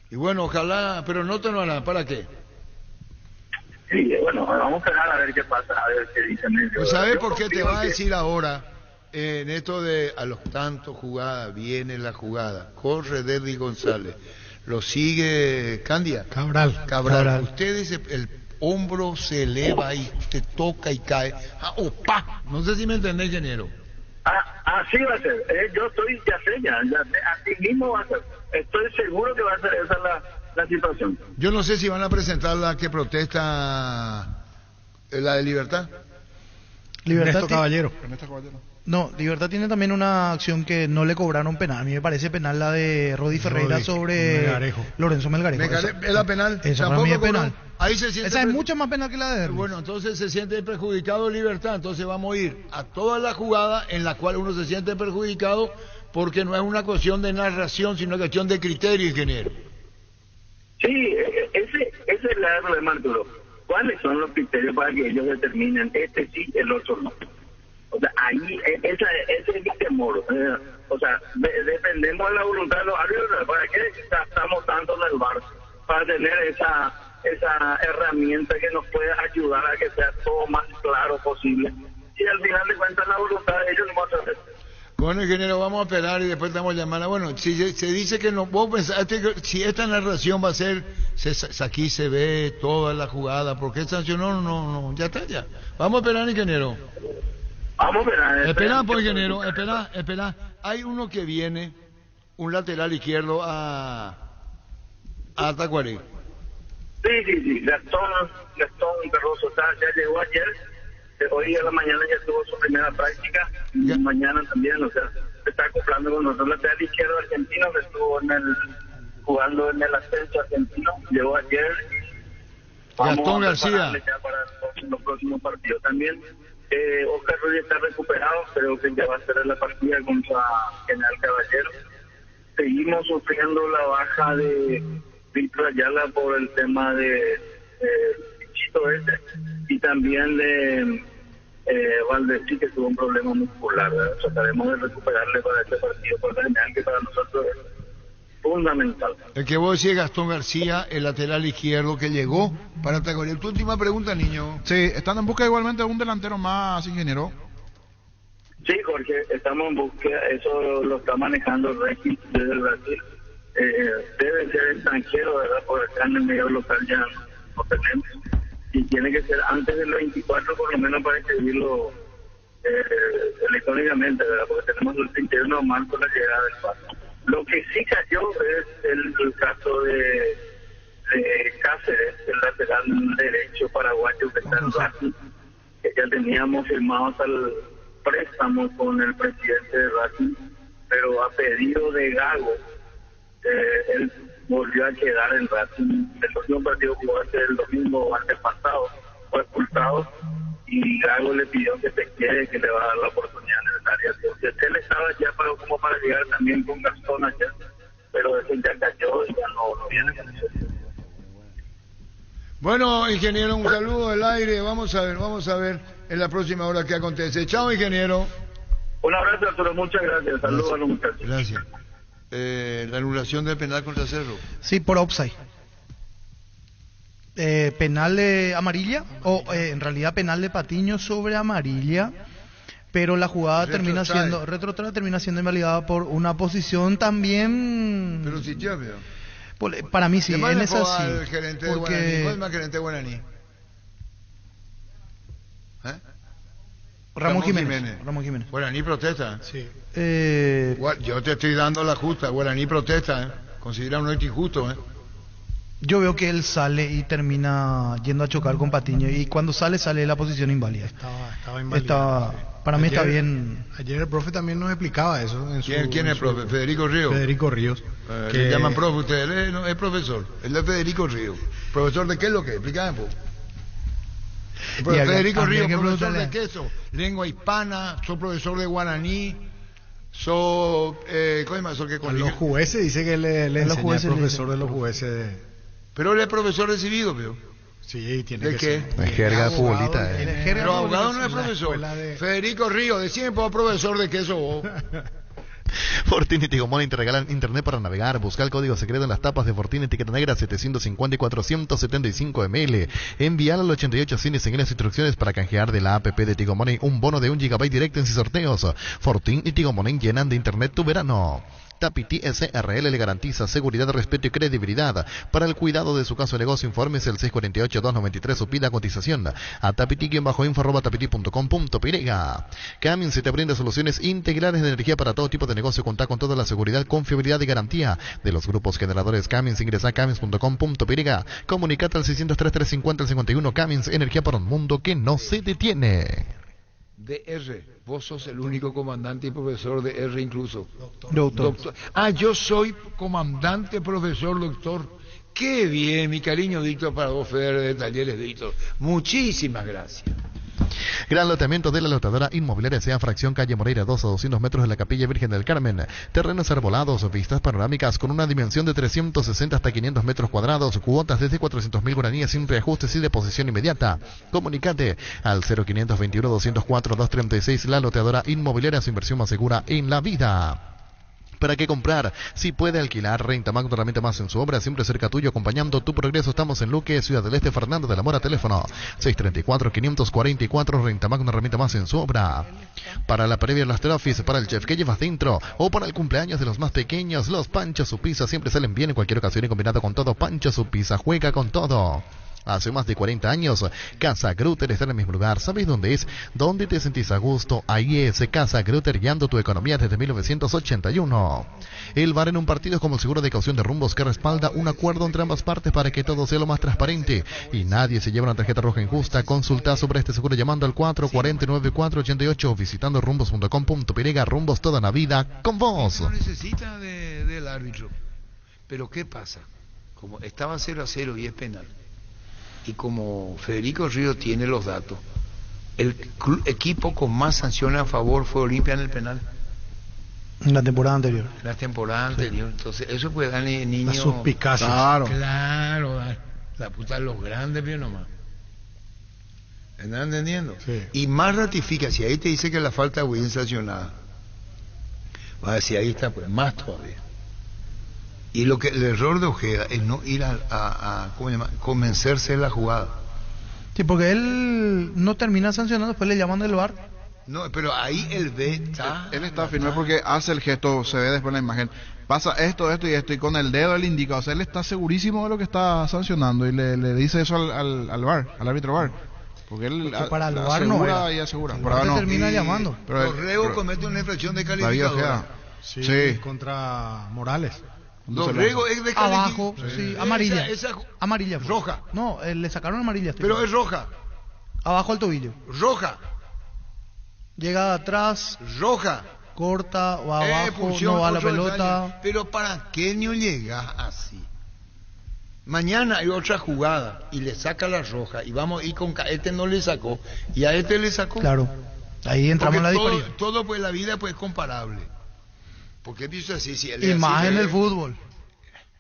Y bueno, ojalá, pero no te lo harán, ¿para qué? Sí, bueno, vamos a esperar a ver qué pasa, a ver qué dicen ellos. Pues ¿sabes por qué te va a decir ahora? En esto de a los tantos jugadas, viene la jugada, corre Derry González, lo sigue Candia. Cabral. Usted dice, el hombro se eleva y usted toca y cae. ¡Opa! No sé si me entendés, ingeniero. Así va a ser. Yo estoy, ya sé, así mismo va a ser. Estoy seguro que va a ser esa la situación. Yo no sé si van a presentar la que protesta, la de Libertad. Ernesto Caballero. No, Libertad tiene también una acción que no le cobraron penal. A mí me parece penal la de Rodi Ferreira sobre Melgarejo. Lorenzo Melgarejo. ¿Es la penal? Esa para mí es penal. Ahí se siente esa es mucho más penal que la de Derby. Bueno, entonces se siente perjudicado Libertad. Entonces vamos a ir a toda la jugada en la cual uno se siente perjudicado, porque no es una cuestión de narración, sino una cuestión de criterio, ingeniero. Sí, ese es el problema, Arturo. ¿Cuáles son los criterios para que ellos determinen este sí, el otro no? O sea, ahí, ese es mi temor. O sea, dependemos de la voluntad de los árbitros. ¿Para qué gastamos tanto en el VAR? Para tener esa herramienta que nos pueda ayudar a que sea todo más claro posible. Y al final de cuentas, la voluntad de ellos no va a hacer. Bueno, ingeniero, vamos a esperar y después te vamos a llamar. Bueno, si se dice que no, vos pensaste que si esta narración va a ser, aquí se ve toda la jugada, ¿por qué sancionó? No, ya está, ya. Vamos a esperar, ingeniero. Vamos a esperar. Espera, pues, ingeniero, espera. Hay uno que viene, un lateral izquierdo a Tacuarí. Sí, Gastón Carroso ya llegó ayer. Hoy a la mañana ya tuvo su primera práctica, y mañana también, o sea, se está acoplando con nosotros. Lateral izquierdo argentino que estuvo jugando en el ascenso argentino, llegó ayer. Gastón García. Ya para los próximos partidos también. Oscar Ruiz está recuperado, creo que ya va a ser la partida contra General Caballero. Seguimos sufriendo la baja de Víctor Ayala por el tema de Pichito ese, y también de Valdesí, que tuvo un problema muscular. Trataremos de recuperarle para este partido por General, que para nosotros es fundamental. El que vos decís, Gastón García, el lateral izquierdo que llegó para Tacuarí. Tu última pregunta, niño. Sí, están en busca igualmente de un delantero más, ingeniero. Sí, Jorge, estamos en búsqueda, eso lo está manejando el régimen desde Brasil. Debe ser extranjero, ¿verdad? Porque acá en el medio local ya no tenemos. Y tiene que ser antes del 24 por lo menos para escribirlo electrónicamente, ¿verdad? Porque tenemos el criterio normal con la llegada del paso. Lo que sí cayó es el caso de Cáceres, el lateral derecho paraguayo que está en Racing, que ya teníamos firmados al préstamo con el presidente de Racing, pero a pedido de Gago, él volvió a quedar en Racing. El último partido jugó el domingo antepasado, fue expulsado y Gago le pidió que se quede, que le va a dar la oportunidad necesaria. Entonces él estaba ya como para llegar también con Gastón allá, pero ese ya cayó y ya no viene con eso. Bueno, ingeniero, un saludo del aire. Vamos a ver en la próxima hora qué acontece. Chao, ingeniero. Un abrazo, Arturo, muchas gracias. Saludos a los muchachos. Gracias. La anulación del penal contra Cerro. Sí, por offside. Penal de amarilla, en realidad penal de Patiño sobre amarilla, pero la jugada termina siendo invalidada por una posición también. Pero si ya veo. Para mí sí, en esa sí. El gerente de Guaraní. ¿Cuál es más gerente de Guaraní? Ramón Jiménez. Guaraní protesta. Sí. Yo te estoy dando la justa. Guaraní protesta. Considera un hecho injusto. Yo veo que él sale y termina yendo a chocar con Patiño. Y cuando sale la posición inválida. Estaba inválida. Para mí está bien. Ayer el profe también nos explicaba eso. ¿Quién es el profe? Federico Ríos. Federico Ríos. ¿Le llaman profe ustedes? No, es profesor. Él es Federico Ríos. ¿Profesor de qué es lo que? Explícame, Federico Ríos, profesor de queso, lengua hispana, soy profesor de guaraní, soy los jueces dice que le enseña el profesor de los jueces. Pero él es profesor recibido, ¿vio? Sí, tiene ¿de que qué? ser. Es jerga futbolista. Pero abogado no es profesor. Federico Ríos, de siempre profesor de queso vos. Fortín y Tigo Money te regalan internet para navegar. Busca el código secreto en las tapas de Fortín, etiqueta negra 750 y 475 ml. Envíalo al 8800 y seguir las instrucciones para canjear de la app de Tigo Money un bono de 1 GB directo en sus sorteos. Fortín y Tigo Money llenan de internet tu verano. Tapiti SRL le garantiza seguridad, respeto y credibilidad. Para el cuidado de su caso de negocio, informes el 648-293 o pida cotización a tapiti-info@tapiti.com.py. Camin se te brinda soluciones integrales de energía para todo tipo de negocio. Contá con toda la seguridad, confiabilidad y garantía de los grupos generadores Camins. Ingresa a camins.com.py. Comunicate al 603-350-51. Camins, energía para un mundo que no se detiene. DR, vos sos el único comandante y profesor de R incluso. Doctor. Yo soy comandante, profesor, doctor. Qué bien, mi cariño dicto para vos, Feder, de Talleres Dicto. Muchísimas gracias. Gran loteamiento de la lotadora inmobiliaria Sea Fracción, calle Moreira 2 a 200 metros de la Capilla Virgen del Carmen. Terrenos arbolados, vistas panorámicas con una dimensión de 360 hasta 500 metros cuadrados, cuotas desde 400.000 guaraníes sin reajustes y deposición inmediata. Comunicate al 0521-204-236. La loteadora inmobiliaria, su inversión más segura en la vida. ¿Para qué comprar? Si puede alquilar, Renta Magno, herramienta más en su obra, siempre cerca tuyo, acompañando tu progreso. Estamos en Luque, Ciudad del Este, Fernando de la Mora, teléfono 634-544, Renta Magno, herramienta más en su obra. Para la previa, las trophies, para el chef que llevas dentro, o para el cumpleaños de los más pequeños, los Pancho Su Pizza siempre salen bien en cualquier ocasión y combinado con todo. Pancho Su Pizza, juega con todo. Hace más de 40 años, Casa Grutter está en el mismo lugar. ¿Sabes dónde es? ¿Dónde te sentís a gusto? Ahí es Casa Grutter, guiando tu economía desde 1981. El bar en un partido es como el seguro de caución de Rumbos, que respalda un acuerdo entre ambas partes para que todo sea lo más transparente y nadie se lleve una tarjeta roja injusta. Consulta sobre este seguro llamando al 440-9488 o visitando rumbos.com.py. Rumbos, toda la vida con vos. No necesita del árbitro. Pero ¿qué pasa? Como estaba 0-0 y es penal, y como Federico Ríos tiene los datos, el equipo con más sanciones a favor fue Olimpia en el penal. En la temporada anterior. La temporada anterior. Entonces, eso puede darle niños. La suspicacia. Claro. La puta de los grandes, pero nomás. ¿Están entendiendo? Sí. Y más ratifica, si ahí te dice que la falta es bien sancionada, va a decir, ahí está, pues, más todavía. Y el error de Ojeda es no ir ¿cómo se llama? Convencerse de la jugada. Sí, porque él no termina sancionando, después le llaman del VAR No, pero ahí el B está... Él está firme porque hace el gesto, se ve después en la imagen. Pasa esto y esto, y con el dedo él indica. O sea, él está segurísimo de lo que está sancionando y le dice eso al VAR, al árbitro VAR. Porque él para el VAR no era. Y asegura. El VAR termina llamando. Dorrego comete una infracción de calificadora. Sí, contra Morales. Dorrego es de abajo, sí, amarilla. Amarilla. Roja. No, le sacaron amarilla. Pero es roja. Abajo al tobillo. Roja. Llega atrás. Roja. Corta o abajo, no va la pelota. Pero ¿para qué no llegas así? Mañana hay otra jugada y le saca la roja y vamos a ir con este no le sacó y a este le sacó. Claro. Ahí entramos en la disparidad. Todo pues la vida pues es comparable. Porque pienso así, si y más en el fútbol.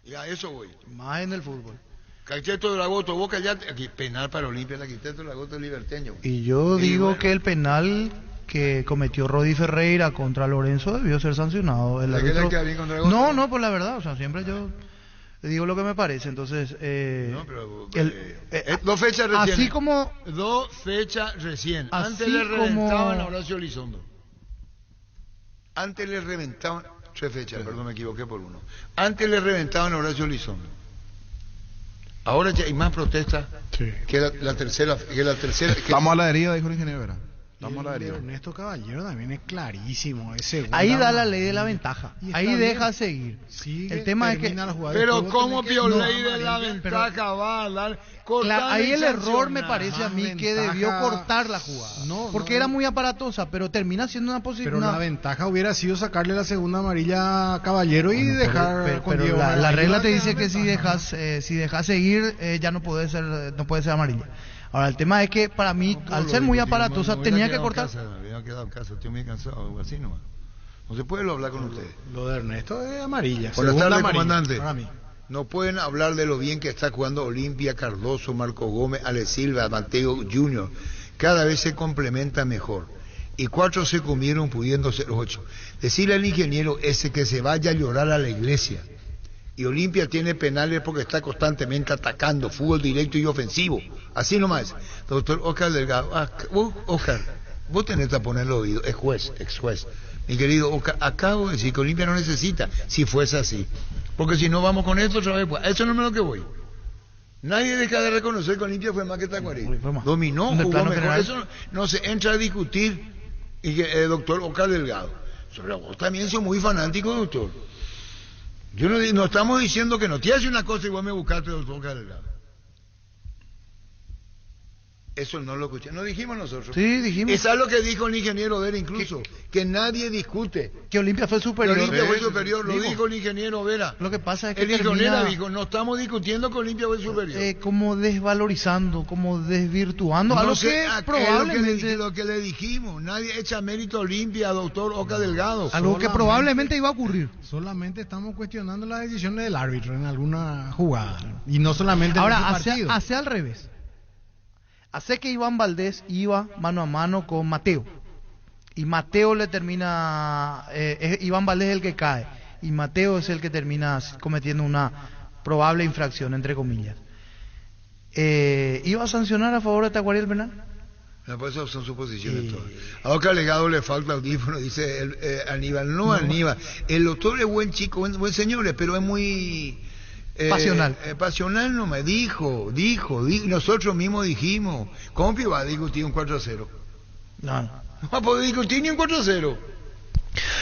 Y a eso voy. Más en el fútbol. Cacheto de la Goto, Boca ya aquí penal para Olimpia, la Cacheto de la Goto liberteño. Y yo digo que el penal que cometió Rodi Ferreira contra Lorenzo debió ser sancionado. El árbitro... No, pues la verdad, o sea, siempre yo digo lo que me parece. Entonces, dos fechas recién. Así como 2 fechas recién. Antes le reventaban a Horacio Elizondo. Antes le reventaban 3 fechas, perdón, me equivoqué por 1. Antes le reventaban a Horacio Elizondo. Ahora ya hay más protestas que la tercera. Estamos a la herida, dijo el ingeniero Vera. Estamos a la herida. Ernesto Caballero también es clarísimo. Ahí da la ley de la ventaja. Ahí deja seguir. El tema es que... Pero ¿cómo ley de la ventaja va a dar? Ahí el error me parece a mí que debió cortar la jugada. Porque era muy aparatosa, pero termina siendo una posibilidad. Pero la ventaja hubiera sido sacarle la segunda amarilla a Caballero y dejar... Pero la regla te dice que si dejas seguir, ya no puede ser amarilla. Ahora, el tema es que para mí, al ser muy aparatosa, tenía que cortar. Me había quedado en casa, estoy muy cansado, algo así nomás. No se puede hablar con ustedes. Lo de Ernesto es amarilla. Buenas tardes, comandante. Para mí. No pueden hablar de lo bien que está jugando Olimpia, Cardoso, Marco Gómez, Ale Silva, Mateo Junior. Cada vez se complementa mejor. Y 4 se comieron pudiendo ser 8. Decirle al ingeniero ese que se vaya a llorar a la iglesia. Y Olimpia tiene penales porque está constantemente atacando, fútbol directo y ofensivo. Así nomás. Doctor Oscar Delgado, Oscar, vos tenés que poner el oído, es juez, ex juez. Mi querido Oscar, acabo de decir que Olimpia no necesita, si fuese así. Porque si no vamos con esto otra vez, pues, eso no es lo que voy. Nadie deja de reconocer que Olimpia fue más que Tacuarí. Dominó, jugó mejor. Eso no se entra a discutir, y doctor Oscar Delgado. Pero vos también sos muy fanático, doctor. Yo no estamos diciendo que no te hace una cosa y vos me buscaste, doctor Oscar Delgado. Eso no lo escuché. ¿No dijimos nosotros? Sí, dijimos. Eso es lo que dijo el ingeniero Vera incluso. Que nadie discute. Que Olimpia fue superior. Que Olimpia fue superior, lo dijo el ingeniero Vera. Lo que pasa es que el ingeniero dijo, no estamos discutiendo que Olimpia fue superior. Como desvalorizando, como desvirtuando. No algo sé, que probablemente... lo que le dijimos. Nadie echa mérito a Olimpia, doctor Oscar Delgado. Algo que probablemente iba a ocurrir. Solamente estamos cuestionando las decisiones del árbitro en alguna jugada. Y no solamente en ahora, este partido. hace al revés. Hace que Iván Valdés iba mano a mano con Mateo. Y Mateo le termina... es Iván Valdés el que cae. Y Mateo es el que termina cometiendo una probable infracción, entre comillas. ¿Iba a sancionar a favor de Tacuarí el penal? Pues eso son suposiciones todas. A Oscar Legado le falta audífono, dice Aníbal. No, Aníbal. El doctor es buen chico, buen señor, pero es muy... pasional. Pasional no me dijo, nosotros mismos dijimos, ¿cómo va a discutir un 4-0? No va a poder discutir ni un 4-0.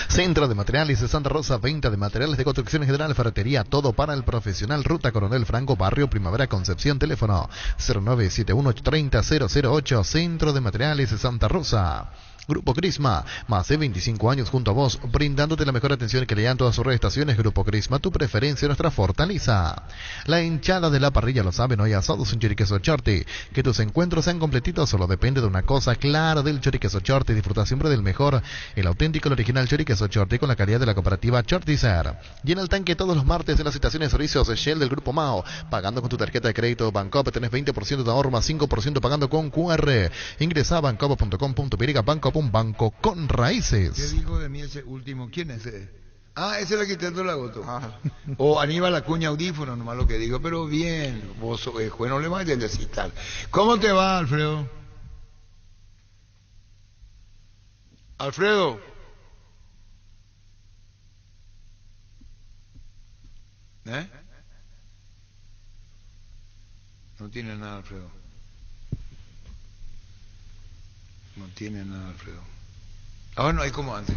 Centro de Materiales de Santa Rosa, venta de materiales de construcción general, ferretería, todo para el profesional. Ruta Coronel Franco, Barrio Primavera, Concepción. Teléfono 0971-30-008. Centro de Materiales de Santa Rosa. Grupo Crisma, más de 25 años junto a vos, brindándote la mejor atención que le dan todas sus estaciones. Grupo Crisma, tu preferencia, nuestra fortaleza. La hinchada de la parrilla lo sabe, no hay asados en Choriqueso Chorti. Que tus encuentros sean completitos solo depende de una cosa, claro, del Choriqueso Chorti. Disfruta siempre del mejor, el auténtico, el original Choriqueso Chorti con la calidad de la cooperativa Chortizer. Llena el tanque todos los martes en las estaciones de servicios Shell del Grupo Mao. Pagando con tu tarjeta de crédito Bancop tenés 20% de ahorro más 5% pagando con QR. Ingresa a bancop.com.py, Bancop, un banco con raíces. ¿Qué dijo de mí ese último? ¿Quién es ese? Ese es el arquitecto Lagoto. O Aníbal Acuña audífono, nomás lo que digo. Pero bien, vos juez, no le vayas a decir tal. ¿Cómo te va, Alfredo? Alfredo. No tiene nada, Alfredo. No tiene nada, Alfredo. Ahora no hay como antes.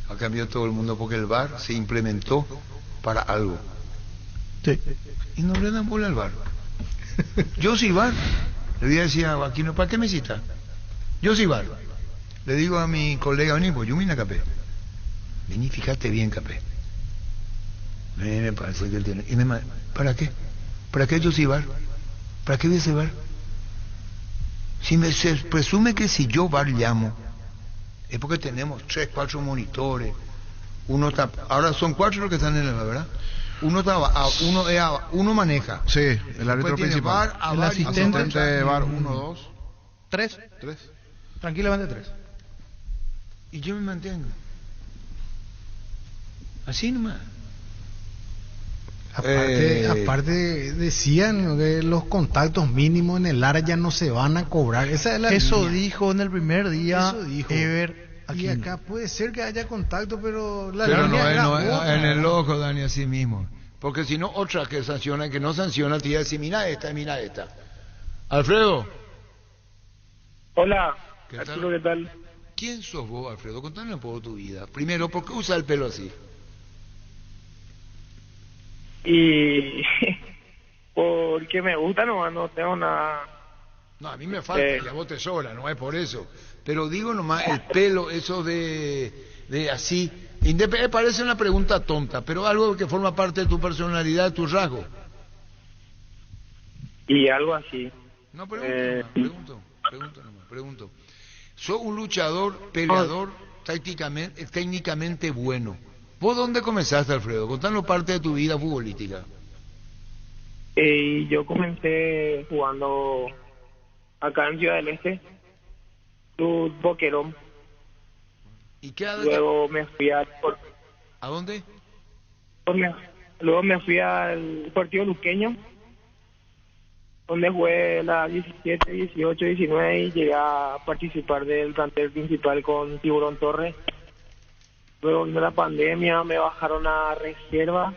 Ha cambiado todo el mundo porque el VAR se implementó para algo. Sí. Y no le dan bola al VAR. Yo soy VAR. Le voy a decir a Aquino, ¿para qué me cita? Yo soy VAR. Le digo a mi colega, vení, pues yo vine a Capé. Vení, fíjate bien, Capé. Me parece que él tiene. Y ¿para qué? ¿Para qué yo soy VAR? ¿Para qué voy a ser VAR? Si se presume que si yo VAR llamo, es porque tenemos 3, 4 monitores. Uno está, ahora son 4 los que están en el VAR, ¿verdad? Uno maneja. Sí, el árbitro principal. VAR, el asistente VAR 1, 2. 3. Tranquilamente 3. Y yo me mantengo. Así nomás. Aparte decían que los contactos mínimos en el área ya no se van a cobrar. Esa es la Eso línea. dijo en el primer día Eso dijo. Ever Y Aquino. acá puede ser que haya contacto, pero la Pero línea era no, otra. en el ojo, Dani, así mismo. Porque si no, otra que sanciona, que no sanciona, te iba a decir, mira esta. Alfredo. Hola, ¿Qué Arturo, ¿qué tal? ¿Quién sos vos, Alfredo? Contame un poco tu vida. Primero, ¿por qué usa el pelo así? Y porque me gusta, no tengo nada. No, a mí me falta, y a vos te sobra, no es por eso. Pero digo nomás, el pelo, eso de así, parece una pregunta tonta, pero algo que forma parte de tu personalidad, tu rasgo. Y algo así. No, pregunto. Sos un luchador, peleador, técnicamente bueno. ¿Vos dónde comenzaste, Alfredo? Contanos parte de tu vida futbolística. Yo comencé jugando acá en Ciudad del Este, Club Boquerón. ¿Y qué edad? Luego me fui ¿A dónde? Luego me fui al Partido Luqueño, donde jugué la 17, 18, 19 y llegué a participar del plantel principal con Tiburón Torres. Luego vino la pandemia, me bajaron a reserva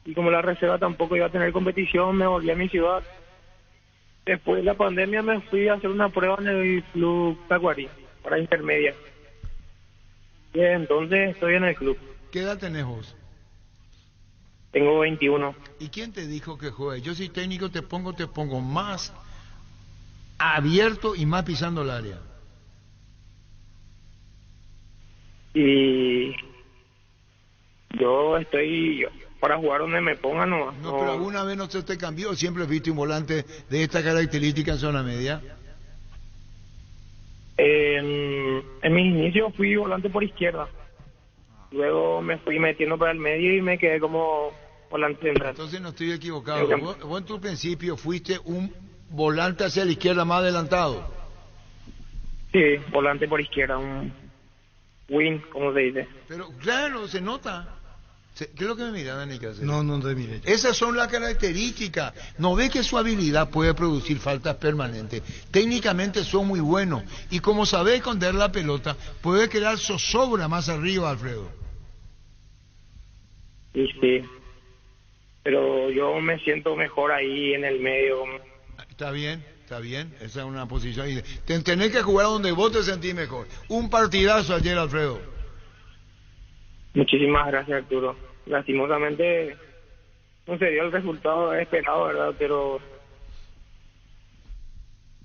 y como la reserva tampoco iba a tener competición, me volví a mi ciudad. Después de la pandemia me fui a hacer una prueba en el Club Tacuarí para intermedia. Y entonces estoy en el club. ¿Qué edad tenés vos? Tengo 21. ¿Y quién te dijo que juegues? Yo soy técnico, te pongo más abierto y más pisando el área. Y yo estoy para jugar donde me pongan nomás. No, pero ¿alguna vez no se te cambió o siempre fuiste un volante de esta característica en zona media? En mis inicios fui volante por izquierda. Luego me fui metiendo para el medio y me quedé como volante central. Entonces no estoy equivocado. Vos en tu principio fuiste un volante hacia la izquierda más adelantado. Sí, volante por izquierda, un win, como se dice. Pero claro, se nota. ¿Qué es lo que me mira, Dani? No te mire. Esas son las características. ¿No ve que su habilidad puede producir faltas permanentes? Técnicamente son muy buenos. Y como sabe esconder la pelota, puede quedar zozobra más arriba, Alfredo. Sí. Pero yo me siento mejor ahí en el medio. Está bien. Esa es una posición. Tenés que jugar donde vos te sentís mejor. Un partidazo ayer, Alfredo. Muchísimas gracias, Arturo. Lastimosamente no se dio el resultado esperado, ¿verdad? Pero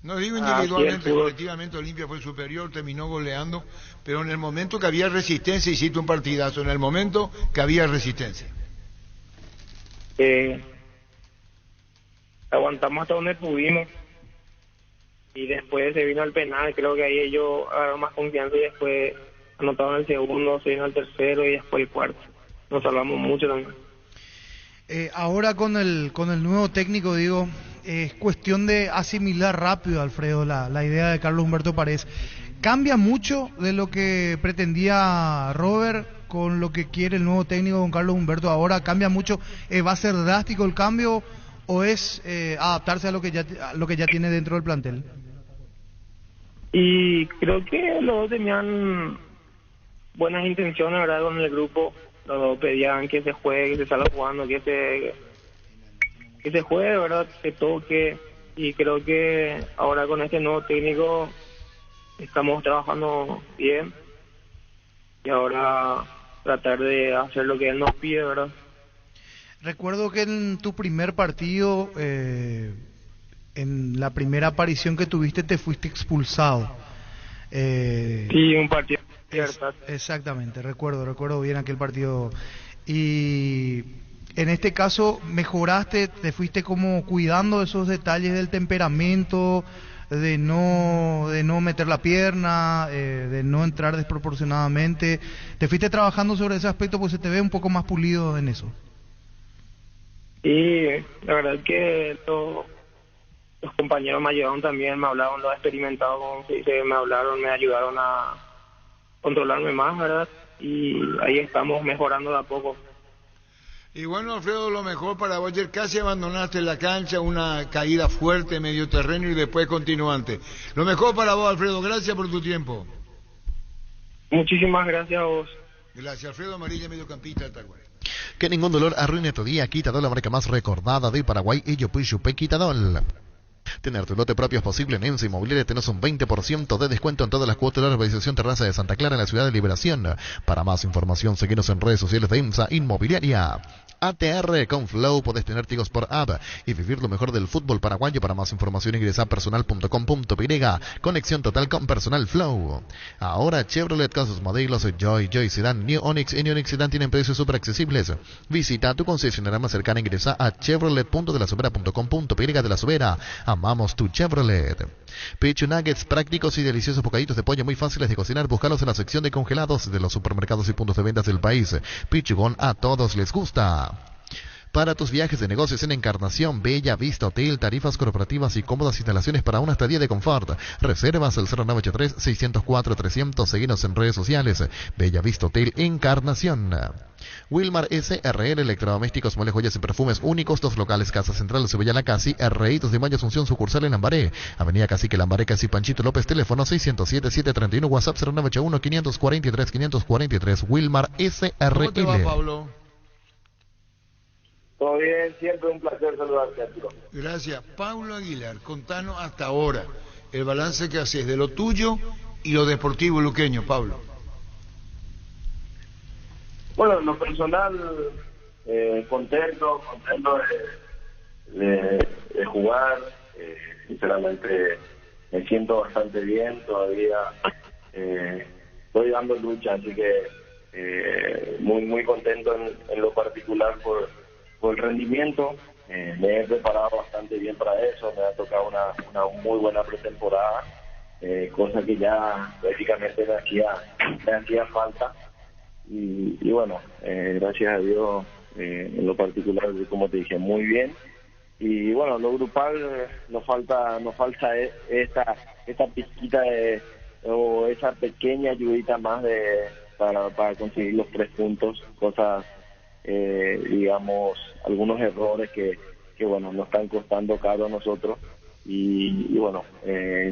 no digo individualmente, colectivamente Olimpia fue superior, terminó goleando, pero en el momento que había resistencia hiciste un partidazo, en el momento que había resistencia. Aguantamos hasta donde pudimos y después se vino el penal, creo que ahí ellos agarraron más confianza y después anotaron el segundo, se vino el tercero y después el cuarto. Nos salvamos mucho también. Ahora con el nuevo técnico, digo, es cuestión de asimilar rápido, Alfredo, la idea de Carlos Humberto Paredes. ¿Cambia mucho de lo que pretendía Robert con lo que quiere el nuevo técnico con Carlos Humberto ahora? ¿Cambia mucho? ¿Va a ser drástico el cambio o es adaptarse a lo que ya tiene dentro del plantel? Y creo que los dos tenían buenas intenciones, ¿verdad? Con el grupo. Los dos pedían que se juegue, que se salga jugando, que se juegue, ¿verdad? Que toque. Y creo que ahora con este nuevo técnico estamos trabajando bien. Y ahora tratar de hacer lo que él nos pide, ¿verdad? Recuerdo que en tu primer partido, en la primera aparición que tuviste, te fuiste expulsado. Sí, un partido. Exactamente, recuerdo bien aquel partido. Y en este caso mejoraste, te fuiste como cuidando esos detalles del temperamento, de no meter la pierna, de no entrar desproporcionadamente. Te fuiste trabajando sobre ese aspecto, pues se te ve un poco más pulido en eso. Y la verdad es que los compañeros me ayudaron también, me hablaron, los experimentados, como se dice, me hablaron, me ayudaron a controlarme más, ¿verdad? Y ahí estamos mejorando de a poco. Y bueno, Alfredo, lo mejor para vos, ayer casi abandonaste la cancha, una caída fuerte, medio terreno y después continuante. Lo mejor para vos, Alfredo, gracias por tu tiempo. Muchísimas gracias a vos. Gracias, Alfredo Amarilla, mediocampista del Tacuare. Que ningún dolor arruine tu día. Quitadol, la marca más recordada de Paraguay. Ello Puyupe Quitadol. Tener tu lote propio es posible en EMSA Inmobiliaria. Tenés un 20% de descuento en todas las cuotas de la urbanización Terraza de Santa Clara en la ciudad de Liberación. Para más información, seguinos en redes sociales de EMSA Inmobiliaria. ATR con Flow, podés tener Tigos por app y vivir lo mejor del fútbol paraguayo. Para más información ingresa a personal.com.py. Conexión total con Personal Flow. Ahora Chevrolet con sus modelos Joy Sedan, New Onix y New Onix Sedan tienen precios súper accesibles. Visita tu concesionaria más cercana, ingresa a chevrolet.delasubera.com.py. De la Subera, amamos tu Chevrolet. Pecho Nuggets, prácticos y deliciosos bocaditos de pollo muy fáciles de cocinar. Búscalos en la sección de congelados de los supermercados y puntos de ventas del país. Pichugón, a todos les gusta. Para tus viajes de negocios en Encarnación, Bella Vista Hotel, tarifas corporativas y cómodas instalaciones para una estadía de confort. Reservas al 0983-604-300. Seguinos en redes sociales. Bella Vista Hotel Encarnación. Wilmar SRL, electrodomésticos, muebles, joyas y perfumes únicos. 2 locales, Casa Central, Sevilla La Casi, R.I. 2 de Mayo, Asunción, sucursal en Lambaré. Avenida Cacique Lambaré, Casi Panchito López, teléfono 607-731, WhatsApp 0981-543-543. Wilmar SRL. ¿Cómo te va, Pablo? Todo bien, siempre un placer saludarte, Arturo. Gracias. Pablo Aguilar, contanos hasta ahora el balance que haces de lo tuyo y lo deportivo luqueño, Pablo. Bueno, en lo personal, contento de jugar. Sinceramente, me siento bastante bien todavía. Estoy dando lucha, así que muy contento en lo particular por el rendimiento. Me he preparado bastante bien para eso. Me ha tocado una muy buena pretemporada, cosa que ya prácticamente me hacía falta. Y bueno, gracias a Dios, en lo particular, como te dije, muy bien. Y bueno, lo grupal nos falta esta pizquita o esa pequeña ayudita más para conseguir los 3 puntos, cosas, digamos, algunos errores que bueno, nos están costando caro a nosotros. Y bueno,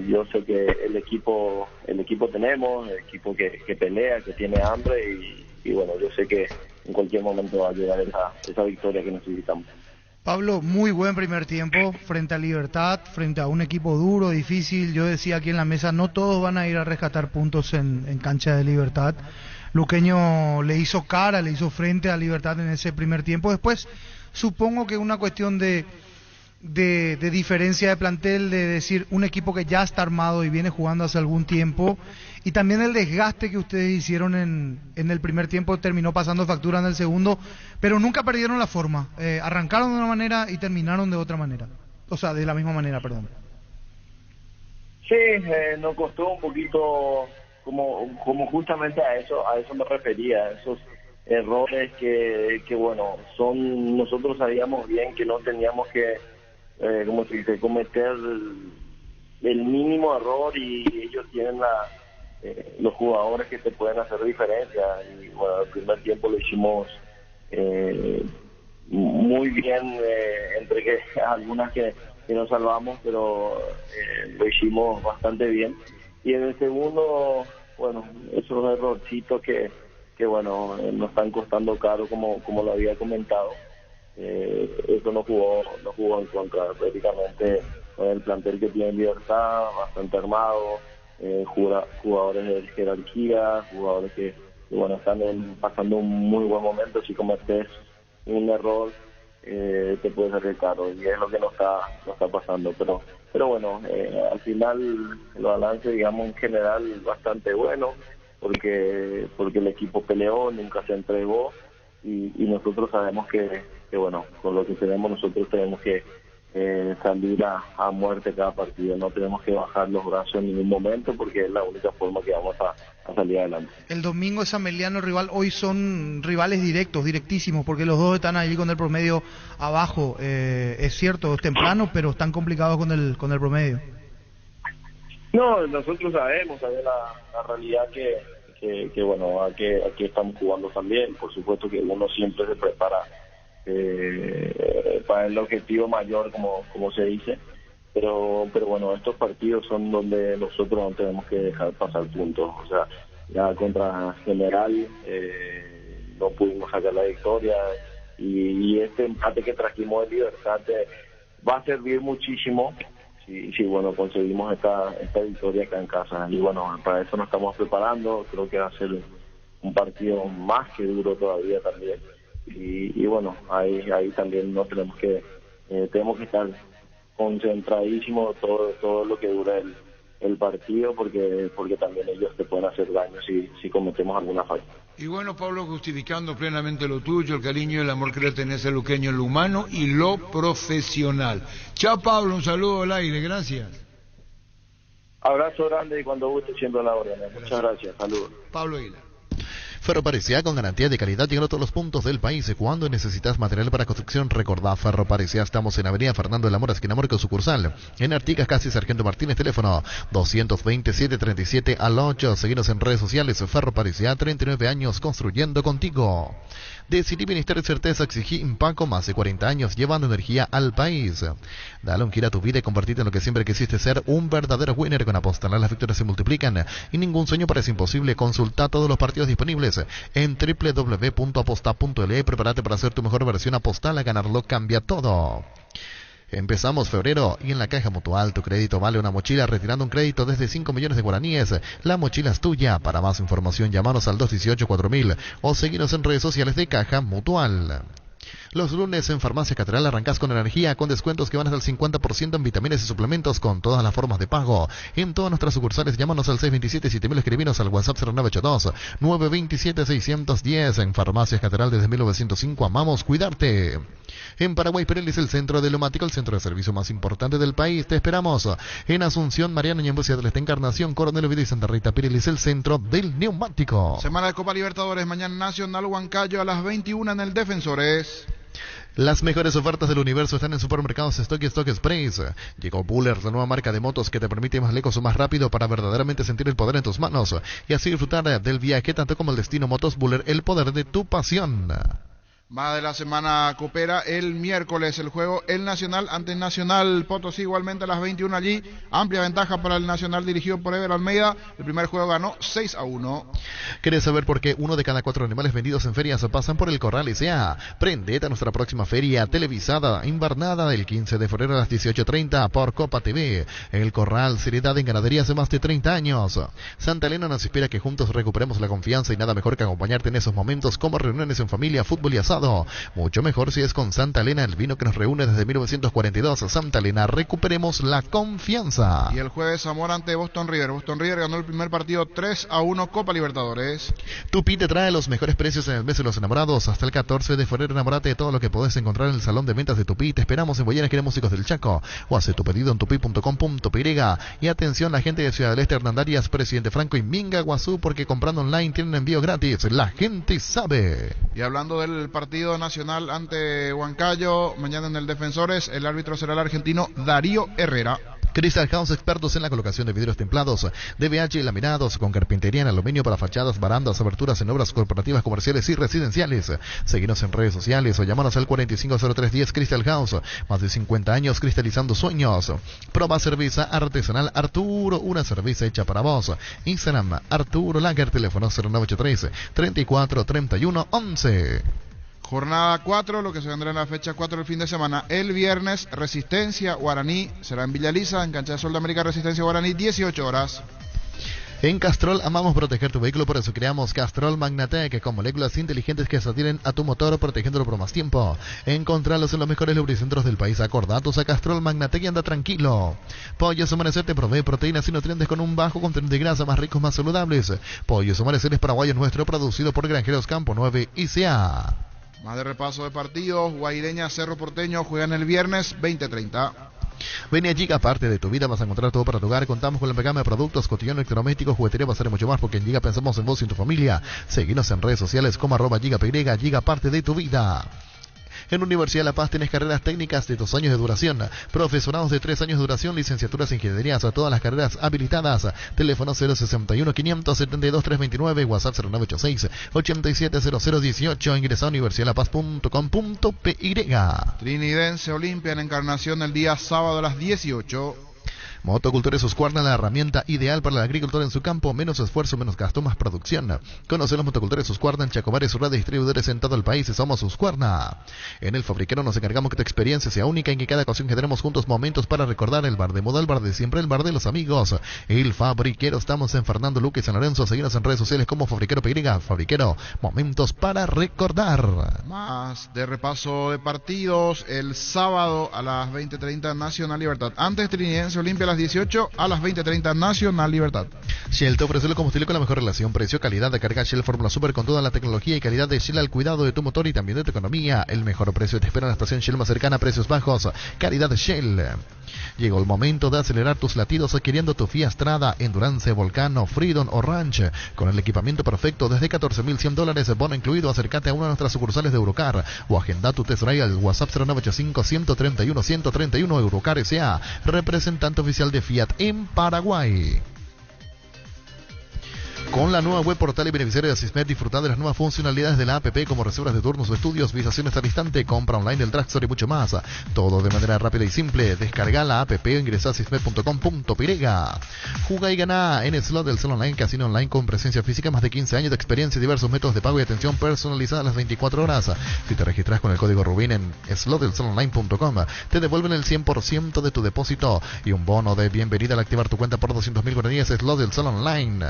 yo sé que el equipo tenemos, el equipo que pelea, que tiene hambre, y bueno, yo sé que en cualquier momento va a llegar esa victoria que necesitamos. Pablo, muy buen primer tiempo frente a Libertad, frente a un equipo duro, difícil. Yo decía aquí en la mesa, no todos van a ir a rescatar puntos en cancha de Libertad. Luqueño le hizo frente a Libertad en ese primer tiempo. Después, supongo que una cuestión de diferencia de plantel, de decir, un equipo que ya está armado y viene jugando hace algún tiempo, y también el desgaste que ustedes hicieron en el primer tiempo terminó pasando factura en el segundo, pero nunca perdieron la forma. Arrancaron de una manera y terminaron de otra manera, o sea, de la misma manera, perdón. Sí, nos costó un poquito, como justamente a eso me refería, esos errores que bueno, nosotros sabíamos bien que no teníamos que como se dice, cometer el mínimo error, y ellos tienen los jugadores que te pueden hacer diferencia. Y bueno, el primer tiempo lo hicimos muy bien, entre que algunas que nos salvamos, pero lo hicimos bastante bien. y en el segundo, bueno, esos errorcitos que bueno, nos están costando caro, como lo había comentado. Eso nos jugó en contra. Prácticamente con el plantel que tiene Libertad, bastante armado, jugadores de jerarquía, jugadores que bueno, están pasando un muy buen momento. Si cometes un error, te puede salir caro, y es lo que nos está pasando. Pero bueno, al final el balance, digamos, en general bastante bueno, porque el equipo peleó, nunca se entregó, y nosotros sabemos que bueno, con lo que tenemos nosotros tenemos que salir a muerte cada partido. No tenemos que bajar los brazos en ningún momento, porque es la única forma que vamos a salir adelante. El domingo es Ameliano rival, hoy son rivales directísimos, porque los dos están allí con el promedio abajo. Es cierto, es temprano, pero están complicados con el promedio. No, nosotros sabemos la realidad que bueno, aquí estamos jugando también. Por supuesto que uno siempre se prepara para el objetivo mayor, como se dice, pero bueno, estos partidos son donde nosotros no tenemos que dejar pasar puntos. O sea, ya contra General no pudimos sacar la victoria, y este empate que trajimos de Libertad va a servir muchísimo si bueno, conseguimos esta victoria acá en casa. Y bueno, para eso nos estamos preparando. Creo que va a ser un partido más que duro todavía también. Y bueno, ahí también no tenemos que estar concentradísimos todo lo que dura el partido, porque también ellos te pueden hacer daño si cometemos alguna falla. Y bueno, Pablo, justificando plenamente lo tuyo, el cariño y el amor que le tenés al luqueño, en lo humano y lo profesional. Chao, Pablo, un saludo al aire, gracias. Abrazo grande, y cuando guste siendo la orden. Muchas gracias, saludos. Pablo Aguilar. Ferroparecía, con garantía de calidad, llegando a todos los puntos del país. Cuando necesitas material para construcción, recordá Ferroparecía. Estamos en Avenida Fernando de la Mora, esquina Morco, sucursal. En Artigas, casi Sargento Martínez, teléfono 227-37 al 8. Seguinos en redes sociales. Ferroparecía, 39 años construyendo contigo. Decidí ministrar certeza, exigí Impaco, más de 40 años llevando energía al país. Dale un giro a tu vida y convertirte en lo que siempre quisiste ser, un verdadero winner. Con Apostar las victorias se multiplican y ningún sueño parece imposible. Consulta todos los partidos disponibles en www.aposta.le. Prepárate para hacer tu mejor versión. Apostar, a ganarlo cambia todo. Empezamos febrero y en la Caja Mutual tu crédito vale una mochila, retirando un crédito desde 5 millones de guaraníes. La mochila es tuya. Para más información llámanos al 218-4000 o seguinos en redes sociales de Caja Mutual. Los lunes en Farmacia Catedral arrancás con energía, con descuentos que van hasta el 50% en vitaminas y suplementos, con todas las formas de pago. En todas nuestras sucursales llámanos al 627-7000, escribinos al WhatsApp 0982-927-610. En Farmacia Catedral desde 1905, amamos cuidarte. En Paraguay, Pirelli es el centro de neumático, el centro de servicio más importante del país. Te esperamos. En Asunción, Mariano y en Buenos Aires, Encarnación, Coronel Oviedo y Santa Rita, Pirelli es el centro del neumático. Semana de Copa Libertadores, mañana Nacional Huancayo a las 21 en el Defensores. Las mejores ofertas del universo están en Supermercados Stock y Stock Express. Llegó Buller, la nueva marca de motos que te permite ir más lejos o más rápido para verdaderamente sentir el poder en tus manos y así disfrutar del viaje tanto como el destino. Motos Buller, el poder de tu pasión. Más de la semana coopera el miércoles el juego el Nacional ante Nacional Potosí, igualmente a las 21 allí. Amplia ventaja para el Nacional dirigido por Ever Almeida. El primer juego ganó 6-1. ¿Querés saber por qué 1 de cada 4 animales vendidos en ferias pasan por el Corral S.A.? Prendete a nuestra próxima feria televisada invernada del 15 de febrero a las 18:30 por Copa TV. El Corral, seriedad en ganadería hace más de 30 años. Santa Elena nos inspira que juntos recuperemos la confianza y nada mejor que acompañarte en esos momentos como reuniones en familia, fútbol y asado. Mucho mejor si es con Santa Elena, el vino que nos reúne desde 1942. Santa Elena, recuperemos la confianza. Y el jueves Zamora ante Boston River. Boston River ganó el primer partido 3-1 Copa Libertadores. Tupi te trae los mejores precios en el mes de los enamorados. Hasta el 14 de febrero enamorate de todo lo que podés encontrar en el salón de ventas de Tupi. Te esperamos en Boyana, Músicos del Chaco, o hace tu pedido en tupi.com.py. Y atención, la gente de Ciudad del Este, Hernandarias, Presidente Franco y Minga Guazú, porque comprando online tienen envío gratis. La gente sabe. Y hablando del partido Nacional ante Huancayo, mañana en el Defensores, el árbitro será el argentino Darío Herrera. Crystal House, expertos en la colocación de vidrios templados, DBH y laminados con carpintería en aluminio para fachadas, barandas, aberturas en obras corporativas, comerciales y residenciales. Seguinos en redes sociales o llámanos al 450310 Crystal House. Más de 50 años cristalizando sueños. Proba cerveza artesanal Arturo, una cerveza hecha para vos. Instagram Arturo Lager, teléfono 0983 34 31 11. Jornada 4, lo que se vendrá en la fecha 4 del fin de semana. El viernes, Resistencia Guaraní, será en Villa Lisa, en Cancha de Sol de América, Resistencia Guaraní, 18 horas. En Castrol amamos proteger tu vehículo, por eso creamos Castrol Magnatec, con moléculas inteligentes que se adhieren a tu motor, protegiéndolo por más tiempo. Encontralos en los mejores lubricentros del país. Acordatos a Castrol Magnatec y anda tranquilo. Pollos Amanecer te provee proteínas y nutrientes con un bajo contenido de grasa, más ricos, más saludables. Pollos Amanecer es paraguayo nuestro, producido por Granjeros Campo 9 ICA. Más de repaso de partidos. Guaireña Cerro Porteño juegan el viernes 20:30. Ven a Giga, parte de tu vida, vas a encontrar todo para tu hogar. Contamos con la gama de productos, cotillón, electrodomésticos, juguetería, va a ser mucho más, porque en Giga pensamos en vos y en tu familia. Seguinos en redes sociales como @GigaPY, Giga, parte de tu vida. En Universidad de La Paz tienes carreras técnicas de 2 años de duración, profesorados de 3 años de duración, licenciaturas en ingenierías, a todas las carreras habilitadas. Teléfono 061-572-329, WhatsApp 0986 870018. Ingresa a universidaddelapaz.com.py. Trinidense Olimpia en Encarnación el día sábado a las 18. Motocultores Husqvarna, la herramienta ideal para el agricultor en su campo. Menos esfuerzo, menos gasto, más producción. Conoce los motocultores Husqvarna en Chacobar y sus redes distribuidores en todo el país. Somos Husqvarna. En El Fabriquero nos encargamos que tu experiencia sea única y que cada ocasión generemos juntos momentos para recordar el bar de moda, el bar de siempre, el bar de los amigos. El Fabriquero, estamos en Fernando Luque y San Lorenzo. Seguimos en redes sociales como Fabriquero PY. Fabriquero, momentos para recordar. Más de repaso de partidos. El sábado a las 20:30 Nacional Libertad. Antes Trinidense Olimpia a las 18, a las 20:30 Nacional Libertad. Shell te ofrece el combustible con la mejor relación precio-calidad de carga Shell Fórmula Super, con toda la tecnología y calidad de Shell al cuidado de tu motor y también de tu economía. El mejor precio te espera en la estación Shell más cercana, precios bajos, calidad de Shell. Llegó el momento de acelerar tus latidos adquiriendo tu Fiat Strada, Endurance, Volcano, Freedom o Ranch con el equipamiento perfecto desde $14,100, bono incluido. Acércate a una de nuestras sucursales de Eurocar o agenda tu test drive al WhatsApp 0985-131-131. Eurocar S.A., representante oficial de Fiat en Paraguay. Con la nueva web portal y beneficiario de Asismed, disfrutar de las nuevas funcionalidades de la app como reservas de turnos o estudios, visaciones al instante, compra online del drugstore y mucho más. Todo de manera rápida y simple. Descarga la app o ingresa a asismed.com.py. Juga y gana en Slot del Sol Online, casino online con presencia física, más de 15 años de experiencia y diversos métodos de pago y atención personalizada a las 24 horas. Si te registras con el código Rubin en slotdelsolonline.com, te devuelven el 100% de tu depósito y un bono de bienvenida al activar tu cuenta por 200.000 guaraníes. Slot del Sol Online.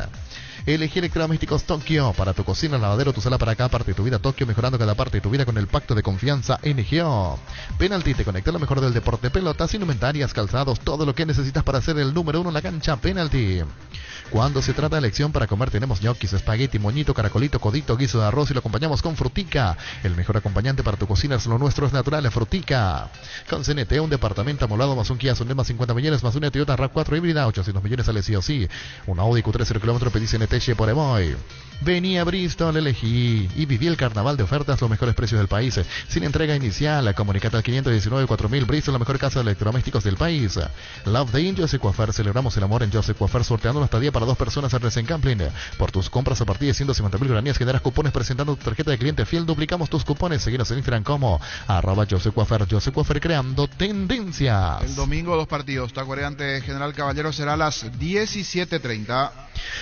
Elegí electrodomésticos Tokio para tu cocina, lavadero, tu sala para cada parte de tu vida. Tokio, mejorando cada parte de tu vida con el pacto de confianza NGO. Penalty, te conecta lo mejor del deporte, pelotas, indumentarias, calzados, todo lo que necesitas para ser el número 1 en la cancha. Penalty. Cuando se trata de elección para comer, tenemos ñoquis, espagueti, moñito, caracolito, codito, guiso de arroz y lo acompañamos con frutica. El mejor acompañante para tu cocina es lo nuestro, es natural, frutica. Con CNT, un departamento amoblado más un Kia Sundema 50 millones más una Toyota RAV4 híbrida, 800 millones sale sí o sí. Un Audi Q3 0 km pedí CNT por Emoy. Vení a Bristol, elegí y viví el carnaval de ofertas, los mejores precios del país, sin entrega inicial. Comunicate al 519-4000. Bristol, la mejor casa de electrodomésticos del país. Love Day en Joseph Coiffeur, celebramos el amor en Joseph Coiffeur, sorteando una estadía para 2 personas en Resen Campling. Por tus compras a partir de 150.000 guaraníes generas cupones presentando tu tarjeta de cliente fiel. Duplicamos tus cupones. Seguinos en Instagram como @Joseph Coiffeur. Joseph Coiffeur, creando tendencias. El domingo 2 partidos. Tacuarembó ante General Caballero será a las 17:30.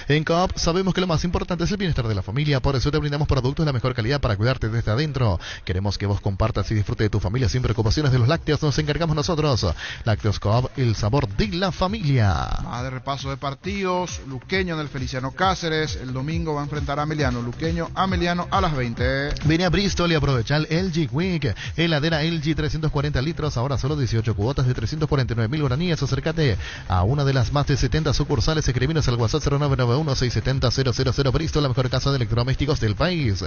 En Coop sabemos que lo más importante es el bienestar de la familia, por eso te brindamos productos de la mejor calidad para cuidarte desde adentro. Queremos que vos compartas y disfrutes de tu familia sin preocupaciones. De los lácteos nos encargamos nosotros. Lácteos Coop, el sabor de la familia. Más de repaso de partidos. Luqueño en el Feliciano Cáceres. El domingo va a enfrentar a Ameliano. Luqueño, Ameliano a las 20. Vení a Bristol y aprovecha el LG Week. Heladera LG 340 litros, ahora solo 18 cuotas de 349.000 guaraníes. Acércate a una de las más de 70 sucursales. Escribinos al WhatsApp 0991-670-000. Bristol, la mejor casa de electrodomésticos del país.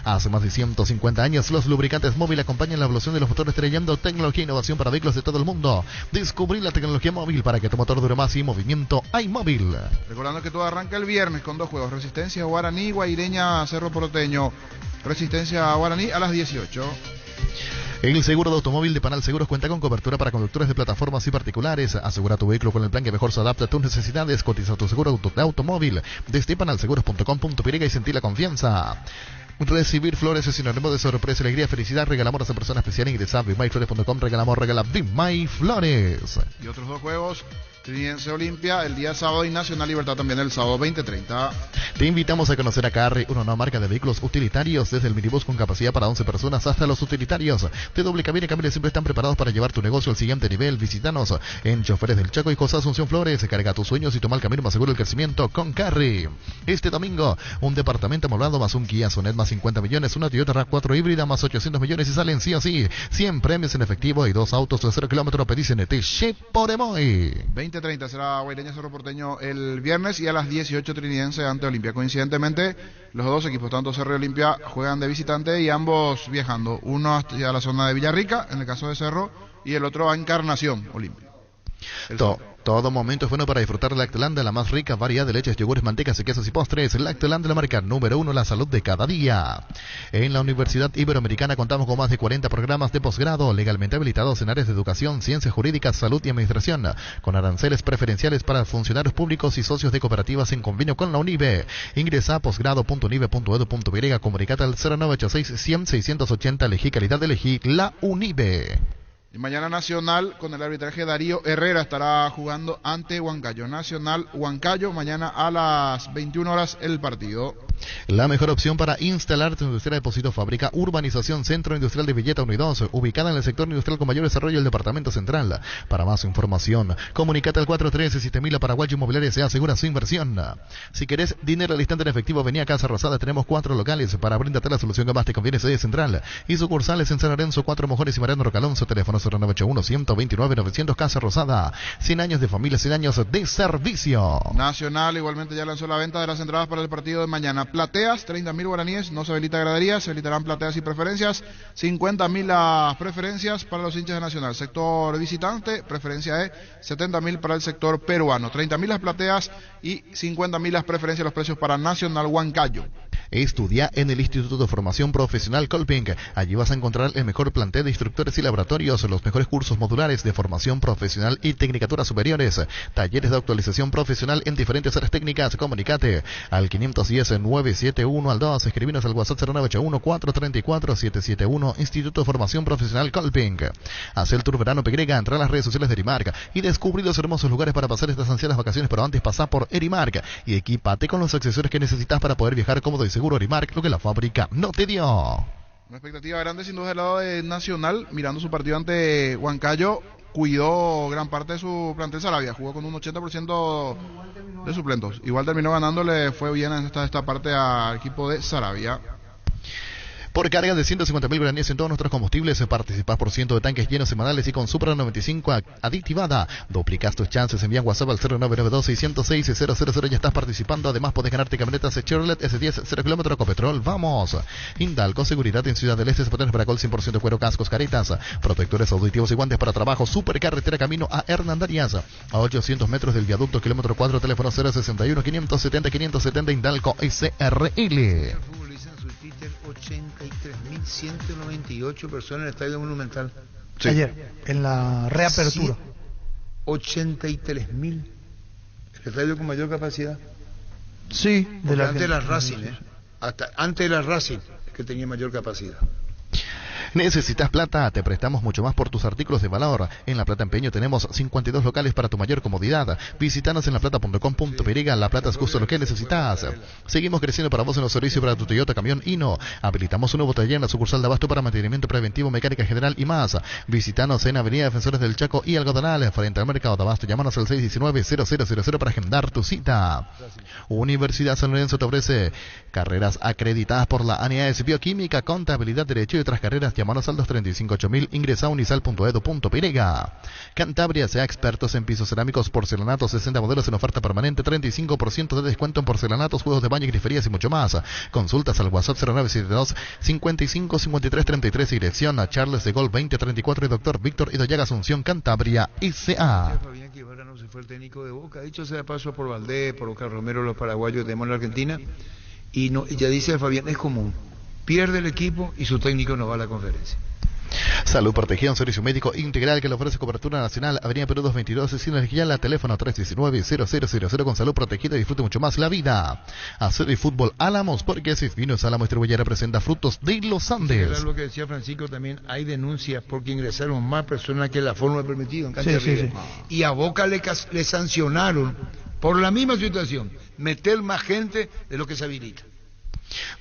Hace más de 150 años, los lubricantes móvil acompañan la evolución de los motores, trayendo tecnología e innovación para vehículos de todo el mundo. Descubrí la tecnología móvil para que tu motor dure más y movimiento hay móvil. Recordando que todo arranca el viernes con 2 juegos. Resistencia Guaraní, Guaireña Cerro Porteño. Resistencia Guaraní a las 18. El seguro de automóvil de Panal Seguros cuenta con cobertura para conductores de plataformas y particulares. Asegura tu vehículo con el plan que mejor se adapta a tus necesidades. Cotiza tu seguro de automóvil desde panalseguros.com.py y sentí la confianza. Recibir flores es sinónimo de sorpresa, alegría, felicidad. Regalamos a esa persona especial. Ingresa a BeMyFlores.com. Regala BeMyFlores. Y otros dos juegos. Trinidense Olimpia el día sábado y Nacional Libertad también el sábado 20:30. Te invitamos a conocer a Carry, una nueva marca de vehículos utilitarios, desde el minibús con capacidad para 11 personas hasta los utilitarios de doble cabina y camiones siempre están preparados para llevar tu negocio al siguiente nivel. Visítanos en Choferes del Chaco y José Asunción Flores. Carga tus sueños y toma el camino más seguro del crecimiento con Carry. Este domingo, un departamento amoblado más un Kia Sonet más 50 millones, una Toyota RAV4 híbrida más 800 millones y salen sí o sí 100 premios en efectivo y 2 autos de 0 kilómetros. Pedís en Chip por Emoy. 20:30 será Guaireña Cerro Porteño el viernes y a las 18 Trinidense ante Olimpia. Coincidentemente, los dos equipos, tanto Cerro y Olimpia, juegan de visitante y ambos viajando. Uno hacia la zona de Villarrica, en el caso de Cerro, y el otro a Encarnación, Olimpia. Todo momento es bueno para disfrutar Lactolanda, la más rica variedad de leches, yogures, mantecas y quesos y postres. Lactolanda, la marca número 1, la salud de cada día. En la Universidad Iberoamericana contamos con más de 40 programas de posgrado legalmente habilitados en áreas de educación, ciencias jurídicas, salud y administración, con aranceles preferenciales para funcionarios públicos y socios de cooperativas en convenio con la UNIBE. Ingresa a posgrado.unibe.edu.y, comunicate al 0986-100-680, elegí calidad, elegí la UNIBE. Y mañana Nacional, con el arbitraje Darío Herrera, estará jugando ante Huancayo. Nacional Huancayo, mañana a las 21 horas el partido. La mejor opción para instalar tu industria de depósito fábrica, Urbanización Centro Industrial de Villeta 1 y 2, ubicada en el sector industrial con mayor desarrollo del departamento central. Para más información, comunicate al 413-7000. Paraguayo Inmobiliaria se asegura su inversión. Si querés dinero al instante en efectivo, vení a Casa Rosada. Tenemos 4 locales para brindarte la solución que más te conviene. Sede central y sucursales en San Lorenzo, 4 Mojores y Mariano Rocalonso. Teléfono 0981-129-900. Casa Rosada, 100 años de familia, 100 años de servicio. Nacional igualmente ya lanzó la venta de las entradas para el partido de mañana. Plateas, 30.000 guaraníes, no se habilita graderías, se habilitarán plateas y preferencias. 50.000 las preferencias para los hinchas de Nacional. Sector visitante, preferencia E, 70.000 para el sector peruano. 30.000 las plateas y 50.000 las preferencias, los precios para Nacional Huancayo. Estudia en el Instituto de Formación Profesional Colping. Allí vas a encontrar el mejor plantel de instructores y laboratorios, los mejores cursos modulares de formación profesional y tecnicaturas superiores, talleres de actualización profesional en diferentes áreas técnicas. Comunicate al 510-971 al 2, escribinos al WhatsApp 0981-434-771. Instituto de Formación Profesional Colping. Haz el tour verano Pegrega, entra a las redes sociales de Erimark y descubrí los hermosos lugares para pasar estas ansiadas vacaciones, pero antes pasá por Erimark y equipate con los accesorios que necesitas para poder viajar cómodo y seguro. Erimark, lo que la fábrica no te dio. Una expectativa grande sin duda del lado de Nacional, mirando su partido ante Huancayo. Cuidó gran parte de su plantel Saravia, jugó con un 80% de suplentos. Igual terminó ganándole, fue bien en esta parte al equipo de Saravia. Por cargas de 150.000 guaraníes en todos nuestros combustibles, participás por 100 de tanques llenos semanales y con Supra 95 aditivada. Duplicás tus chances, envía WhatsApp al 0992-606-000. Ya estás participando. Además, podés ganarte camionetas Chevrolet S10 0 km con petrol. ¡Vamos! Hindalco, seguridad en Ciudad del Este, zapatos para col 100% cuero, cascos, caretas, protectores auditivos y guantes para trabajo. Supercarretera camino a Hernandarias, a 800 metros del viaducto, kilómetro 4, teléfono 061-570-570, Hindalco SRL. 83.198 personas en el Estadio Monumental. Sí. Ayer, en la reapertura. 83.000. El estadio con mayor capacidad. Sí, antes de la Racing, hasta antes de la Racing, que tenía mayor capacidad. ¿Necesitas plata? Te prestamos mucho más por tus artículos de valor. En La Plata Empeño tenemos 52 locales para tu mayor comodidad. Visítanos en laplata.com.py. La Plata es justo lo que necesitas. Seguimos creciendo para vos en los servicios para tu Toyota Camión Hino. Habilitamos un nuevo taller en la sucursal de Abasto para mantenimiento preventivo, mecánica general y más. Visítanos en Avenida Defensores del Chaco y Algodonal, frente al Mercado de Abasto. Llámanos al 619-0000 para agendar tu cita. Universidad San Lorenzo te ofrece carreras acreditadas por la ANEAS, Bioquímica, Contabilidad, Derecho y otras carreras. Llámanos al 235-8000, ingresa a unisal.edu.py. Cantabria, sea expertos en pisos cerámicos, porcelanatos, 60 modelos en oferta permanente, 35% de descuento en porcelanatos, juegos de baño, griferías y mucho más. Consultas al WhatsApp 0972 55 53 33, dirección a Charles de Gaulle 2034 y Dr. Víctor Idoyaga, Asunción, Cantabria, ICA. Fabián Guevara no se fue el técnico de Boca, dicho sea paso por Valdés, por Oscar Romero, los paraguayos que tenemos en la Argentina, y ya dice Fabián, es común. Pierde el equipo y su técnico no va a la conferencia. Salud Protegida, un servicio médico integral que le ofrece cobertura nacional. Avenida Perú 222, esquina Esquillala, teléfono 319-0000. Con Salud Protegida disfrute mucho más la vida. Hacer el fútbol Álamos, porque si Vinos Álamos Distribuidora presenta frutos de los Andes. Era lo que decía Francisco también, hay denuncias porque ingresaron más personas que la forma permitida en cancha de River. Y a Boca le sancionaron por la misma situación, meter más gente de lo que se habilita.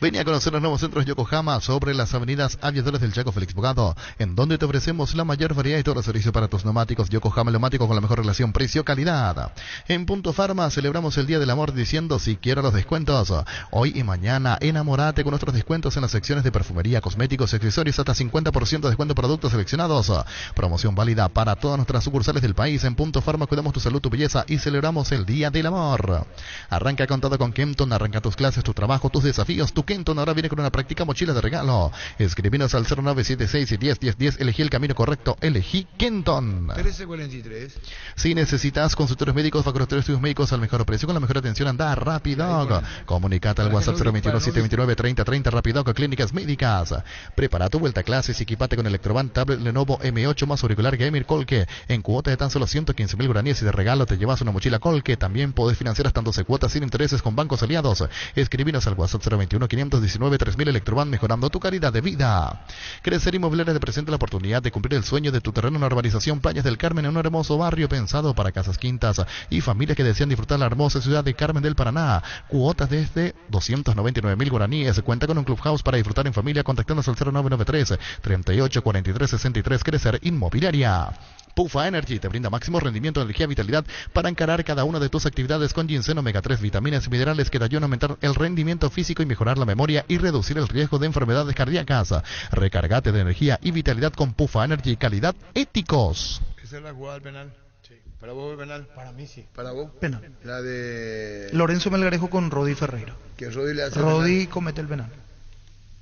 Venía a conocer los nuevos centros Yokohama sobre las avenidas Aviadores del Chaco Félix Bogado, en donde te ofrecemos la mayor variedad y todos los servicios para tus neumáticos. Yokohama neumáticos con la mejor relación precio-calidad. En Punto Farma celebramos el Día del Amor diciendo si quiero los descuentos. Hoy y mañana enamorate con nuestros descuentos en las secciones de perfumería, cosméticos y accesorios, hasta 50% de descuento en productos seleccionados. Promoción válida para todas nuestras sucursales del país. En Punto Farma cuidamos tu salud, tu belleza y celebramos el Día del Amor. Arranca con todo con Kenton, arranca tus clases, tu trabajo, tus desafíos. Tu Kenton ahora viene con una práctica mochila de regalo. Escribinos al 0976 y 101010. Elegí el camino correcto. Elegí Kenton. 1343. Si necesitas consultorios médicos, facultades estudios médicos al mejor precio, con la mejor atención, anda Rapidog. Comunicate al WhatsApp 021-729-3030. Rapidog, clínicas médicas. Prepara tu vuelta a clases y equipate con Electroband, tablet Lenovo M8 más auricular Gamer Colque. En cuota de tan solo 115.000 guaraníes y de regalo te llevas una mochila Colque. También podés financiar hasta 12 cuotas sin intereses con bancos aliados. Escribinos al WhatsApp 021-519-3000. Electroband, mejorando tu calidad de vida. Crecer Inmobiliaria te presenta la oportunidad de cumplir el sueño de tu terreno en la urbanización Playas del Carmen, en un hermoso barrio pensado para casas quintas y familias que desean disfrutar la hermosa ciudad de Carmen del Paraná. Cuotas desde 299.000 guaraníes. Cuenta con un clubhouse para disfrutar en familia. Contactanos al 0993-384363. Crecer Inmobiliaria. Pufa Energy te brinda máximo rendimiento, energía y vitalidad para encarar cada una de tus actividades con ginseng, omega 3, vitaminas y minerales que te ayudan a aumentar el rendimiento físico y mejorar la memoria y reducir el riesgo de enfermedades cardíacas. Recárgate de energía y vitalidad con Pufa Energy, calidad éticos. ¿Esa es la jugada del penal? Sí. ¿Para vos el penal? Para mí sí. ¿Para vos? Penal. La de Lorenzo Melgarejo con Rodi Ferreira. Que Rodi le hace Rodi comete el penal.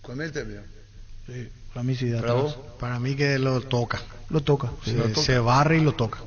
¿Comete el penal? Sí. Para mí sí. ¿Para vos? Para mí que lo toca. Lo toca. Sí, se barre y lo toca.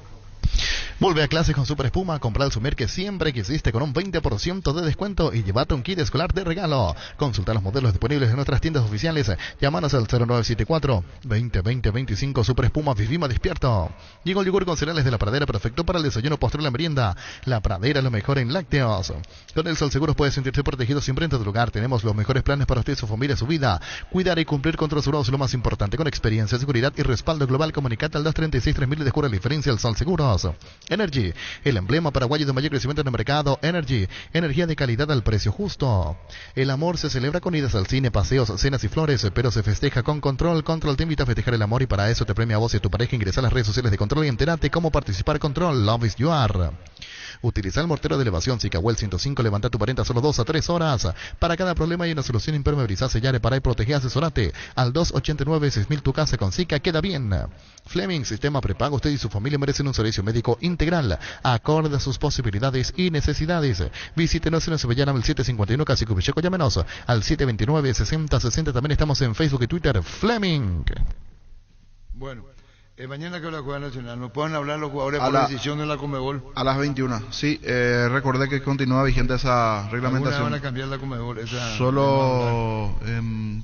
Vuelve a clases con Super Espuma, compra el Sumer que siempre quisiste con un 20% de descuento y llévate un kit escolar de regalo. Consulta los modelos disponibles en nuestras tiendas oficiales. Llámanos al 0974-2020-25. Super Espuma, vivima despierto. Llegó el yogur con cereales de La Pradera, perfecto para el desayuno, postre y la merienda. La Pradera, lo mejor en lácteos. Con el Sol Seguros puedes sentirse protegido siempre en tu lugar. Tenemos los mejores planes para usted, su familia, su vida. Cuidar y cumplir con los seguros es lo más importante. Con experiencia, seguridad y respaldo global, comunicate al 236-3000 y descubre la diferencia. El Sol Seguros. Energy, el emblema paraguayo de mayor crecimiento en el mercado. Energy, energía de calidad al precio justo. El amor se celebra con idas al cine, paseos, cenas y flores, pero se festeja con Control. Control te invita a festejar el amor y para eso te premia a vos y a tu pareja. Ingresa a las redes sociales de Control y entérate cómo participar. Control, love is you are. Utiliza el mortero de elevación Sicahuel 105, levanta tu pared a solo 2 a 3 horas. Para cada problema hay una solución. Impermeabilizar, sellar, reparar y proteger. Asesorate al 289-6000. Tu casa con Sica queda bien. Fleming, sistema prepago. Usted y su familia merecen un servicio médico integral, acorde a sus posibilidades y necesidades. Visítenos en Sevillana, el 751 Casi Cubicheco. Llámenos al 729-6060. También estamos en Facebook y Twitter. Fleming. Bueno, mañana que la Juega Nacional, ¿nos pueden hablar los jugadores por la decisión de la Conmebol? A las 21, sí, recordé que continúa vigente esa reglamentación. Van a cambiar la Conmebol? Solo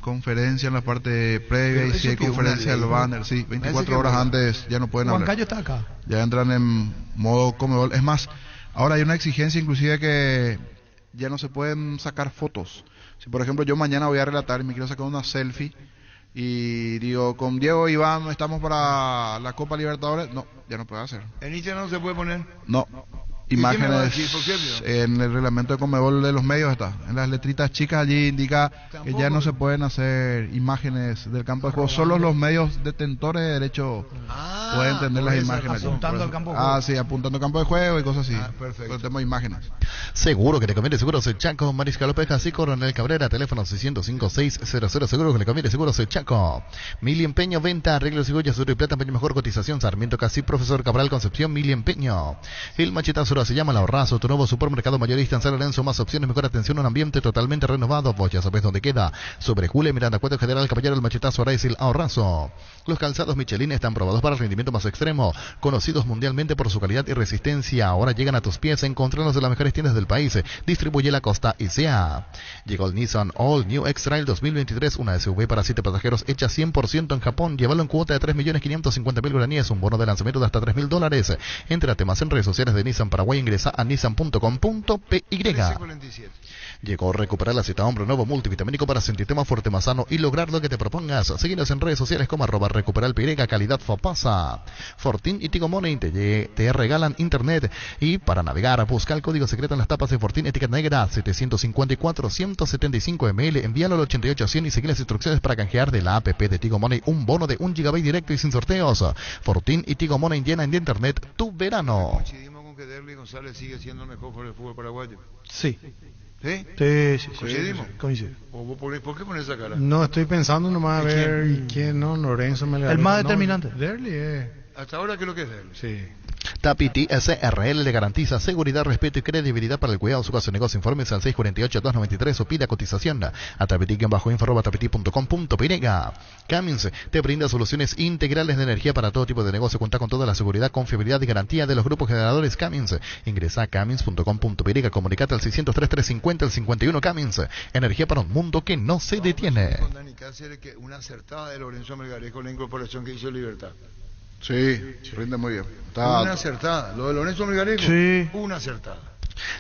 conferencia en la parte previa y si hay conferencia del banner, sí, 24 horas antes ya no pueden hablar. Juan Cayo está acá. Ya entran en modo Conmebol. Es más, ahora hay una exigencia inclusive que ya no se pueden sacar fotos. Si por ejemplo yo mañana voy a relatar y me quiero sacar una selfie y digo, con Diego Iván estamos para la Copa Libertadores, no, ya no puede hacer. ¿En Instagram no se puede poner? No. Imágenes en el reglamento de Conmebol de los medios está, en las letritas chicas allí indica que ya no se pueden hacer imágenes del campo de juego, solo los medios detentores de derecho pueden tener las imágenes apuntando al campo de juego. Sí, apuntando al campo de juego y cosas así. Perfecto. Tenemos imágenes. Seguro que le conviene Seguros El Chaco, Mariscal López y Coronel Cabrera, teléfono 605-600. Seguro que le conviene Seguros El Chaco. Mili Empeño, venta, arreglos y joyas, oro y plata, empeño mejor cotización. Sarmiento Casi, Profesor Cabral, Concepción, Mili Empeño. El machetazo se llama El Ahorrazo, tu nuevo supermercado mayorista en San Lorenzo, más opciones, mejor atención, un ambiente totalmente renovado. Vos ya sabés dónde queda. Sobre Julia Miranda, Cuento General Caballero, El Machetazo, ahora es El Ahorrazo. Los calzados Michelin están probados para el rendimiento rendimiento más extremo, conocidos mundialmente por su calidad y resistencia. Ahora llegan a tus pies. Encontrarlos en las mejores tiendas del país. Distribuye la Costa y sea. Llegó el Nissan All New X-Trail 2023, una SUV para 7 pasajeros hecha 100% en Japón. Llévalo en cuota de 3.550.000 guaraníes, un bono de lanzamiento de hasta $3.000. Entrate más en redes sociales de Nissan Paraguay, ingresa a nissan.com.py. Llegó a recuperar la cita hombre nuevo multivitamínico para sentirte más fuerte, más sano y lograr lo que te propongas. Síguenos en redes sociales como @recuperalpy, calidad Fopasa. Fortin y Tigo Money te regalan internet, y para navegar busca el código secreto en las tapas de Fortin, etiqueta negra 754-175 ml, envíalo al 8800 y sigue las instrucciones para canjear de la app de Tigo Money un bono de 1 GB directo y sin sorteos. Fortin y Tigo Money llenan de internet tu verano. Coincidimos con que Derly González sigue siendo el mejor por el fútbol paraguayo. Sí. ¿Sí? Sí. ¿Coincidimos? Coincido. ¿Por qué pones esa cara? No, estoy pensando nomás a ver quién, no, Lorenzo Melgar. El más determinante. Derly ¿Hasta ahora qué es lo que es Derly? Sí. Tapiti SRL le garantiza seguridad, respeto y credibilidad para el cuidado de su caso de negocio. Informes al 648-293 o pida cotización a tapiti-info@tapiti.com.py. Cummins te brinda soluciones integrales de energía para todo tipo de negocio. Cuenta con toda la seguridad, confiabilidad y garantía de los grupos generadores Cummins. Ingresa a cummins.com.py, comunicate al 603-350 el 51. Cummins, energía para un mundo que no se detiene. Con Dani Cáceres, que una acertada de Lorenzo Melgar con la incorporación que hizo Libertad. Sí, rinde muy bien. Una acertada. Lo de Lorenzo Melgarejo, sí. Una acertada.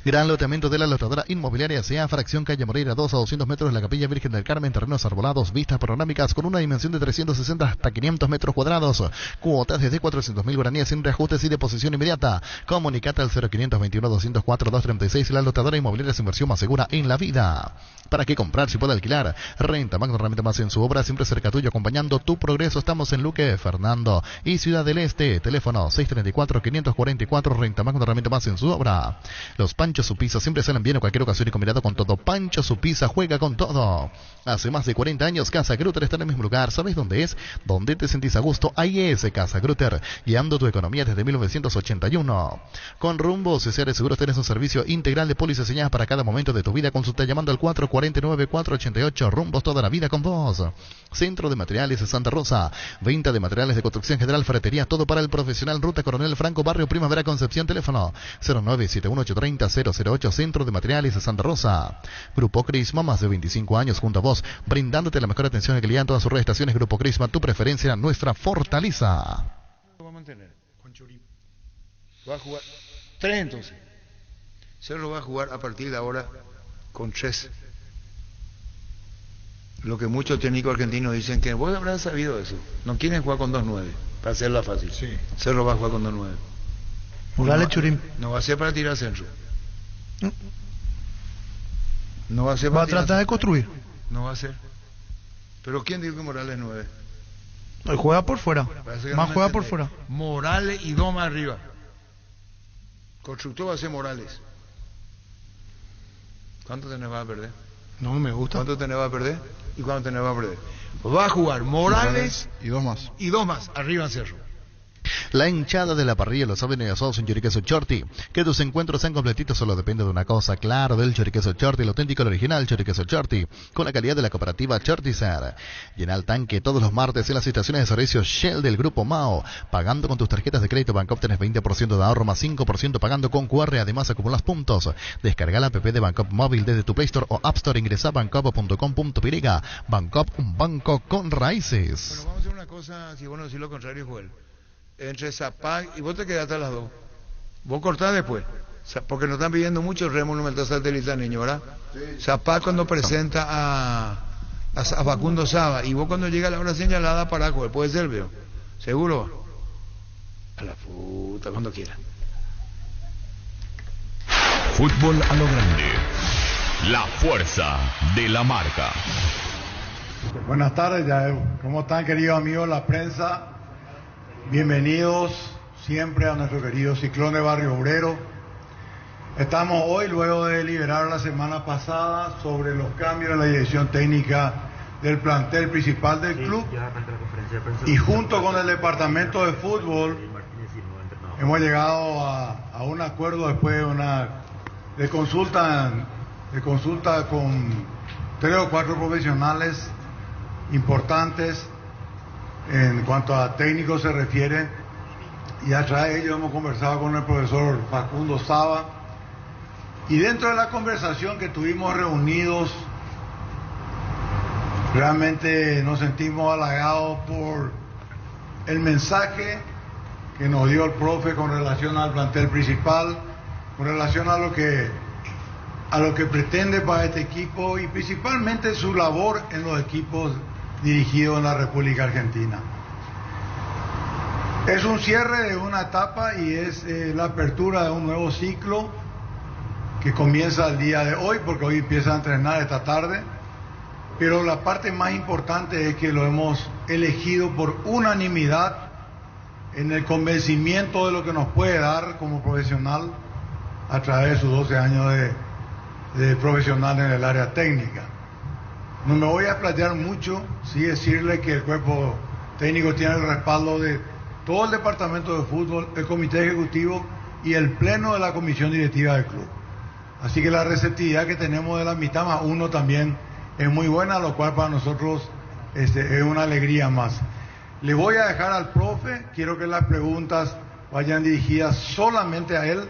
Gran loteamiento de la lotadora inmobiliaria SEA, fracción calle Moreira 2 a 200 metros de la Capilla Virgen del Carmen, terrenos arbolados, vistas panorámicas con una dimensión de 360 hasta 500 metros cuadrados, cuotas desde 400.000 guaraníes sin reajustes y deposición inmediata. Comunicate al 0521-204-236, la lotadora inmobiliaria es inversión más segura en la vida. ¿Para qué comprar si puede alquilar? Renta Magno Herramienta Más en su obra, siempre cerca tuyo, acompañando tu progreso. Estamos en Luque, Fernando y Ciudad del Este. Teléfono 634-544, Renta Magno Herramienta Más en su obra. Los Pancho Su Pizza siempre salen bien en cualquier ocasión y combinado con todo. Pancho Su Pizza juega con todo. Hace más de 40 años Casa Grutter está en el mismo lugar. ¿Sabes dónde es? ¿Dónde te sentís a gusto? Ahí es Casa Grutter, guiando tu economía desde 1981. Con Rumbo CCR Seguros tienes un servicio integral de pólizas señadas para cada momento de tu vida. Consulta llamando al 449-488. Rumbos toda la vida con vos. Centro de Materiales de Santa Rosa. Venta de materiales de construcción general, ferretería, todo para el profesional. Ruta Coronel Franco, Barrio Primavera, Concepción. Teléfono 0971830-008. Centro de Materiales de Santa Rosa. Grupo Crisma, más de 25 años junto a vos, brindándote la mejor atención al cliente en todas sus redes estaciones. Grupo Crisma, tu preferencia, nuestra fortaleza. Lo va a mantener con Churip. Va a jugar 3 entonces. Cerro va a jugar a partir de ahora con 3. Lo que muchos técnicos argentinos dicen que vos habrás sabido eso. No quieren jugar con 2-9, para hacerla fácil. Sí. Cerro va a jugar con 2-9. Morales Churín. No va a ser para tirar centro. No va a ser Va para a tratar de construir. No va a ser. Pero ¿quién dijo que Morales 9? Juega por fuera. Más juega por fuera. Morales y 2 más arriba. Constructor va a ser Morales. ¿Cuánto tenés va a perder? No me gusta. ¿Cuánto tenés va a perder? ¿Y cuánto tenés va a perder? Va a jugar Morales y 2 más. Y 2 más, arriba en Cerro. La hinchada de la parrilla lo saben y asados en Choriqueso Chorti. Que tus encuentros sean completitos solo depende de una cosa, claro, del Choriqueso Chorti, el auténtico, el original Choriqueso Chorti, con la calidad de la cooperativa Chortizer. Llena el tanque todos los martes en las estaciones de servicio Shell del Grupo Mao. Pagando con tus tarjetas de crédito Bancopp tenés 20% de ahorro más 5% pagando con QR. Además acumulas puntos. Descarga la app de Bancopp móvil desde tu Play Store o App Store. Ingresa a bancopp.com.py. Bancopp, un banco con raíces. Bueno, vamos a hacer una cosa, si vos no decís lo contrario, Joel. Entre Zapag y vos te quedaste a las 2. Vos cortás después. Porque nos están pidiendo mucho el Red Monumental Satelital, niño, ¿verdad? Sí. Zapag cuando presenta a Facundo Saba. Y vos cuando llega la hora señalada para Joel. Puede ser, veo. ¿Seguro? A la puta, cuando quiera. Fútbol a lo grande. La fuerza de la marca. Buenas tardes, ¿cómo están, queridos amigos de la prensa? Bienvenidos siempre a nuestro querido Ciclón de Barrio Obrero. Estamos hoy, luego de deliberar la semana pasada sobre los cambios en la dirección técnica del plantel principal del club, y junto con el departamento de fútbol hemos llegado a un acuerdo después de consulta con 3 o 4 profesionales importantes en cuanto a técnicos se refiere, y a través de ello hemos conversado con el profesor Facundo Saba, y dentro de la conversación que tuvimos reunidos, realmente nos sentimos halagados por el mensaje que nos dio el profe con relación al plantel principal, con relación a lo que pretende para este equipo y principalmente su labor en los equipos dirigidos en la República Argentina. Es un cierre de una etapa y es la apertura de un nuevo ciclo que comienza el día de hoy, porque hoy empieza a entrenar esta tarde, pero la parte más importante es que lo hemos elegido por unanimidad en el convencimiento de lo que nos puede dar como profesional a través de sus 12 años de profesional en el área técnica. No me voy a explayar mucho, sí decirle que el cuerpo técnico tiene el respaldo de todo el departamento de fútbol, el comité ejecutivo y el pleno de la comisión directiva del club. Así que la receptividad que tenemos de la mitad más uno también es muy buena, lo cual para nosotros es una alegría más. Le voy a dejar al profe, quiero que las preguntas vayan dirigidas solamente a él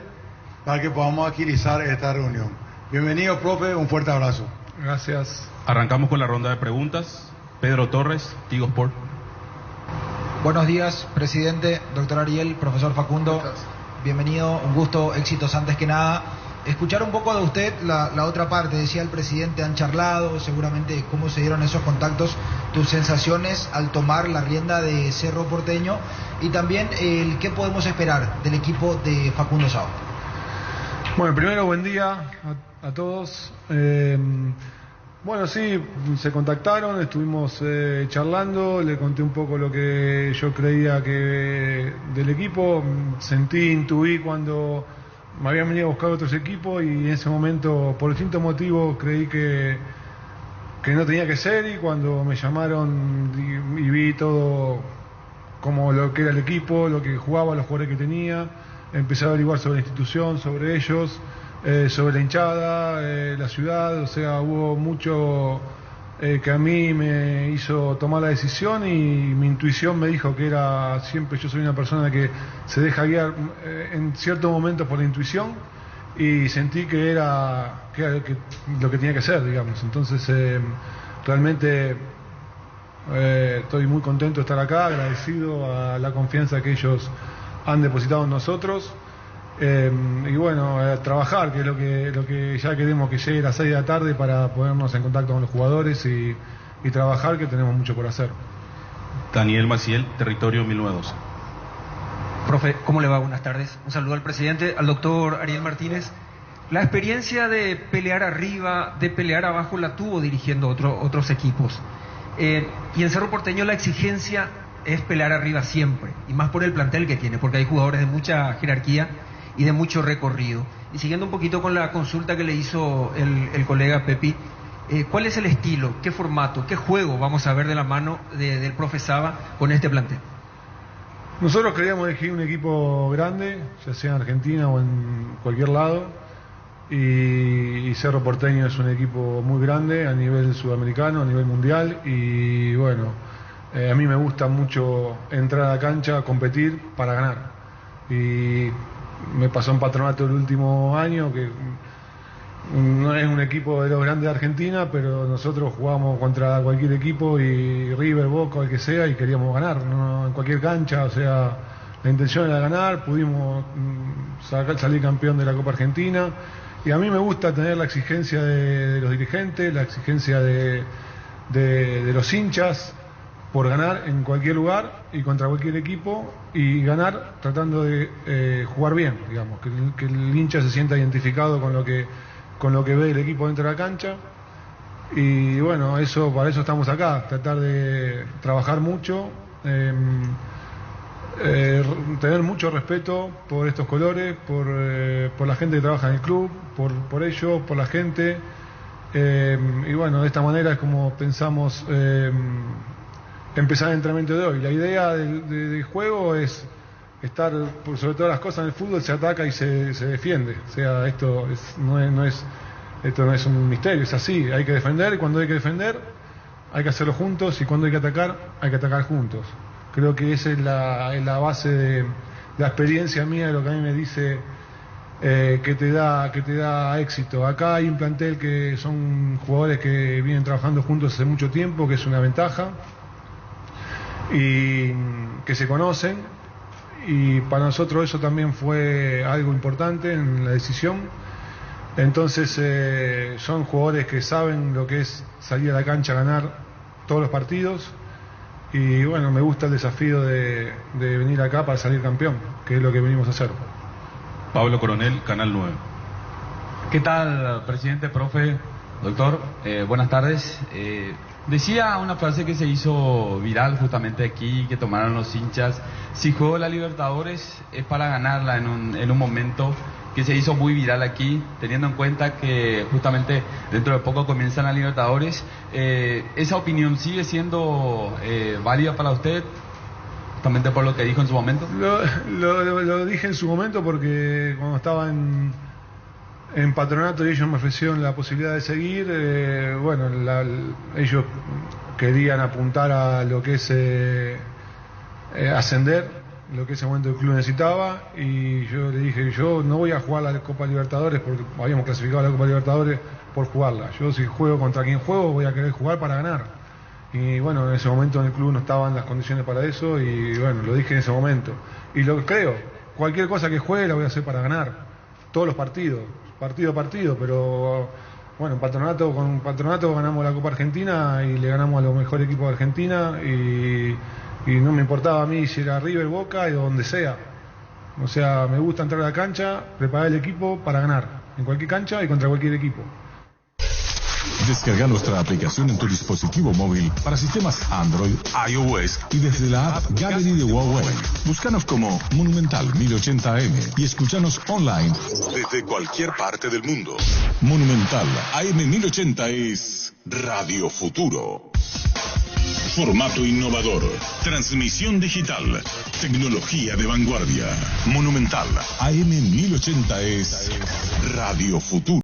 para que podamos agilizar esta reunión. Bienvenido, profe, un fuerte abrazo. Gracias. Arrancamos con la ronda de preguntas. Pedro Torres, Tigo Sport. Buenos días, presidente, doctor Ariel, profesor Facundo. Bienvenido, un gusto, éxitos antes que nada. Escuchar un poco de usted la otra parte, decía el presidente, han charlado, seguramente cómo se dieron esos contactos, tus sensaciones al tomar la rienda de Cerro Porteño y también el qué podemos esperar del equipo de Facundo Saba. Bueno, primero buen día a todos. Bueno, sí, se contactaron, estuvimos charlando, le conté un poco lo que yo creía que del equipo, intuí cuando me habían venido a buscar otros equipos y en ese momento, por distintos motivos, creí que no tenía que ser, y cuando me llamaron y vi todo como lo que era el equipo, lo que jugaba, los jugadores que tenía, empecé a averiguar sobre la institución, sobre ellos, sobre la hinchada, la ciudad, o sea, hubo mucho que a mí me hizo tomar la decisión, y mi intuición me dijo que era, siempre yo soy una persona que se deja guiar en ciertos momentos por la intuición, y sentí que era lo que tenía que ser, digamos. Entonces realmente estoy muy contento de estar acá, agradecido a la confianza que ellos han depositado en nosotros. Y bueno, trabajar, que es lo que ya queremos que llegue a las 6 de la tarde para ponernos en contacto con los jugadores y trabajar, que tenemos mucho por hacer. Daniel Maciel, Territorio 1912. Profe, ¿cómo le va? Buenas tardes. Un saludo al presidente, al doctor Ariel Martínez. La experiencia de pelear arriba, de pelear abajo, la tuvo dirigiendo otros equipos. Y en Cerro Porteño la exigencia es pelear arriba siempre, y más por el plantel que tiene, porque hay jugadores de mucha jerarquía y de mucho recorrido. Y siguiendo un poquito con la consulta que le hizo el colega Pepi, ¿cuál es el estilo, qué formato, qué juego vamos a ver de la mano del profe Saba con este plantel? Nosotros queríamos elegir un equipo grande, ya sea en Argentina o en cualquier lado, y Cerro Porteño es un equipo muy grande a nivel sudamericano, a nivel mundial, y bueno, a mí me gusta mucho entrar a la cancha, competir para ganar. Y me pasó en Patronato el último año, que no es un equipo de los grandes de Argentina, pero nosotros jugamos contra cualquier equipo, y River, Boca, el que sea, y queríamos ganar, ¿no? En cualquier cancha, o sea, la intención era ganar, pudimos salir campeón de la Copa Argentina, y a mí me gusta tener la exigencia de los dirigentes, la exigencia de los hinchas, por ganar en cualquier lugar y contra cualquier equipo, y ganar tratando de jugar bien, digamos, que el hincha se sienta identificado con lo que ve el equipo dentro de la cancha. Y bueno, para eso estamos acá, tratar de trabajar mucho, tener mucho respeto por estos colores, por la gente que trabaja en el club, por ellos, por la gente, y bueno, de esta manera es como pensamos empezar el entrenamiento de hoy. La idea del juego es estar, por sobre todas las cosas, en el fútbol se ataca y se defiende. O sea, esto no es un misterio, es así. Hay que defender, y cuando hay que defender hay que hacerlo juntos, y cuando hay que atacar juntos. Creo que esa es la base la experiencia mía, lo que a mí me dice que te da éxito. Acá hay un plantel que son jugadores que vienen trabajando juntos hace mucho tiempo, que es una ventaja, y que se conocen, y para nosotros eso también fue algo importante en la decisión. Entonces son jugadores que saben lo que es salir a la cancha a ganar todos los partidos, y bueno, me gusta el desafío de venir acá para salir campeón, que es lo que venimos a hacer. Pablo Coronel, Canal 9. ¿Qué tal, presidente, profe, doctor? Buenas tardes. Decía una frase que se hizo viral justamente aquí, que tomaron los hinchas: si juego la Libertadores es para ganarla, en un momento que se hizo muy viral aquí, teniendo en cuenta que justamente dentro de poco comienzan la Libertadores. ¿Esa opinión sigue siendo válida para usted, justamente por lo que dijo en su momento? Lo dije en su momento porque cuando estaba en Patronato y ellos me ofrecieron la posibilidad de seguir, bueno, ellos querían apuntar a lo que es ascender, lo que ese momento el club necesitaba, y yo le dije, yo no voy a jugar la Copa Libertadores porque habíamos clasificado a la Copa Libertadores por jugarla. Yo, si juego contra quien juego, voy a querer jugar para ganar. Y bueno, en ese momento en el club no estaban las condiciones para eso, y bueno, lo dije en ese momento. Y lo creo, cualquier cosa que juegue la voy a hacer para ganar, todos los partidos, partido a partido, pero bueno, con Patronato ganamos la Copa Argentina y le ganamos a los mejores equipos de Argentina, y no me importaba a mí si era River, Boca o donde sea. O sea, me gusta entrar a la cancha, preparar el equipo para ganar, en cualquier cancha y contra cualquier equipo. Descarga nuestra aplicación en tu dispositivo móvil para sistemas Android, iOS y desde la app Gallery de Huawei. Búscanos como Monumental 1080 AM y escúchanos online desde cualquier parte del mundo. Monumental AM 1080 es Radio Futuro. Formato innovador, transmisión digital, tecnología de vanguardia. Monumental AM 1080 es Radio Futuro.